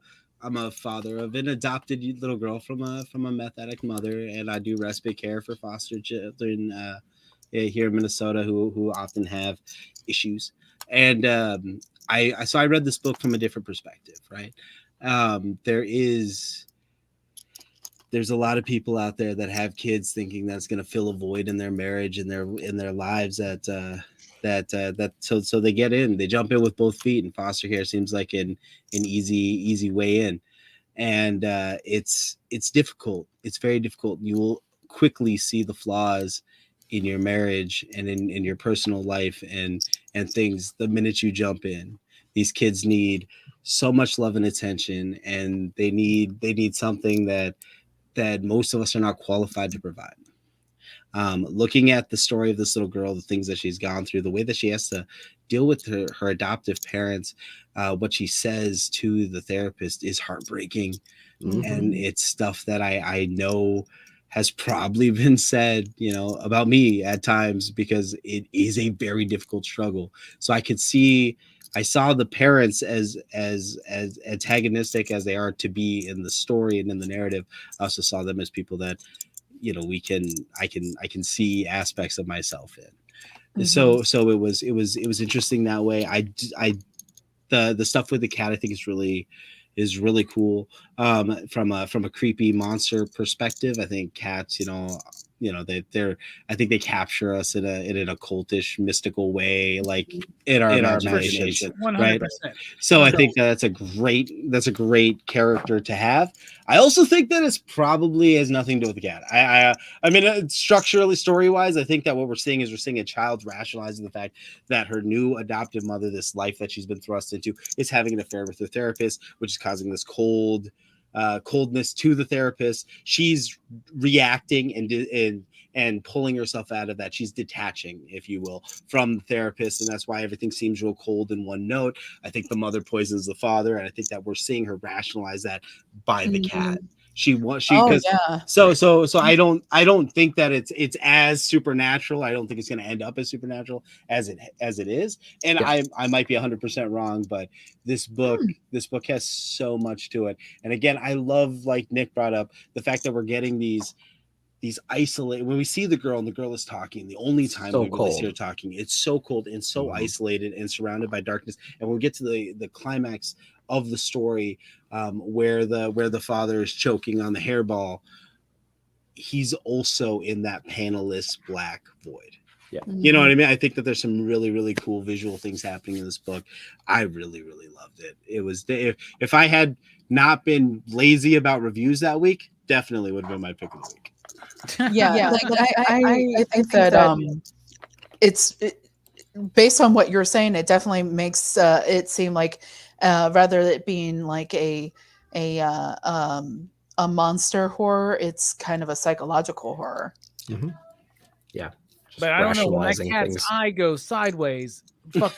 S5: father of an adopted little girl from a meth addict mother, and I do respite care for foster children here in Minnesota who often have issues. And I read this book from a different perspective, right? There is there's a lot of people out there that have kids thinking that's going to fill a void in their marriage and in their lives so they they jump in with both feet, and foster care seems like an easy way in. And it's difficult. It's very difficult. You will quickly see the flaws in your marriage and in your personal life and things the minute you jump in. These kids need so much love and attention, and they need something that most of us are not qualified to provide. Looking at the story of this little girl, the things that she's gone through, the way that she has to deal with her adoptive parents, what she says to the therapist is heartbreaking. Mm-hmm. And it's stuff that I know has probably been said, about me at times, because it is a very difficult struggle. So I saw the parents as antagonistic as they are to be in the story and in the narrative. I also saw them as people that, I can see aspects of myself in. Mm-hmm. So it was interesting that way. The stuff with the cat, I think is really cool. From a creepy monster perspective, I think cats, they're I think they capture us in an occultish, mystical way, like in our imagination, 100%. Right? So I think that's a great character to have. I also think that it's probably has nothing to do with the cat. I mean, structurally, story-wise, I think that what we're seeing a child rationalizing the fact that her new adoptive mother, this life that she's been thrust into, is having an affair with her therapist, which is causing this coldness to the therapist. She's reacting and pulling herself out of that. She's detaching, if you will, from the therapist, and that's why everything seems real cold in one note. I think the mother poisons the father, and I think that we're seeing her rationalize that by the cat. So I don't think that it's as supernatural. I don't think it's going to end up as supernatural as it is. And yes. I might be 100% wrong, but this book has so much to it. And again, I love, like Nick brought up, the fact that we're getting these isolated, when we see the girl and the girl is talking, the only time we really see her talking, it's so cold and so isolated and surrounded by darkness. And when we get to the climax of the story, where the father is choking on the hairball, he's also in that Panelist black void. Yeah. You know what I mean? I think that there's some really, really cool visual things happening in this book. I really, really loved it. It was, if I had not been lazy about reviews that week, definitely would have been my pick of the week.
S4: Yeah. I think that it's based on what you're saying, it definitely makes it seem like rather than it being like a monster horror, it's kind of a psychological horror. Mm-hmm.
S2: Yeah.
S1: But I don't know, when that cat's eye goes sideways, fuck,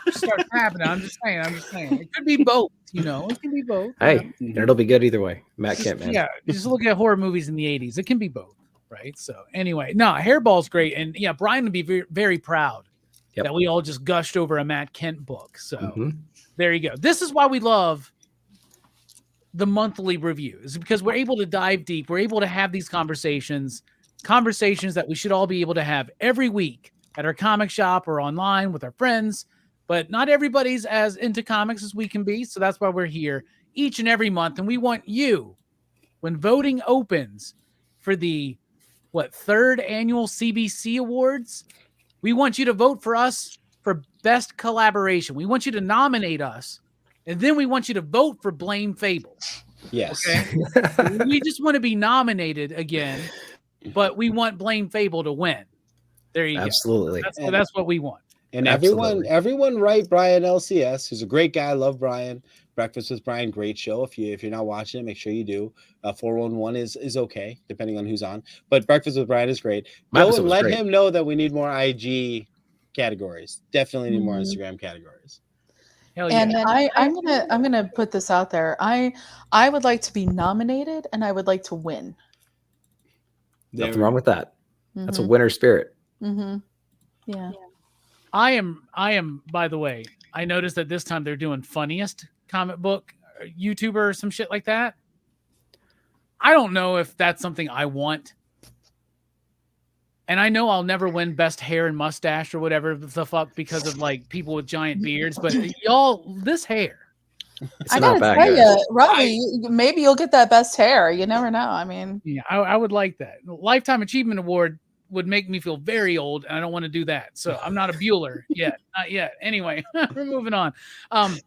S1: start happening. I'm just saying. It could be both, It can be both.
S2: Hey, it'll be good either way. Matt Kent, man.
S1: Yeah, just look at horror movies in the 80s. It can be both, right? So anyway, no, Hairball's great. And yeah, Brian would be very, very proud that we all just gushed over a Matt Kent book. So there you go. This is why we love the monthly reviews, because we're able to dive deep. We're able to have these conversations that we should all be able to have every week at our comic shop or online with our friends, but not everybody's as into comics as we can be. So that's why we're here each and every month. And we want you, when voting opens for the third annual CBC Awards, we want you to vote for us for best collaboration. We want you to nominate us, and then we want you to vote for Blame Fable.
S5: Yes.
S1: Okay? We just want to be nominated again, but we want Blame Fable to win. There you go.
S2: Absolutely.
S1: That's what we want.
S5: And everyone write Brian LCS, who's a great guy. I love Brian. Breakfast with Brian, great show. If you're not watching it, make sure you do. 411 is okay, depending on who's on. But Breakfast with Brian is great. Go and let him know that we need more IG categories. Definitely need more Instagram categories.
S4: Hell yeah. And I'm gonna put this out there. I would like to be nominated, and I would like to win.
S2: Nothing wrong with that. That's a winner spirit.
S4: Mm-hmm. Yeah.
S1: I am, by the way, I noticed that this time they're doing funniest comic book YouTuber or some shit like that. I don't know if that's something I want. And I know I'll never win best hair and mustache or whatever the fuck because of like people with giant beards, but y'all, this hair,
S2: It's
S4: I
S2: not
S4: gotta
S2: bad,
S4: tell
S2: guys.
S4: you, Robbie, maybe you'll get that best hair. You never know. I mean,
S1: Yeah, I would like that. Lifetime Achievement Award would make me feel very old, and I don't want to do that. So I'm not a Bueller yet, not yet. Anyway, we're moving on.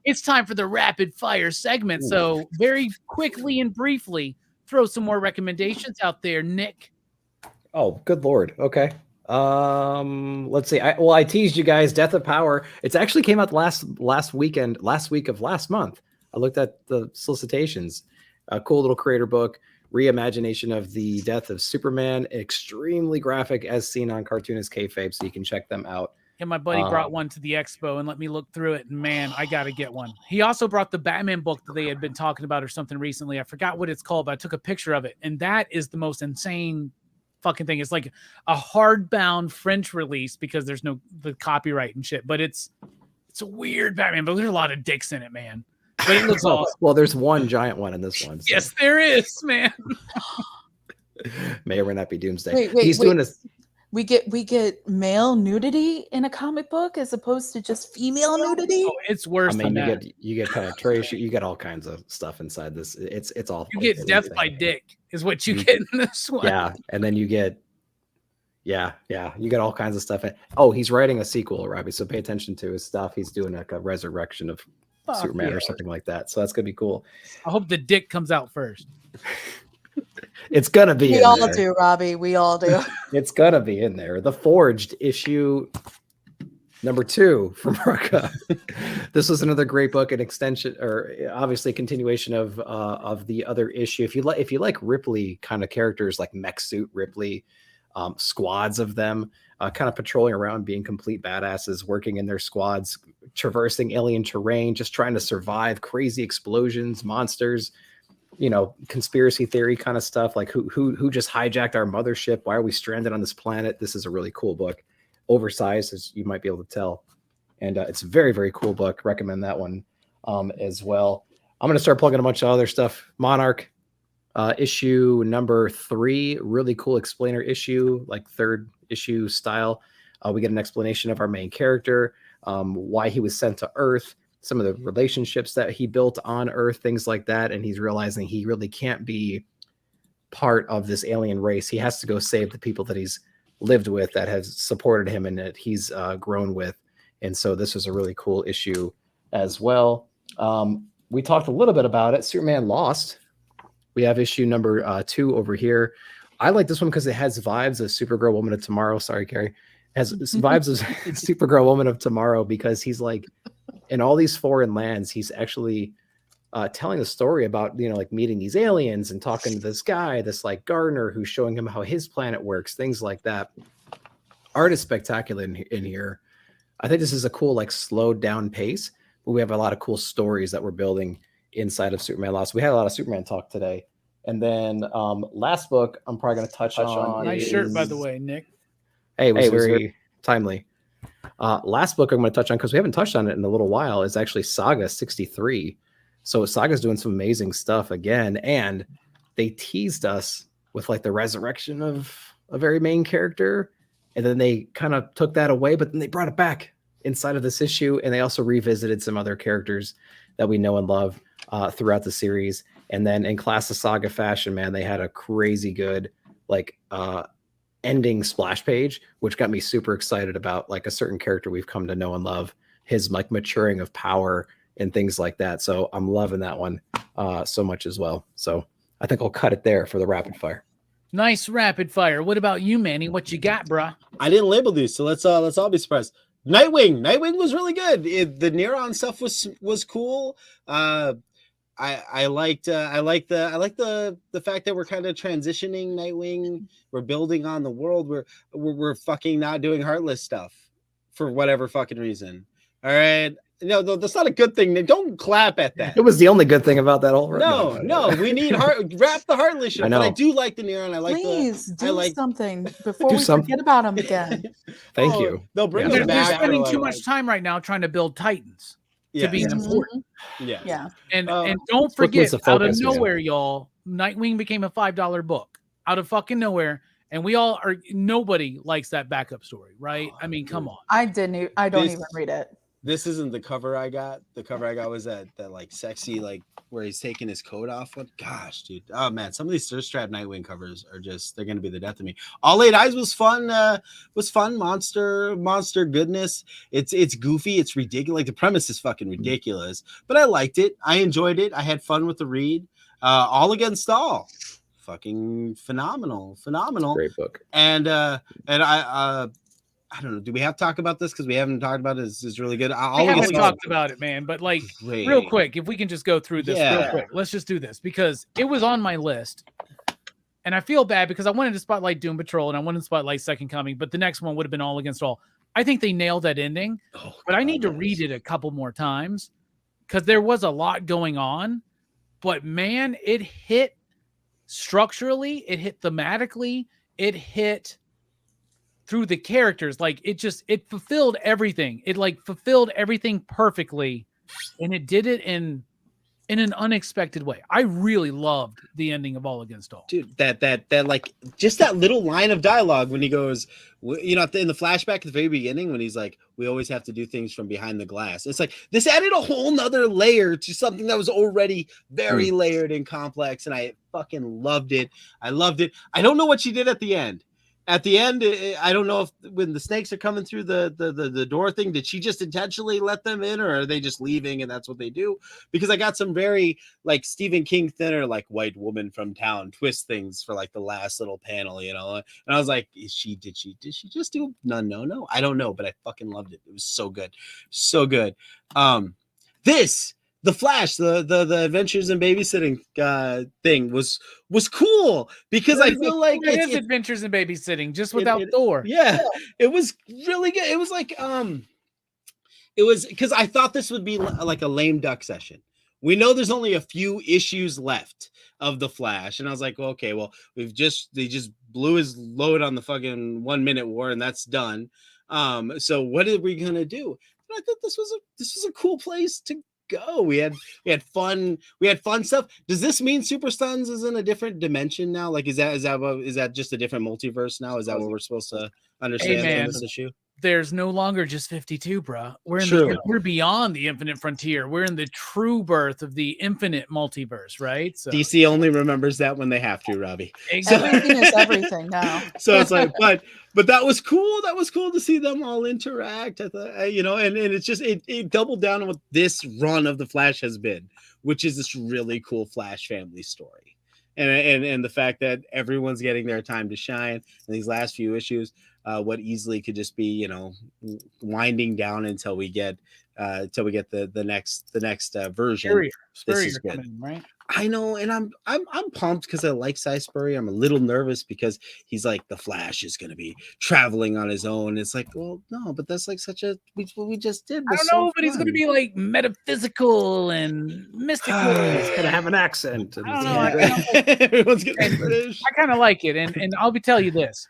S1: It's time for the rapid fire segment. So very quickly and briefly, throw some more recommendations out there, Nick.
S2: Oh, good Lord. Okay. Let's see. I teased you guys Death of Power. It's actually came out last week of last month. I looked at the solicitations. A cool little creator book, reimagination of the death of Superman, extremely graphic as seen on Cartoonist Kayfabe, so you can check them out.
S1: And my buddy brought one to the expo and let me look through it. And man, I got to get one. He also brought the Batman book that they had been talking about or something recently. I forgot what it's called, but I took a picture of it. And that is the most insane fucking thing. It's like a hardbound French release because there's no the copyright and shit. But it's a weird Batman, but there's a lot of dicks in it, man. But it looks awesome.
S2: Well, there's one giant one in this one. So.
S1: Yes, there is, man.
S2: May or may not be Doomsday.
S4: Wait,
S2: doing this.
S4: We get male nudity in a comic book as opposed to just female nudity.
S1: Oh, it's worse than that.
S2: You get penetration. You get all kinds of stuff inside this. It's all.
S1: You get death by dick is what you get in this one.
S2: Yeah, and then you get. Yeah, you get all kinds of stuff. Oh, he's writing a sequel, Robbie. So pay attention to his stuff. He's doing like a resurrection of Superman or something like that. So that's gonna be cool.
S1: I hope the dick comes out first.
S2: It's gonna be.
S4: We all do, Robbie. We all do.
S2: It's gonna be in there. The Forged issue number 2 from Rucka. This was another great book, an extension, or obviously a continuation of the other issue. If you like Ripley kind of characters, like Mech Suit Ripley, squads of them, kind of patrolling around, being complete badasses, working in their squads, traversing alien terrain, just trying to survive crazy explosions, monsters. Conspiracy theory kind of stuff, like who just hijacked our mothership? Why are we stranded on this planet? This is a really cool book, oversized as you might be able to tell, and it's a very, very cool book. Recommend that one as well. I'm going to start plugging a bunch of other stuff. Monarch issue number 3, really cool explainer issue, like 3rd issue style. We get an explanation of our main character, why he was sent to Earth, some of the relationships that he built on Earth, things like that. And he's realizing he really can't be part of this alien race. He has to go save the people that he's lived with, that has supported him and that he's grown with. And so this was a really cool issue as well. We talked a little bit about it. Superman Lost. We have issue number 2 over here. I like this one because it has vibes of Supergirl Woman of Tomorrow. Sorry, Carrie. It has vibes of Supergirl Woman of Tomorrow because he's like, in all these foreign lands, he's actually telling the story about, like meeting these aliens and talking to this guy, this like gardener who's showing him how his planet works, things like that. Art is spectacular in here. I think this is a cool, like slowed down pace, but we have a lot of cool stories that we're building inside of Superman Lost. We had a lot of Superman talk today. And then last book I'm probably going to touch on.
S1: Nice shirt, by the way, Nick.
S2: Hey, it was very timely. Last book I'm going to touch on, because we haven't touched on it in a little while, is actually Saga 63. So Saga's doing some amazing stuff again, and they teased us with like the resurrection of a very main character, and then they kind of took that away, but then they brought it back inside of this issue, and they also revisited some other characters that we know and love throughout the series. And then in classic Saga fashion, man, they had a crazy good like ending splash page, which got me super excited about like a certain character we've come to know and love, his like maturing of power and things like that. So I'm loving that one so much as well. So I think I'll cut it there for the rapid fire.
S1: Nice rapid fire. What about you, Manny? What you got, bruh?
S5: I didn't label these, so let's all be surprised. Nightwing was really good. The Neuron stuff was cool. I liked the fact that we're kind of transitioning Nightwing. We're building on the world. We're fucking not doing Heartless stuff for whatever fucking reason. All right. No, that's not a good thing. Don't clap at that.
S2: It was the only good thing about that whole.
S5: No. We need wrap the Heartless shit.
S2: I know.
S5: But I do like the Neuron.
S4: Do something before we forget about him again.
S2: Thank you.
S5: They'll bring
S1: They're
S5: them back.
S1: spending too much time right now trying to build Titans to be important.
S5: Yeah.
S1: And don't forget, out of
S2: focus,
S1: nowhere, y'all, Nightwing became a $5 book out of fucking nowhere. And nobody likes that backup story, right? I mean, come on.
S4: I don't even read it.
S5: This isn't the cover I got. The cover I got was that like sexy, like where he's taking his coat off. What? Gosh, dude. Oh man, some of these Thirst Trap Nightwing covers are just, they're gonna be the death of me. All Eight Eyes was fun. Monster goodness. It's goofy. It's ridiculous. Like the premise is fucking ridiculous, but I liked it. I enjoyed it. I had fun with the read. All Against All. Fucking phenomenal.
S2: Great book.
S5: And I don't know. Do we have to talk about this? Because we haven't talked about it. It's really good.
S1: We haven't talked about it, man. But like, real quick, if we can just go through this real quick. Let's just do this because it was on my list. And I feel bad because I wanted to spotlight Doom Patrol and I wanted to spotlight Second Coming, but the next one would have been All Against All. I think they nailed that ending, but I need to read it a couple more times because there was a lot going on. But man, it hit structurally, it hit thematically, it hit through the characters. Like it fulfilled everything. It like fulfilled everything perfectly, and it did it in an unexpected way. I really loved the ending of All Against All.
S5: Dude, that like just that little line of dialogue when he goes, you know, in the flashback at the very beginning when he's like, we always have to do things from behind the glass. It's like this added a whole nother layer to something that was already very layered and complex, and I fucking loved it. I loved it. I don't know what she did at the end. At the end, I don't know if when the snakes are coming through the door thing, did she just intentionally let them in, or are they just leaving and that's what they do? Because I got some very like Stephen King thinner, like white woman from town twist things for like the last little panel, you know? And I was like, did she just do no? I don't know, but I fucking loved it. It was so good. So good. The Flash, the Adventures in Babysitting thing was cool because I feel like
S1: it is Adventures in Babysitting, just without Thor.
S5: Yeah, it was really good. It was like it was because I thought this would be like a lame duck session. We know there's only a few issues left of the Flash, and I was like, well, okay, well, they just blew his load on the fucking 1 minute war, and that's done. So what are we gonna do? And I thought this was a cool place to go. We had fun stuff. Does this mean Super Sons is in a different dimension now? Like is that just a different multiverse now? Is that what we're supposed to understand from this issue?
S1: There's no longer just 52, bro. We're beyond the infinite frontier. We're in the true birth of the infinite multiverse, right? So
S5: DC only remembers that when they have to, Robbie.
S1: Exactly.
S4: Everything is everything now.
S5: So it's like, but that was cool. That was cool to see them all interact. You know, and it's just it doubled down on what this run of the Flash has been, which is this really cool Flash family story, and the fact that everyone's getting their time to shine in these last few issues. What easily could just be, you know, winding down until we get the next version.
S1: Spurrier is good, right?
S5: I know, and I'm pumped because I like Cy Spurrier. I'm a little nervous because he's like the Flash is going to be traveling on his own. It's like, well, no, but that's like what we just did.
S1: I don't know, but he's going to be like metaphysical and mystical.
S2: He's going to have an accent.
S1: I don't know.
S5: Everyone's getting British.
S1: I kind of like it, and I'll tell you this.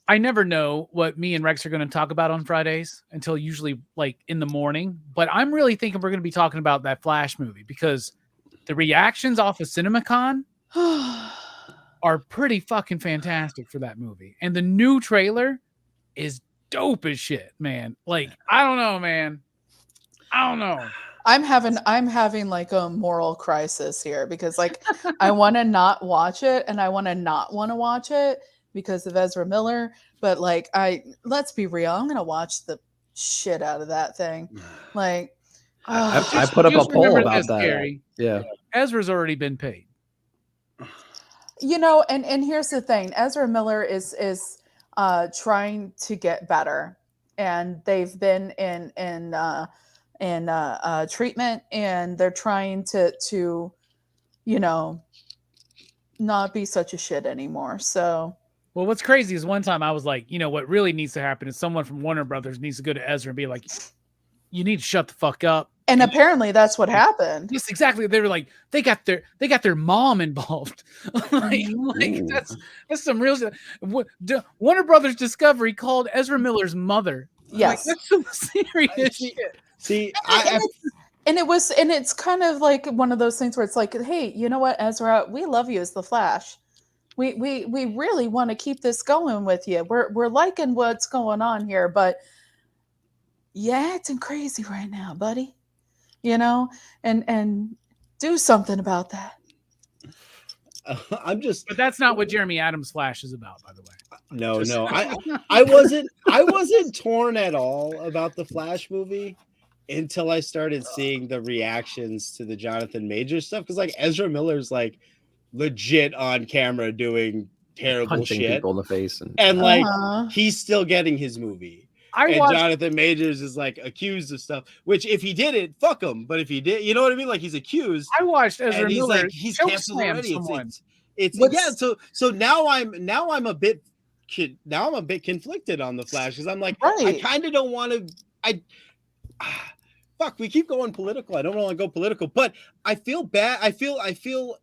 S1: I never know what me and Rex are going to talk about on Fridays until usually like in the morning. But I'm really thinking we're going to be talking about that Flash movie because the reactions off of CinemaCon are pretty fucking fantastic for that movie. And the new trailer is dope as shit, man. Like, I don't know, man. I don't know.
S4: I'm having like a moral crisis here because like I want to not watch it and I want to not want to watch it because of Ezra Miller, but like let's be real, I'm gonna watch the shit out of that thing. Like
S2: I put up a poll about that.
S1: Carrie.
S2: Yeah,
S1: Ezra's already been paid.
S4: You know, and here's the thing: Ezra Miller is trying to get better, and they've been in treatment, and they're trying to you know not be such a shit anymore. So.
S1: Well, what's crazy is one time I was like, you know, what really needs to happen is someone from Warner Brothers needs to go to Ezra and be like, you need to shut the fuck up.
S4: And apparently that's what happened.
S1: Yes, exactly. They were like, they got their mom involved. like that's some real shit. Warner Brothers Discovery called Ezra Miller's mother.
S4: Yes.
S1: Like, that's some serious shit.
S5: See,
S4: and it's kind of like one of those things where it's like, hey, you know what, Ezra, we love you as the Flash. We really want to keep this going with you. We're liking what's going on here, but you're acting crazy right now, buddy. And do something about that.
S1: But that's not what Jeremy Adams' Flash is about, by the way.
S5: No. I wasn't torn at all about the Flash movie until I started seeing the reactions to the Jonathan Majors stuff. Because like Ezra Miller's like legit on camera doing terrible
S2: punching
S5: shit
S2: people in the face,
S5: and like he's still getting his movie. Jonathan Majors is like accused of stuff, which if he did it, fuck him. But if he did, you know what I mean? Like he's accused.
S1: I watched Ezra
S5: and he's
S1: Miller.
S5: Like, he's canceled already. It's
S4: yeah.
S5: So now I'm a bit conflicted on the Flash because I'm like, I kind of don't want to. Fuck, we keep going political. I don't want to go political, but I feel bad. I feel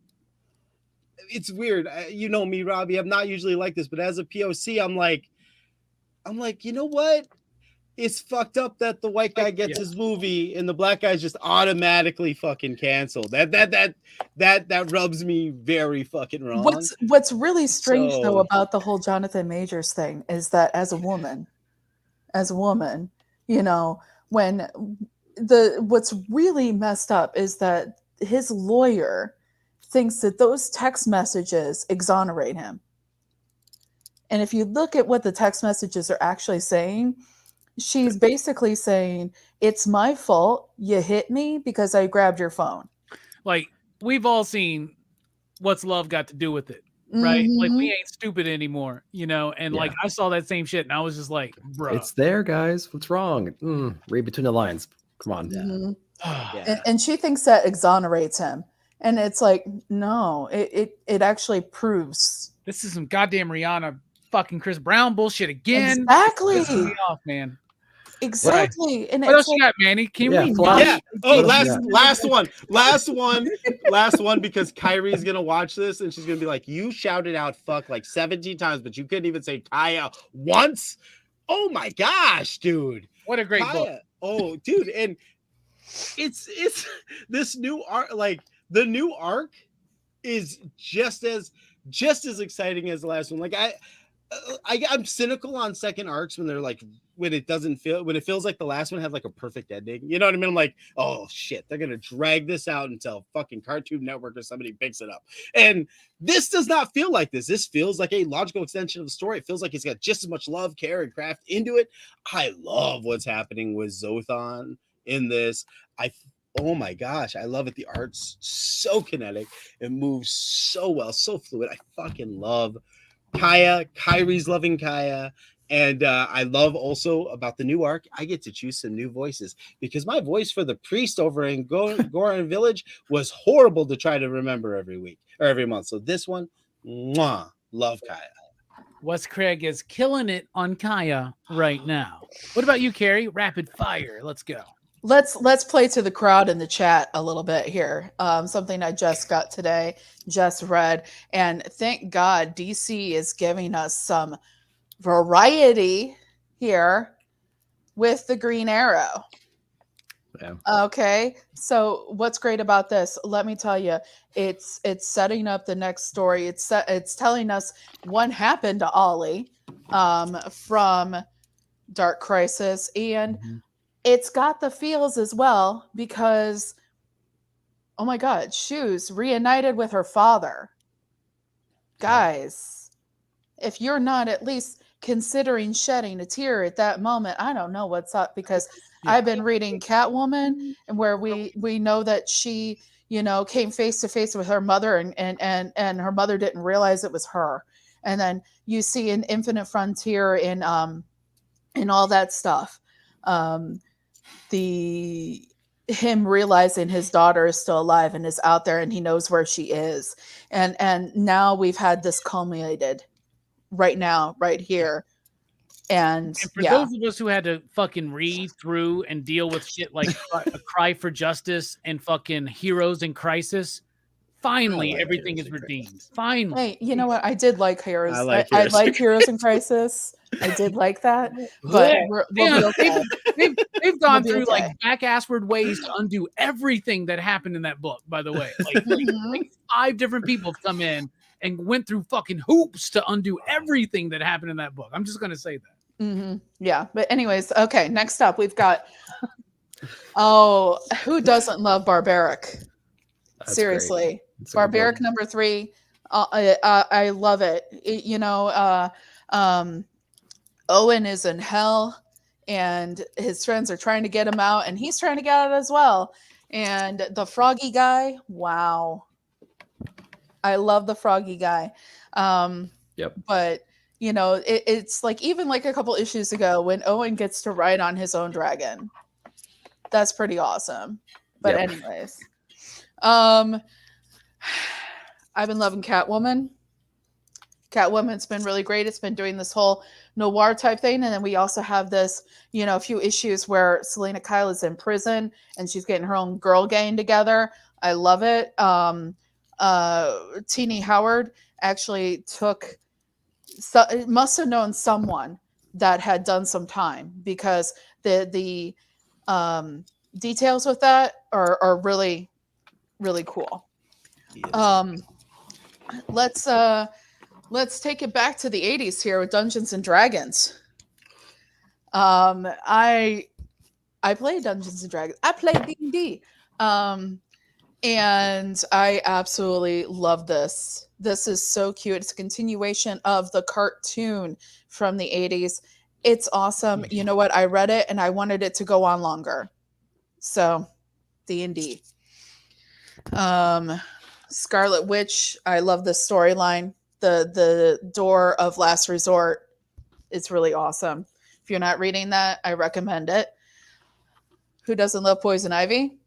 S5: it's weird. You know me, Robbie. I'm not usually like this, but as a POC, I'm like, you know what? It's fucked up that the white guy gets his movie and the black guy's just automatically fucking canceled. That rubs me very fucking wrong.
S4: What's really strange though about the whole Jonathan Majors thing is that as a woman, you know, when what's really messed up is that his lawyer thinks that those text messages exonerate him. And if you look at what the text messages are actually saying, she's basically saying, it's my fault you hit me because I grabbed your phone.
S1: Like, we've all seen What's Love Got to Do with It, right? Mm-hmm. Like, we ain't stupid anymore, you know? And like, I saw that same shit and I was just like, bro.
S2: It's there, guys. What's wrong? Read between the lines. Come on.
S4: Mm-hmm. And she thinks that exonerates him. And it's like, no, it actually proves.
S1: This is some goddamn Rihanna fucking Chris Brown bullshit again.
S4: Exactly.
S1: Pissing me off, man.
S4: Exactly.
S1: Right. And what else you got, Manny? Can we?
S5: Yeah. Oh, last one, because Kyrie's gonna watch this and she's gonna be like, "You shouted out fuck like 17 times, but you couldn't even say Kaya once." Oh my gosh, dude!
S1: What a great book.
S5: Oh, dude, and it's this new art. Like the new arc is just as exciting as the last one. Like I'm cynical on second arcs when they're like when it feels like the last one had like a perfect ending. You know what I mean? I'm like, oh shit, they're gonna drag this out until fucking Cartoon Network or somebody picks it up. And this does not feel like this. This feels like a logical extension of the story. It feels like it's got just as much love, care, and craft into it. I love what's happening with Zothon in this. Oh my gosh, I love it. The art's so kinetic. It moves so well, so fluid. I fucking love Kaya. Kyrie's loving Kaya. And I love also about the new arc, I get to choose some new voices because my voice for the priest over in Goron Village was horrible to try to remember every week or every month. So this one, mwah, love Kaya.
S1: Wes Craig is killing it on Kaya right now. What about you, Carrie? Rapid fire. Let's go.
S4: Let's play to the crowd in the chat a little bit here. Something I just got today, just read, and thank God DC is giving us some variety here with the Green Arrow.
S2: Yeah.
S4: Okay, so what's great about this? Let me tell you, it's setting up the next story. It's telling us what happened to Ollie from Dark Crisis, and it's got the feels as well because, oh my God, Shoes reunited with her father. Guys, if you're not at least considering shedding a tear at that moment, I don't know what's up because I've been reading Catwoman and where we know that she, you know, came face to face with her mother and her mother didn't realize it was her. And then you see in Infinite Frontier in all that stuff. Him realizing his daughter is still alive and is out there and he knows where she is. And now we've had this culminated right now, right here. And
S1: for those of us who had to fucking read through and deal with shit like A Cry for Justice and fucking Heroes in Crisis, finally everything is redeemed. Finally.
S4: Hey, you know what? I did like Heroes. I like Heroes in Crisis. I did like that. But
S1: they've gone through like back-assward ways to undo everything that happened in that book, by the way. Like 5 different people have come in and went through fucking hoops to undo everything that happened in that book. I'm just going to say that.
S4: Yeah, but anyways, okay. Next up, we've got. Oh, who doesn't love Barbaric?
S2: That's
S4: Seriously,
S2: Barbaric
S4: number 3. I love it. Owen is in hell, and his friends are trying to get him out, and he's trying to get out as well. And the froggy guy, wow, I love the froggy guy.
S2: Yep.
S4: But it's like even like a couple issues ago when Owen gets to ride on his own dragon. That's pretty awesome. But anyways, I've been loving Catwoman. Catwoman's been really great. It's been doing this whole noir type thing. And then we also have this, a few issues where Selena Kyle is in prison and she's getting her own girl gang together. I love it. Teenie Howard actually must have known someone that had done some time, because the details with that are really, really cool. Let's take it back to the 80s here with Dungeons and Dragons. I played Dungeons and Dragons. I played D&D. And I absolutely love this. This is so cute. It's a continuation of the cartoon from the 80s. It's awesome. You know what? I read it and I wanted it to go on longer. So, D&D. Scarlet Witch. I love this storyline. The Door of Last Resort. It's really awesome. If you're not reading that, I recommend it. Who doesn't love Poison Ivy?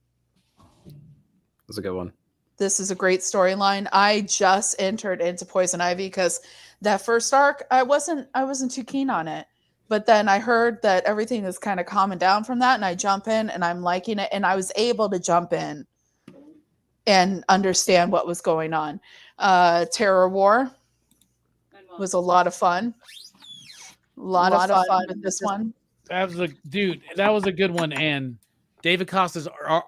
S2: That's a good one.
S4: This is a great storyline. I just entered into Poison Ivy because that first arc, I wasn't too keen on it. But then I heard that everything is kind of calming down from that, and I jump in and I'm liking it, and I was able to jump in and understand what was going on. Terror War was a lot of fun. A lot of fun with this one.
S1: That was a good one. And David Costa's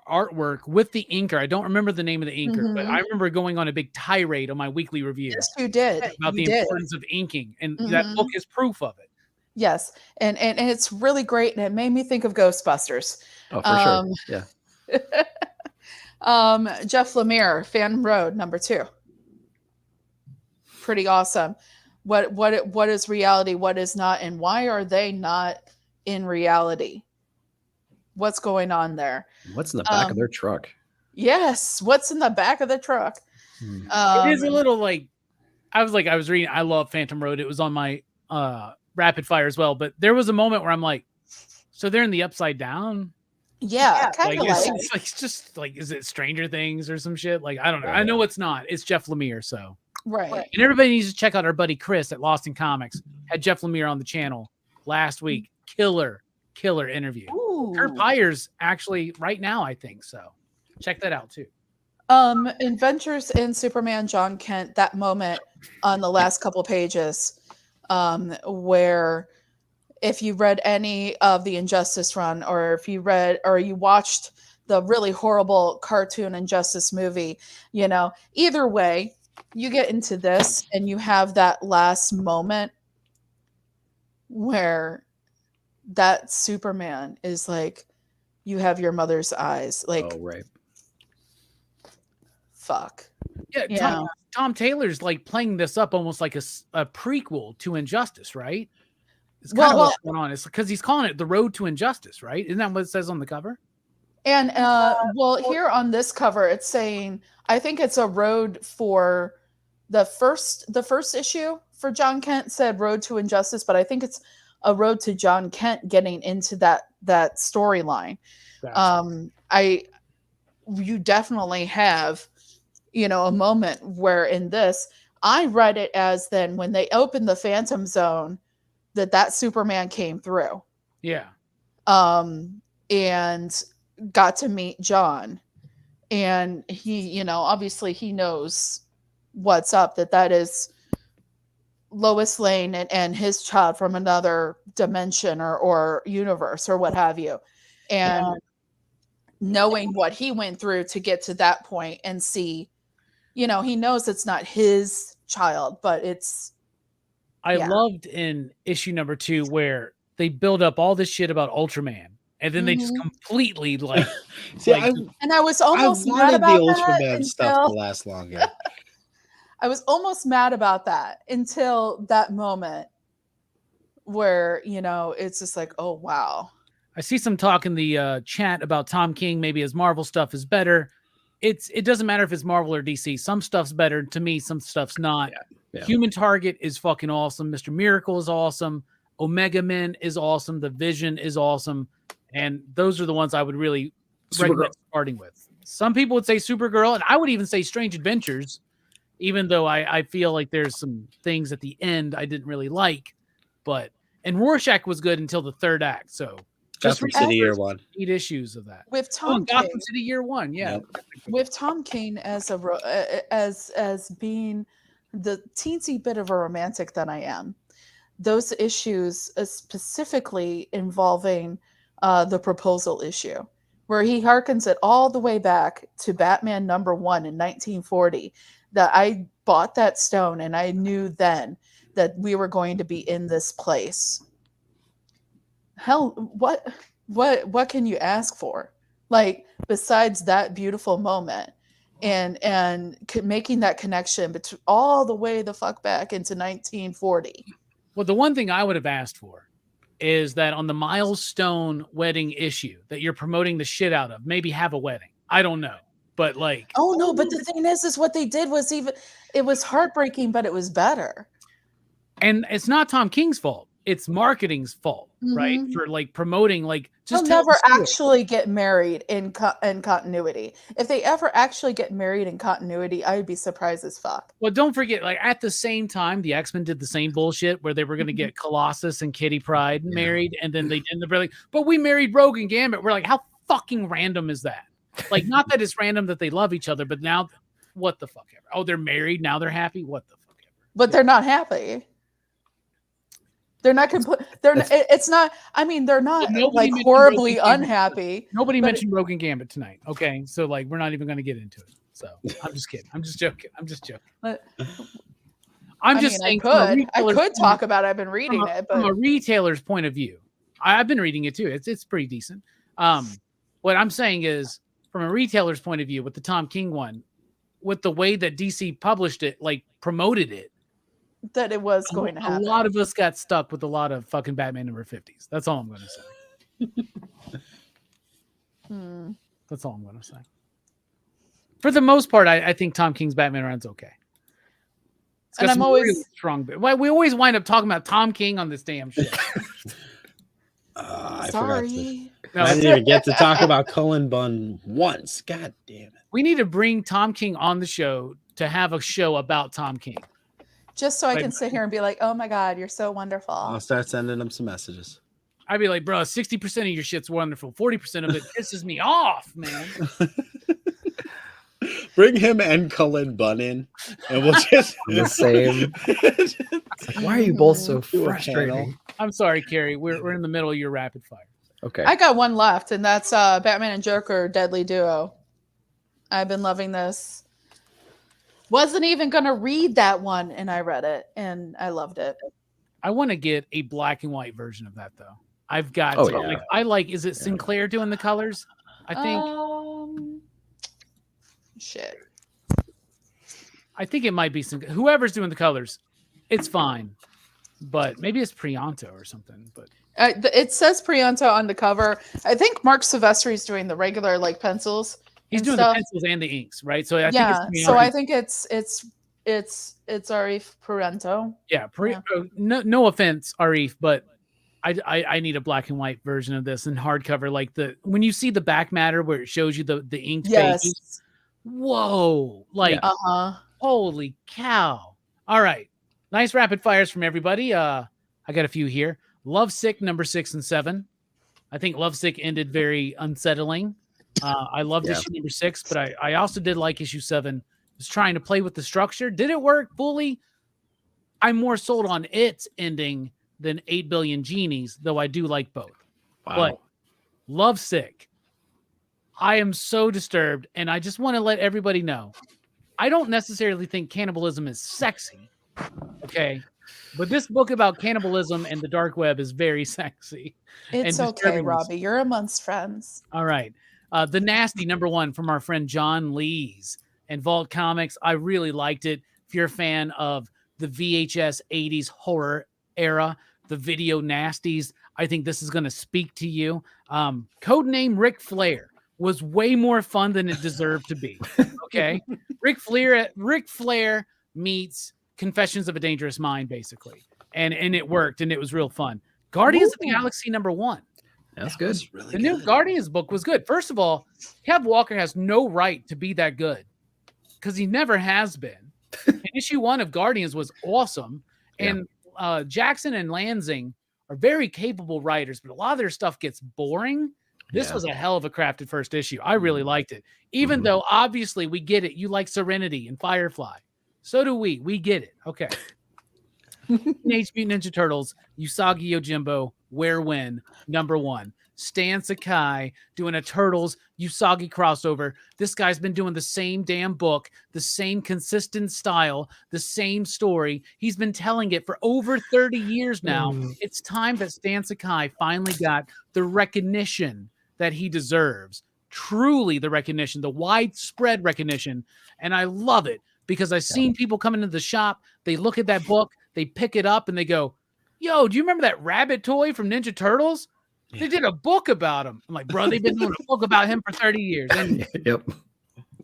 S1: artwork with the inker. I don't remember the name of the inker, but I remember going on a big tirade on my weekly review.
S4: Yes, you did.
S1: About the importance of inking. And that book is proof of it.
S4: Yes. And it's really great. And it made me think of Ghostbusters.
S2: Oh, for sure.
S4: Yeah. Jeff Lemire, Phantom Road, number 2. Pretty awesome. What is reality? What is not? And why are they not in reality? What's going on there?
S2: What's in the back of their truck?
S4: Yes. What's in the back of the truck?
S1: It is a little like, I was reading, I love Phantom Road. It was on my rapid fire as well. But there was a moment where I'm like, so they're in the upside down?
S4: Yeah. Kind of
S1: it's just like, is it Stranger Things or some shit? Like, I don't know. I know it's not. It's Jeff Lemire. So.
S4: Right.
S1: And everybody needs to check out our buddy Chris at Lost in Comics. Had Jeff Lemire on the channel last week. Killer interview.
S4: Ooh.
S1: Kurt Pyers actually right now, I think. So check that out too.
S4: Adventures in Superman John Kent, that moment on the last couple pages, where if you read any of the Injustice run, or if you read or you watched the really horrible cartoon Injustice movie, either way, you get into this and you have that last moment where that Superman is like, you have your mother's eyes. Like,
S2: oh, right.
S4: Fuck.
S1: Yeah. Tom Taylor's like playing this up almost like a prequel to Injustice, right? It's kind of what's going on. It's because he's calling it The Road to Injustice, right? Isn't that what it says on the cover?
S4: And here on this cover, it's saying, I think it's a road for the first issue for John Kent said Road to Injustice, but I think it's a road to John Kent getting into that storyline. You definitely have, a moment where in this, I read it as then when they opened the Phantom Zone, that Superman came through.
S1: Yeah.
S4: And got to meet John, and he, obviously he knows what's up, that is Lois Lane and his child from another dimension or universe or what have you. And knowing what he went through to get to that point and see, he knows it's not his child, but it's
S1: I loved in issue number 2 where they build up all this shit about Ultraman, and then they just completely like.
S5: See,
S4: and I was almost mad
S5: wanted
S4: about
S5: the
S4: that
S5: Ultraman stuff to last longer.
S4: I was almost mad about that until that moment where, you know, it's just like, oh, wow.
S1: I see some talk in the chat about Tom King. Maybe his Marvel stuff is better. It doesn't matter if it's Marvel or DC. Some stuff's better to me. Some stuff's not. Yeah. Human Target is fucking awesome. Mr. Miracle is awesome. Omega Men is awesome. The Vision is awesome. And those are the ones I would really recommend starting with. Some people would say Supergirl, and I would even say Strange Adventures, even though I feel like there's some things at the end I didn't really like. And Rorschach was good until the 3rd act. So
S5: Gotham City Year 1.
S1: 8 issues of that.
S4: With Tom King.
S1: Gotham City Year 1, yeah.
S5: Yep.
S4: With Tom King as being the teensy bit of a romantic that I am, those issues specifically involving the proposal issue, where he harkens it all the way back to Batman #1 in 1940, that I bought that stone and I knew then that we were going to be in this place. Hell, what can you ask for? Like, besides that beautiful moment and making that connection between all the way the fuck back into 1940.
S1: Well, the one thing I would have asked for is that on the milestone wedding issue that you're promoting the shit out of, maybe have a wedding. I don't know. But like,
S4: oh no, but the thing is what they did was it was heartbreaking, but it was better.
S1: And it's not Tom King's fault. It's marketing's fault, right? For like promoting, like, just
S4: they'll never actually get married in continuity. If they ever actually get married in continuity, I would be surprised as fuck.
S1: Well, don't forget, like, at the same time, the X-Men did the same bullshit where they were going to get Colossus and Kitty Pryde married, and then they didn't. They're like, but we married Rogue and Gambit. We're like, how fucking random is that? Like, not that it's random that they love each other, but now, what the fuck ever? Oh, they're married, now they're happy? What the fuck ever?
S4: But they're not happy. They're not complete. It's not. I mean, they're not like horribly unhappy.
S1: Nobody mentioned Rogue and Gambit tonight. Okay, so like, we're not even going to get into it. So I'm just kidding. I'm just joking. I'm just saying.
S4: I could talk about it. I've been reading it, but
S1: from a retailer's point of view, I've been reading it too. It's pretty decent. What I'm saying is, from a retailer's point of view, with the Tom King one, with the way that DC published it, like promoted it,
S4: that it was going to happen.
S1: A lot of us got stuck with a lot of fucking Batman #50s. That's all I'm going to say. That's all I'm going to say. For the most part, I think Tom King's Batman run's okay.
S4: And I'm always
S1: really strong. Why we always wind up talking about Tom King on this damn shit.
S4: Sorry.
S5: I didn't even get to talk about Cullen Bunn once. God damn it.
S1: We need to bring Tom King on the show to have a show about Tom King.
S4: Just so I can sit here and be like, oh my God, you're so wonderful.
S5: I'll start sending them some messages.
S1: I'd be like, bro, 60% of your shit's wonderful. 40% of it pisses me off, man.
S5: Bring him and Cullen Bunn in, and we'll just
S2: the same. Why are you both so frustrating?
S1: I'm sorry, Carrie. We're in the middle of your rapid fire.
S2: Okay.
S4: I got one left, and that's Batman and Joker Deadly Duo. I've been loving this. Wasn't even going to read that one, and I read it, and I loved it.
S1: I want to get a black and white version of that, though. I've got is it Sinclair doing the colors? I think.
S4: Shit.
S1: I think it might be whoever's doing the colors. It's fine, but maybe it's Prianto or something. But
S4: it says Prianto on the cover. I think Mark Silvestri's doing the regular pencils.
S1: He's doing the pencils and the inks, right? So I think it's
S4: so I think it's Arif Prianto.
S1: Yeah, no offense, Arif, but I need a black and white version of this in hardcover, like when you see the back matter where it shows you the inked pages. Whoa, holy cow. All right, nice rapid fires from everybody. I got a few here. Lovesick #6 and 7. I think Lovesick ended very unsettling. I loved issue #6, but I also did like issue 7. Was trying to play with the structure. Did it work fully? I'm more sold on its ending than 8 Billion Genies, though I do like both. Wow. But Lovesick, I am so disturbed, and I just want to let everybody know, I don't necessarily think cannibalism is sexy, okay? But this book about cannibalism and the dark web is very sexy.
S4: It's
S1: and
S4: okay,
S1: disturbing.
S4: Robbie. You're amongst friends.
S1: All right. The Nasty, #1 from our friend John Lees and Vault Comics. I really liked it. If you're a fan of the VHS 80s horror era, the video nasties, I think this is going to speak to you. Codename Ric Flair was way more fun than it deserved to be. Okay. Ric Flair meets Confessions of a Dangerous Mind, basically. And it worked, and it was real fun. Guardians of the Galaxy #1.
S2: That's good.
S1: Really the new Guardians book was good. First of all, Kev Walker has no right to be that good because he never has been. And issue 1 of Guardians was awesome. And Jackson and Lansing are very capable writers, but a lot of their stuff gets boring. This was a hell of a crafted first issue. I really liked it. Even though, obviously, we get it. You like Serenity and Firefly. So do we. We get it. Okay. Teenage Mutant Ninja Turtles, Usagi Yojimbo, Where When, #1. Stan Sakai doing a Turtles Usagi crossover. This guy's been doing the same damn book, the same consistent style, the same story. He's been telling it for over 30 years now. It's time that Stan Sakai finally got the recognition that he deserves. Truly the recognition, the widespread recognition. And I love it because I've seen people come into the shop, they look at that book, they pick it up and they go, yo, do you remember that rabbit toy from Ninja Turtles? They did a book about him. I'm like, bro, they've been doing a book about him for 30 years. And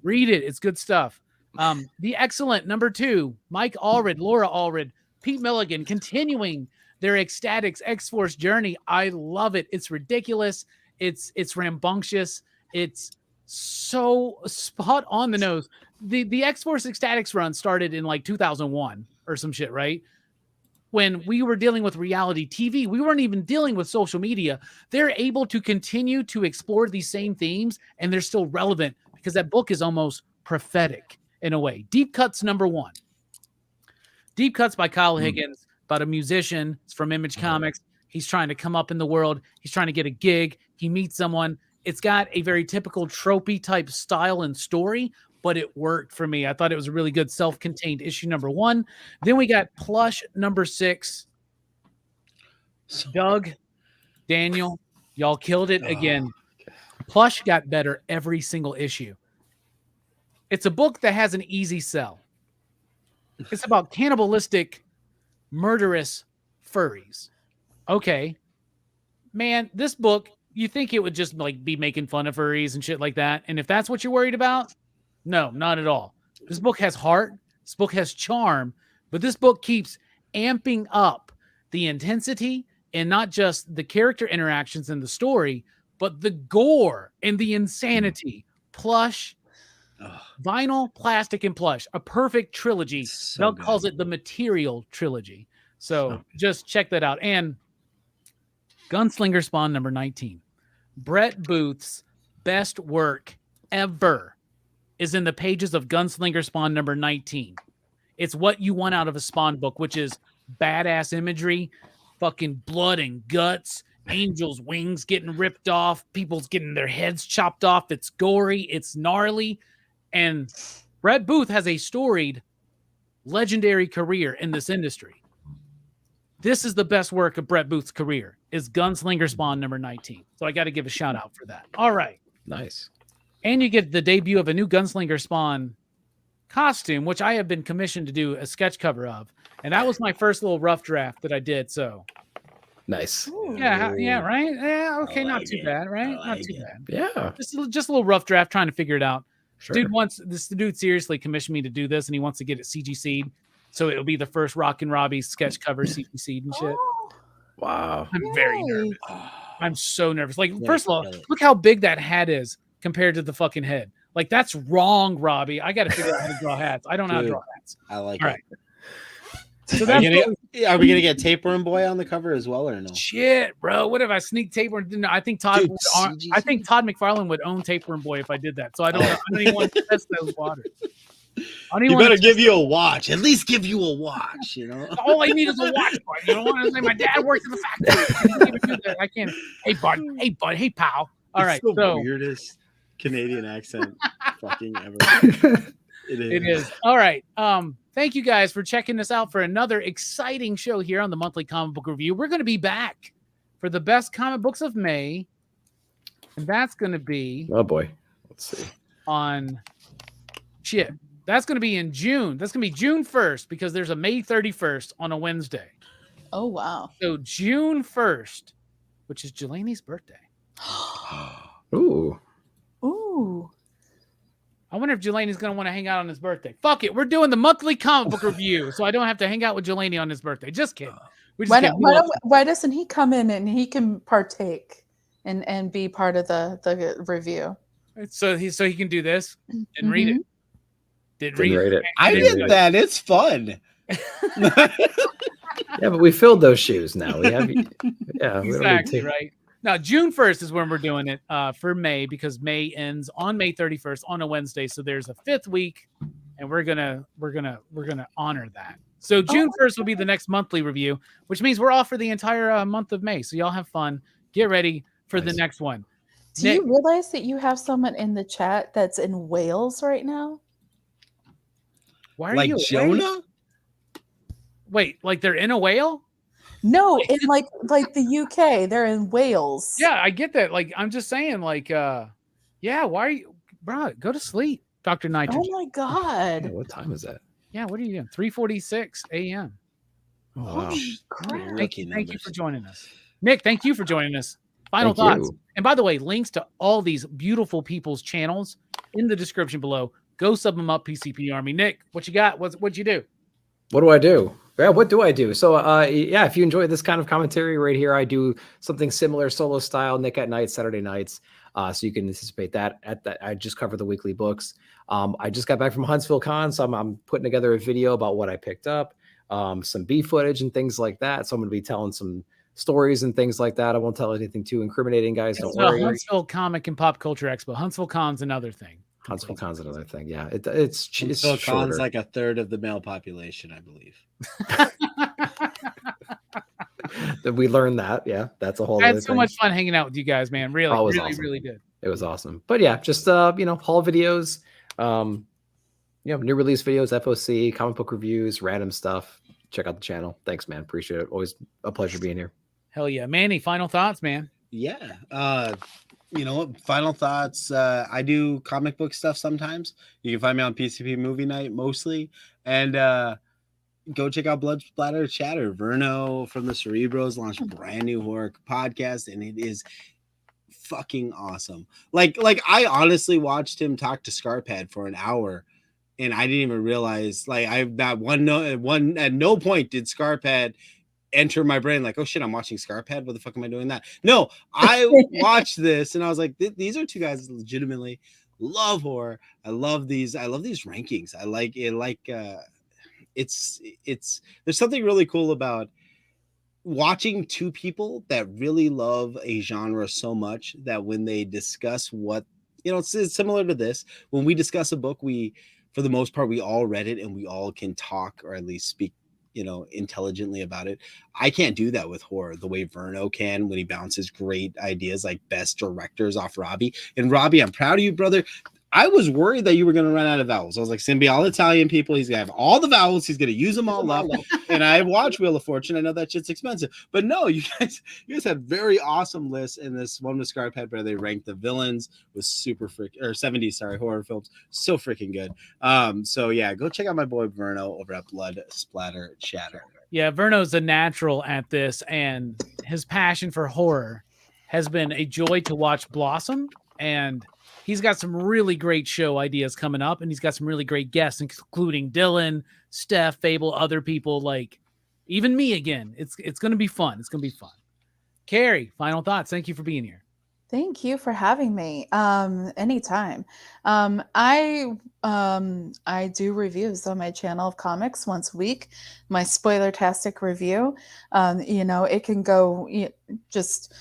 S1: read it. It's good stuff. The excellent #2, Mike Allred, Laura Allred, Pete Milligan, continuing their Ecstatics X-Force journey. I love it. It's ridiculous. It's rambunctious. It's so spot on the nose. The X-Force Ecstatics run started in like 2001 or some shit, right? When we were dealing with reality TV, we weren't even dealing with social media. They're able to continue to explore these same themes, and they're still relevant because that book is almost prophetic in a way. Deep Cuts #1. Deep Cuts by Kyle Higgins, about a musician. It's from Image Comics. He's trying to come up in the world. He's trying to get a gig. He meets someone. It's got a very typical tropey type style and story, but it worked for me. I thought it was a really good self-contained issue #1. Then we got Plush #6. Doug, Daniel, y'all killed it again. Plush got better every single issue. It's a book that has an easy sell. It's about cannibalistic, murderous furries. Okay. Man, this book, you think it would just like be making fun of furries and shit like that. And if that's what you're worried about, no, not at all. This book has heart. This book has charm, but this book keeps amping up the intensity and not just the character interactions in the story, but the gore and the insanity. Plush, vinyl, plastic, and plush. A perfect trilogy.
S5: So
S1: Doug calls it the Material Trilogy. So just check that out. And Gunslinger Spawn #19. Brett Booth's best work ever is in the pages of Gunslinger Spawn #19. It's what you want out of a Spawn book, which is badass imagery, fucking blood and guts, angels' wings getting ripped off, people's getting their heads chopped off. It's gory, it's gnarly, and Brett Booth has a storied, legendary career in this industry. This is the best work of Brett Booth's career, is Gunslinger Spawn #19. So I got to give a shout out for that. All right.
S2: Nice.
S1: And you get the debut of a new Gunslinger Spawn costume, which I have been commissioned to do a sketch cover of. And that was my first little rough draft that I did. So
S2: nice.
S1: Yeah, right? Yeah, okay, not too bad, right? Not too bad.
S2: Yeah.
S1: Just a little rough draft trying to figure it out.
S2: Sure.
S1: Dude seriously commissioned me to do this, and he wants to get it CGC'd. So it'll be the first Rockin Robbie sketch cover CGC'd and shit.
S2: Wow.
S1: I'm very nervous. I'm so nervous. Like, first of all, look how big that hat is compared to the fucking head. Like, that's wrong, Robbie. I got to figure out how to draw hats. I don't know how to draw hats.
S5: I like
S1: all
S5: it.
S1: Right. So are
S5: we gonna get Tapeworm Boy on the cover as well, or no?
S1: Shit, bro. What if I sneak Tapeworm? I think Todd McFarlane would own Tapeworm Boy if I did that. So I don't know. I don't even want to test those waters.
S5: You better give you a watch. At least give you a watch. You know.
S1: All I need is a watch. Bud. You know what I'm saying? My dad worked in the factory. I can't. Hey bud. Hey pal. All right.
S5: The weirdest Canadian accent fucking ever.
S1: It is. All right. Thank you guys for checking us out for another exciting show here on the Monthly Comic Book Review. We're going to be back for the best comic books of May. And that's going to be...
S2: Oh, boy. Let's see.
S1: That's going to be in June. That's going to be June 1st because there's a May 31st on a Wednesday.
S4: Oh, wow.
S1: So June 1st, which is Jelani's birthday.
S2: Ooh.
S4: Ooh.
S1: I wonder if Jelani's going to want to hang out on his birthday. Fuck it. We're doing the Monthly Comic Book Review, so I don't have to hang out with Jelani on his birthday. Just kidding.
S4: Why doesn't he come in and he can partake and be part of the review?
S1: So he can do this and read it. Didn't read it.
S5: I did that. It's fun.
S2: Yeah, but we filled those shoes now. We have,
S1: exactly right. Now June 1st is when we're doing it for May because May ends on May 31st on a Wednesday. So there's a 5th week, and we're gonna honor that. So June 1st will be the next monthly review, which means we're off for the entire month of May. So y'all have fun. Get ready for the next one.
S4: Do you realize that you have someone in the chat that's in Wales right now?
S1: Why are
S5: like
S1: you
S5: Jonah?
S1: Wait, like they're in a whale?
S4: No, in like the UK, they're in Wales.
S1: Yeah, I get that. Like, I'm just saying, like, why are you, bro? Go to sleep, Dr. Nitrogen.
S4: Oh my God.
S2: Yeah, what time is that?
S1: Yeah, what are you doing? 3:46 a.m.
S2: Oh, wow.
S1: Thank you for joining us. Nick, thank you for joining us. Final thoughts. And by the way, links to all these beautiful people's channels in the description below. Go sub them up, PCP Army. Nick, what you got? What'd you do?
S2: What do I do? Yeah, what do I do? So, if you enjoy this kind of commentary right here, I do something similar, solo style, Nick at Night, Saturday nights. So you can anticipate that. I just cover the weekly books. I just got back from Huntsville Con, so I'm putting together a video about what I picked up, some B footage and things like that. So I'm going to be telling some stories and things like that. I won't tell anything too incriminating, guys. Don't worry.
S1: Huntsville Comic and Pop Culture Expo. Huntsville Con's another thing.
S2: Huntsville Con's another thing. Yeah, it's
S5: Huntsville Con's like a third of the male population, I believe.
S2: We learned that. Yeah, that's a whole.
S1: I had so much fun hanging out with you guys, man. Really, really,
S2: awesome.
S1: really did.
S2: It was awesome. But yeah, just haul videos, new release videos, FOC, comic book reviews, random stuff. Check out the channel. Thanks, man. Appreciate it. Always a pleasure being here.
S1: Hell yeah, Manny. Final thoughts, man.
S5: Yeah. You know what? Final thoughts. I do comic book stuff sometimes. You can find me on PCP Movie Night mostly, and go check out Blood Splatter Chatter. Verno from the Cerebros launched a brand new horror podcast, and it is fucking awesome. Like I honestly watched him talk to Scarphead for an hour, and I didn't even realize. Like at no point did Scarphead enter my brain like, oh shit, I'm watching Scarphead. What the fuck am I doing that? No, I watched this and I was like, these are two guys that legitimately love horror. I love these rankings. I like it. Like it's there's something really cool about watching two people that really love a genre so much that when they discuss what, it's similar to this. When we discuss a book, we, for the most part, we all read it and we all can talk or at least speak intelligently about it. I can't do that with horror the way Verno can when he bounces great ideas like best directors off Robbie. And Robbie, I'm proud of you, brother. I was worried that you were going to run out of vowels. I was like, it's going to be all Italian people. He's going to have all the vowels. He's going to use them all up. And I watched Wheel of Fortune. I know that shit's expensive. But no, you guys had very awesome lists. And this one with Scarphead where they ranked the villains was super freaking, or 70s, horror films. So freaking good. So yeah, go check out my boy Verno over at Blood Splatter Chatter.
S1: Yeah, Verno's a natural at this, and his passion for horror has been a joy to watch blossom. And he's got some really great show ideas coming up, and he's got some really great guests, including Dylan, Steph, Fable, other people, like even me again. It's going to be fun. It's going to be fun. Carrie, final thoughts. Thank you for being here.
S4: Thank you for having me. Anytime. I do reviews on my channel of comics once a week. My spoiler-tastic review. It can go just.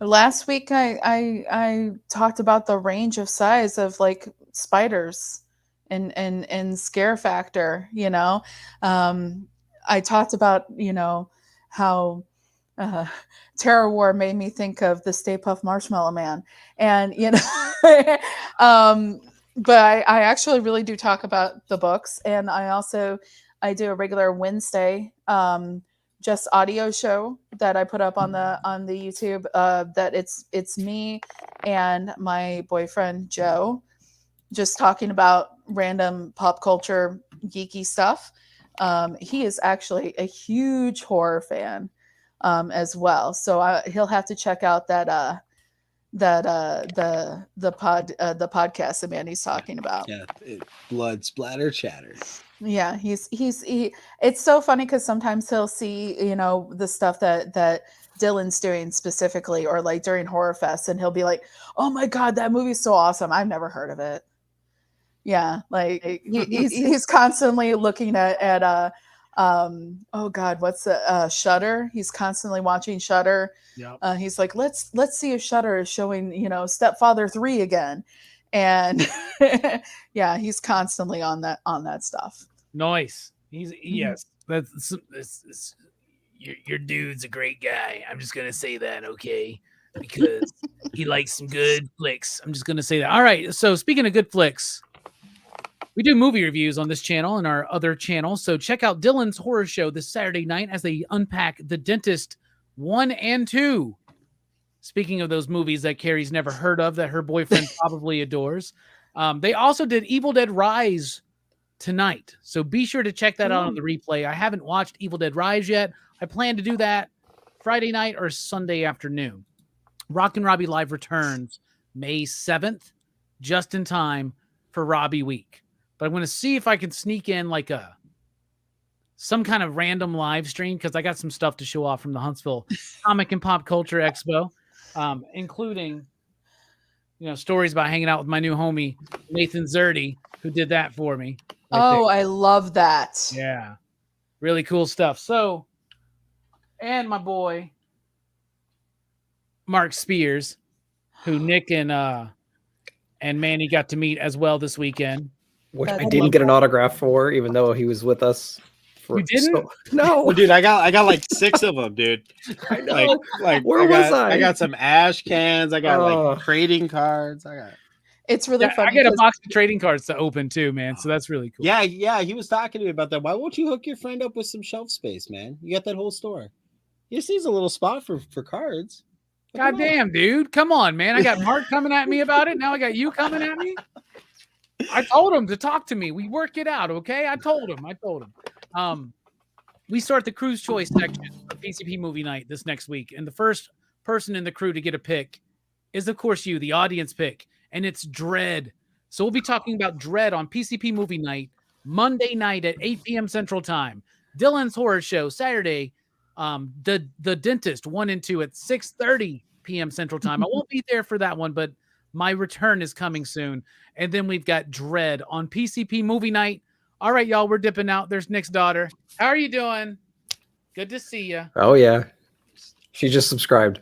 S4: Last week, I talked about the range of size of like spiders and scare factor. I talked about how Terror War made me think of the Stay Puft Marshmallow Man, and but I actually really do talk about the books, and I do a regular Wednesday just audio show that I put up on the YouTube. That it's me and my boyfriend Joe just talking about random pop culture geeky stuff. He is actually a huge horror fan as well, so he'll have to check out the podcast that Mandy's talking about.
S5: Yeah, blood splatter chatter.
S4: Yeah, it's so funny because sometimes he'll see, the stuff that Dylan's doing specifically, or like during Horror Fest, and he'll be like, "Oh my God, that movie's so awesome. I've never heard of it." Yeah, like he's constantly looking at oh God, what's Shudder? He's constantly watching Shudder.
S1: Yeah.
S4: He's like, let's see if Shudder is showing, Stepfather 3 again. And yeah, he's constantly on that stuff.
S1: Nice. Yes. That's your dude's a great guy. I'm just gonna say that, okay? Because he likes some good flicks. I'm just gonna say that. All right. So speaking of good flicks, we do movie reviews on this channel and our other channels. So check out Dylan's Horror Show this Saturday night as they unpack The Dentist 1 and 2. Speaking of those movies that Carrie's never heard of, that her boyfriend probably adores. They also did Evil Dead Rise tonight. So be sure to check that out on the replay. I haven't watched Evil Dead Rise yet. I plan to do that Friday night or Sunday afternoon. Rockin Robbie Live returns May 7th, just in time for Robbie Week. But I'm going to see if I can sneak in like some kind of random live stream, because I got some stuff to show off from the Huntsville Comic and Pop Culture Expo, including stories about hanging out with my new homie Nathan Zerdy, who did that for me.
S4: I love that.
S1: Yeah, really cool stuff. So, and my boy Mark Spears, who Nick and Manny got to meet as well this weekend.
S2: Which I didn't get an autograph for, even though he was with us.
S1: You didn't?
S2: No,
S5: well, dude. I got like 6 of them, dude.
S2: I know.
S5: Like
S2: where was I?
S5: I got some ash cans. I got like trading cards.
S4: It's really funny.
S1: I got a box of trading cards to open too, man. So that's really cool.
S5: Yeah. He was talking to me about that. Why won't you hook your friend up with some shelf space, man? You got that whole store. He just needs a little spot for cards.
S1: God damn, dude. Come on, man. I got Mark coming at me about it. Now I got you coming at me. I told him to talk to me. We work it out, okay? I told him. We start the Crew's Choice section of PCP Movie Night this next week. And the first person in the crew to get a pick is, of course, you, the audience pick. And it's Dread. So we'll be talking about Dread on PCP Movie Night, Monday night at 8 p.m. Central Time. Dylan's Horror Show, Saturday, the Dentist 1 and 2 at 6:30 p.m. Central Time. I won't be there for that one, but my return is coming soon. And then we've got Dread on PCP Movie Night. All right, y'all, we're dipping out. There's Nick's daughter. How are you doing? Good to see you.
S2: Oh, yeah. She just subscribed.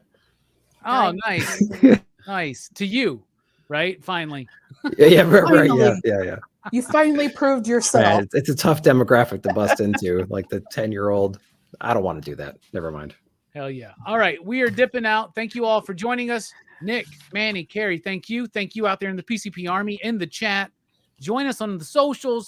S1: Oh, nice. Nice. To you, right? Finally.
S2: Yeah, right. Yeah.
S4: You finally proved yourself.
S2: Man, it's a tough demographic to bust into, like the 10-year-old. I don't want to do that. Never mind.
S1: Hell yeah. All right, we are dipping out. Thank you all for joining us. Nick, Manny, Carrie, thank you. Thank you out there in the PCP Army, in the chat. Join us on the socials.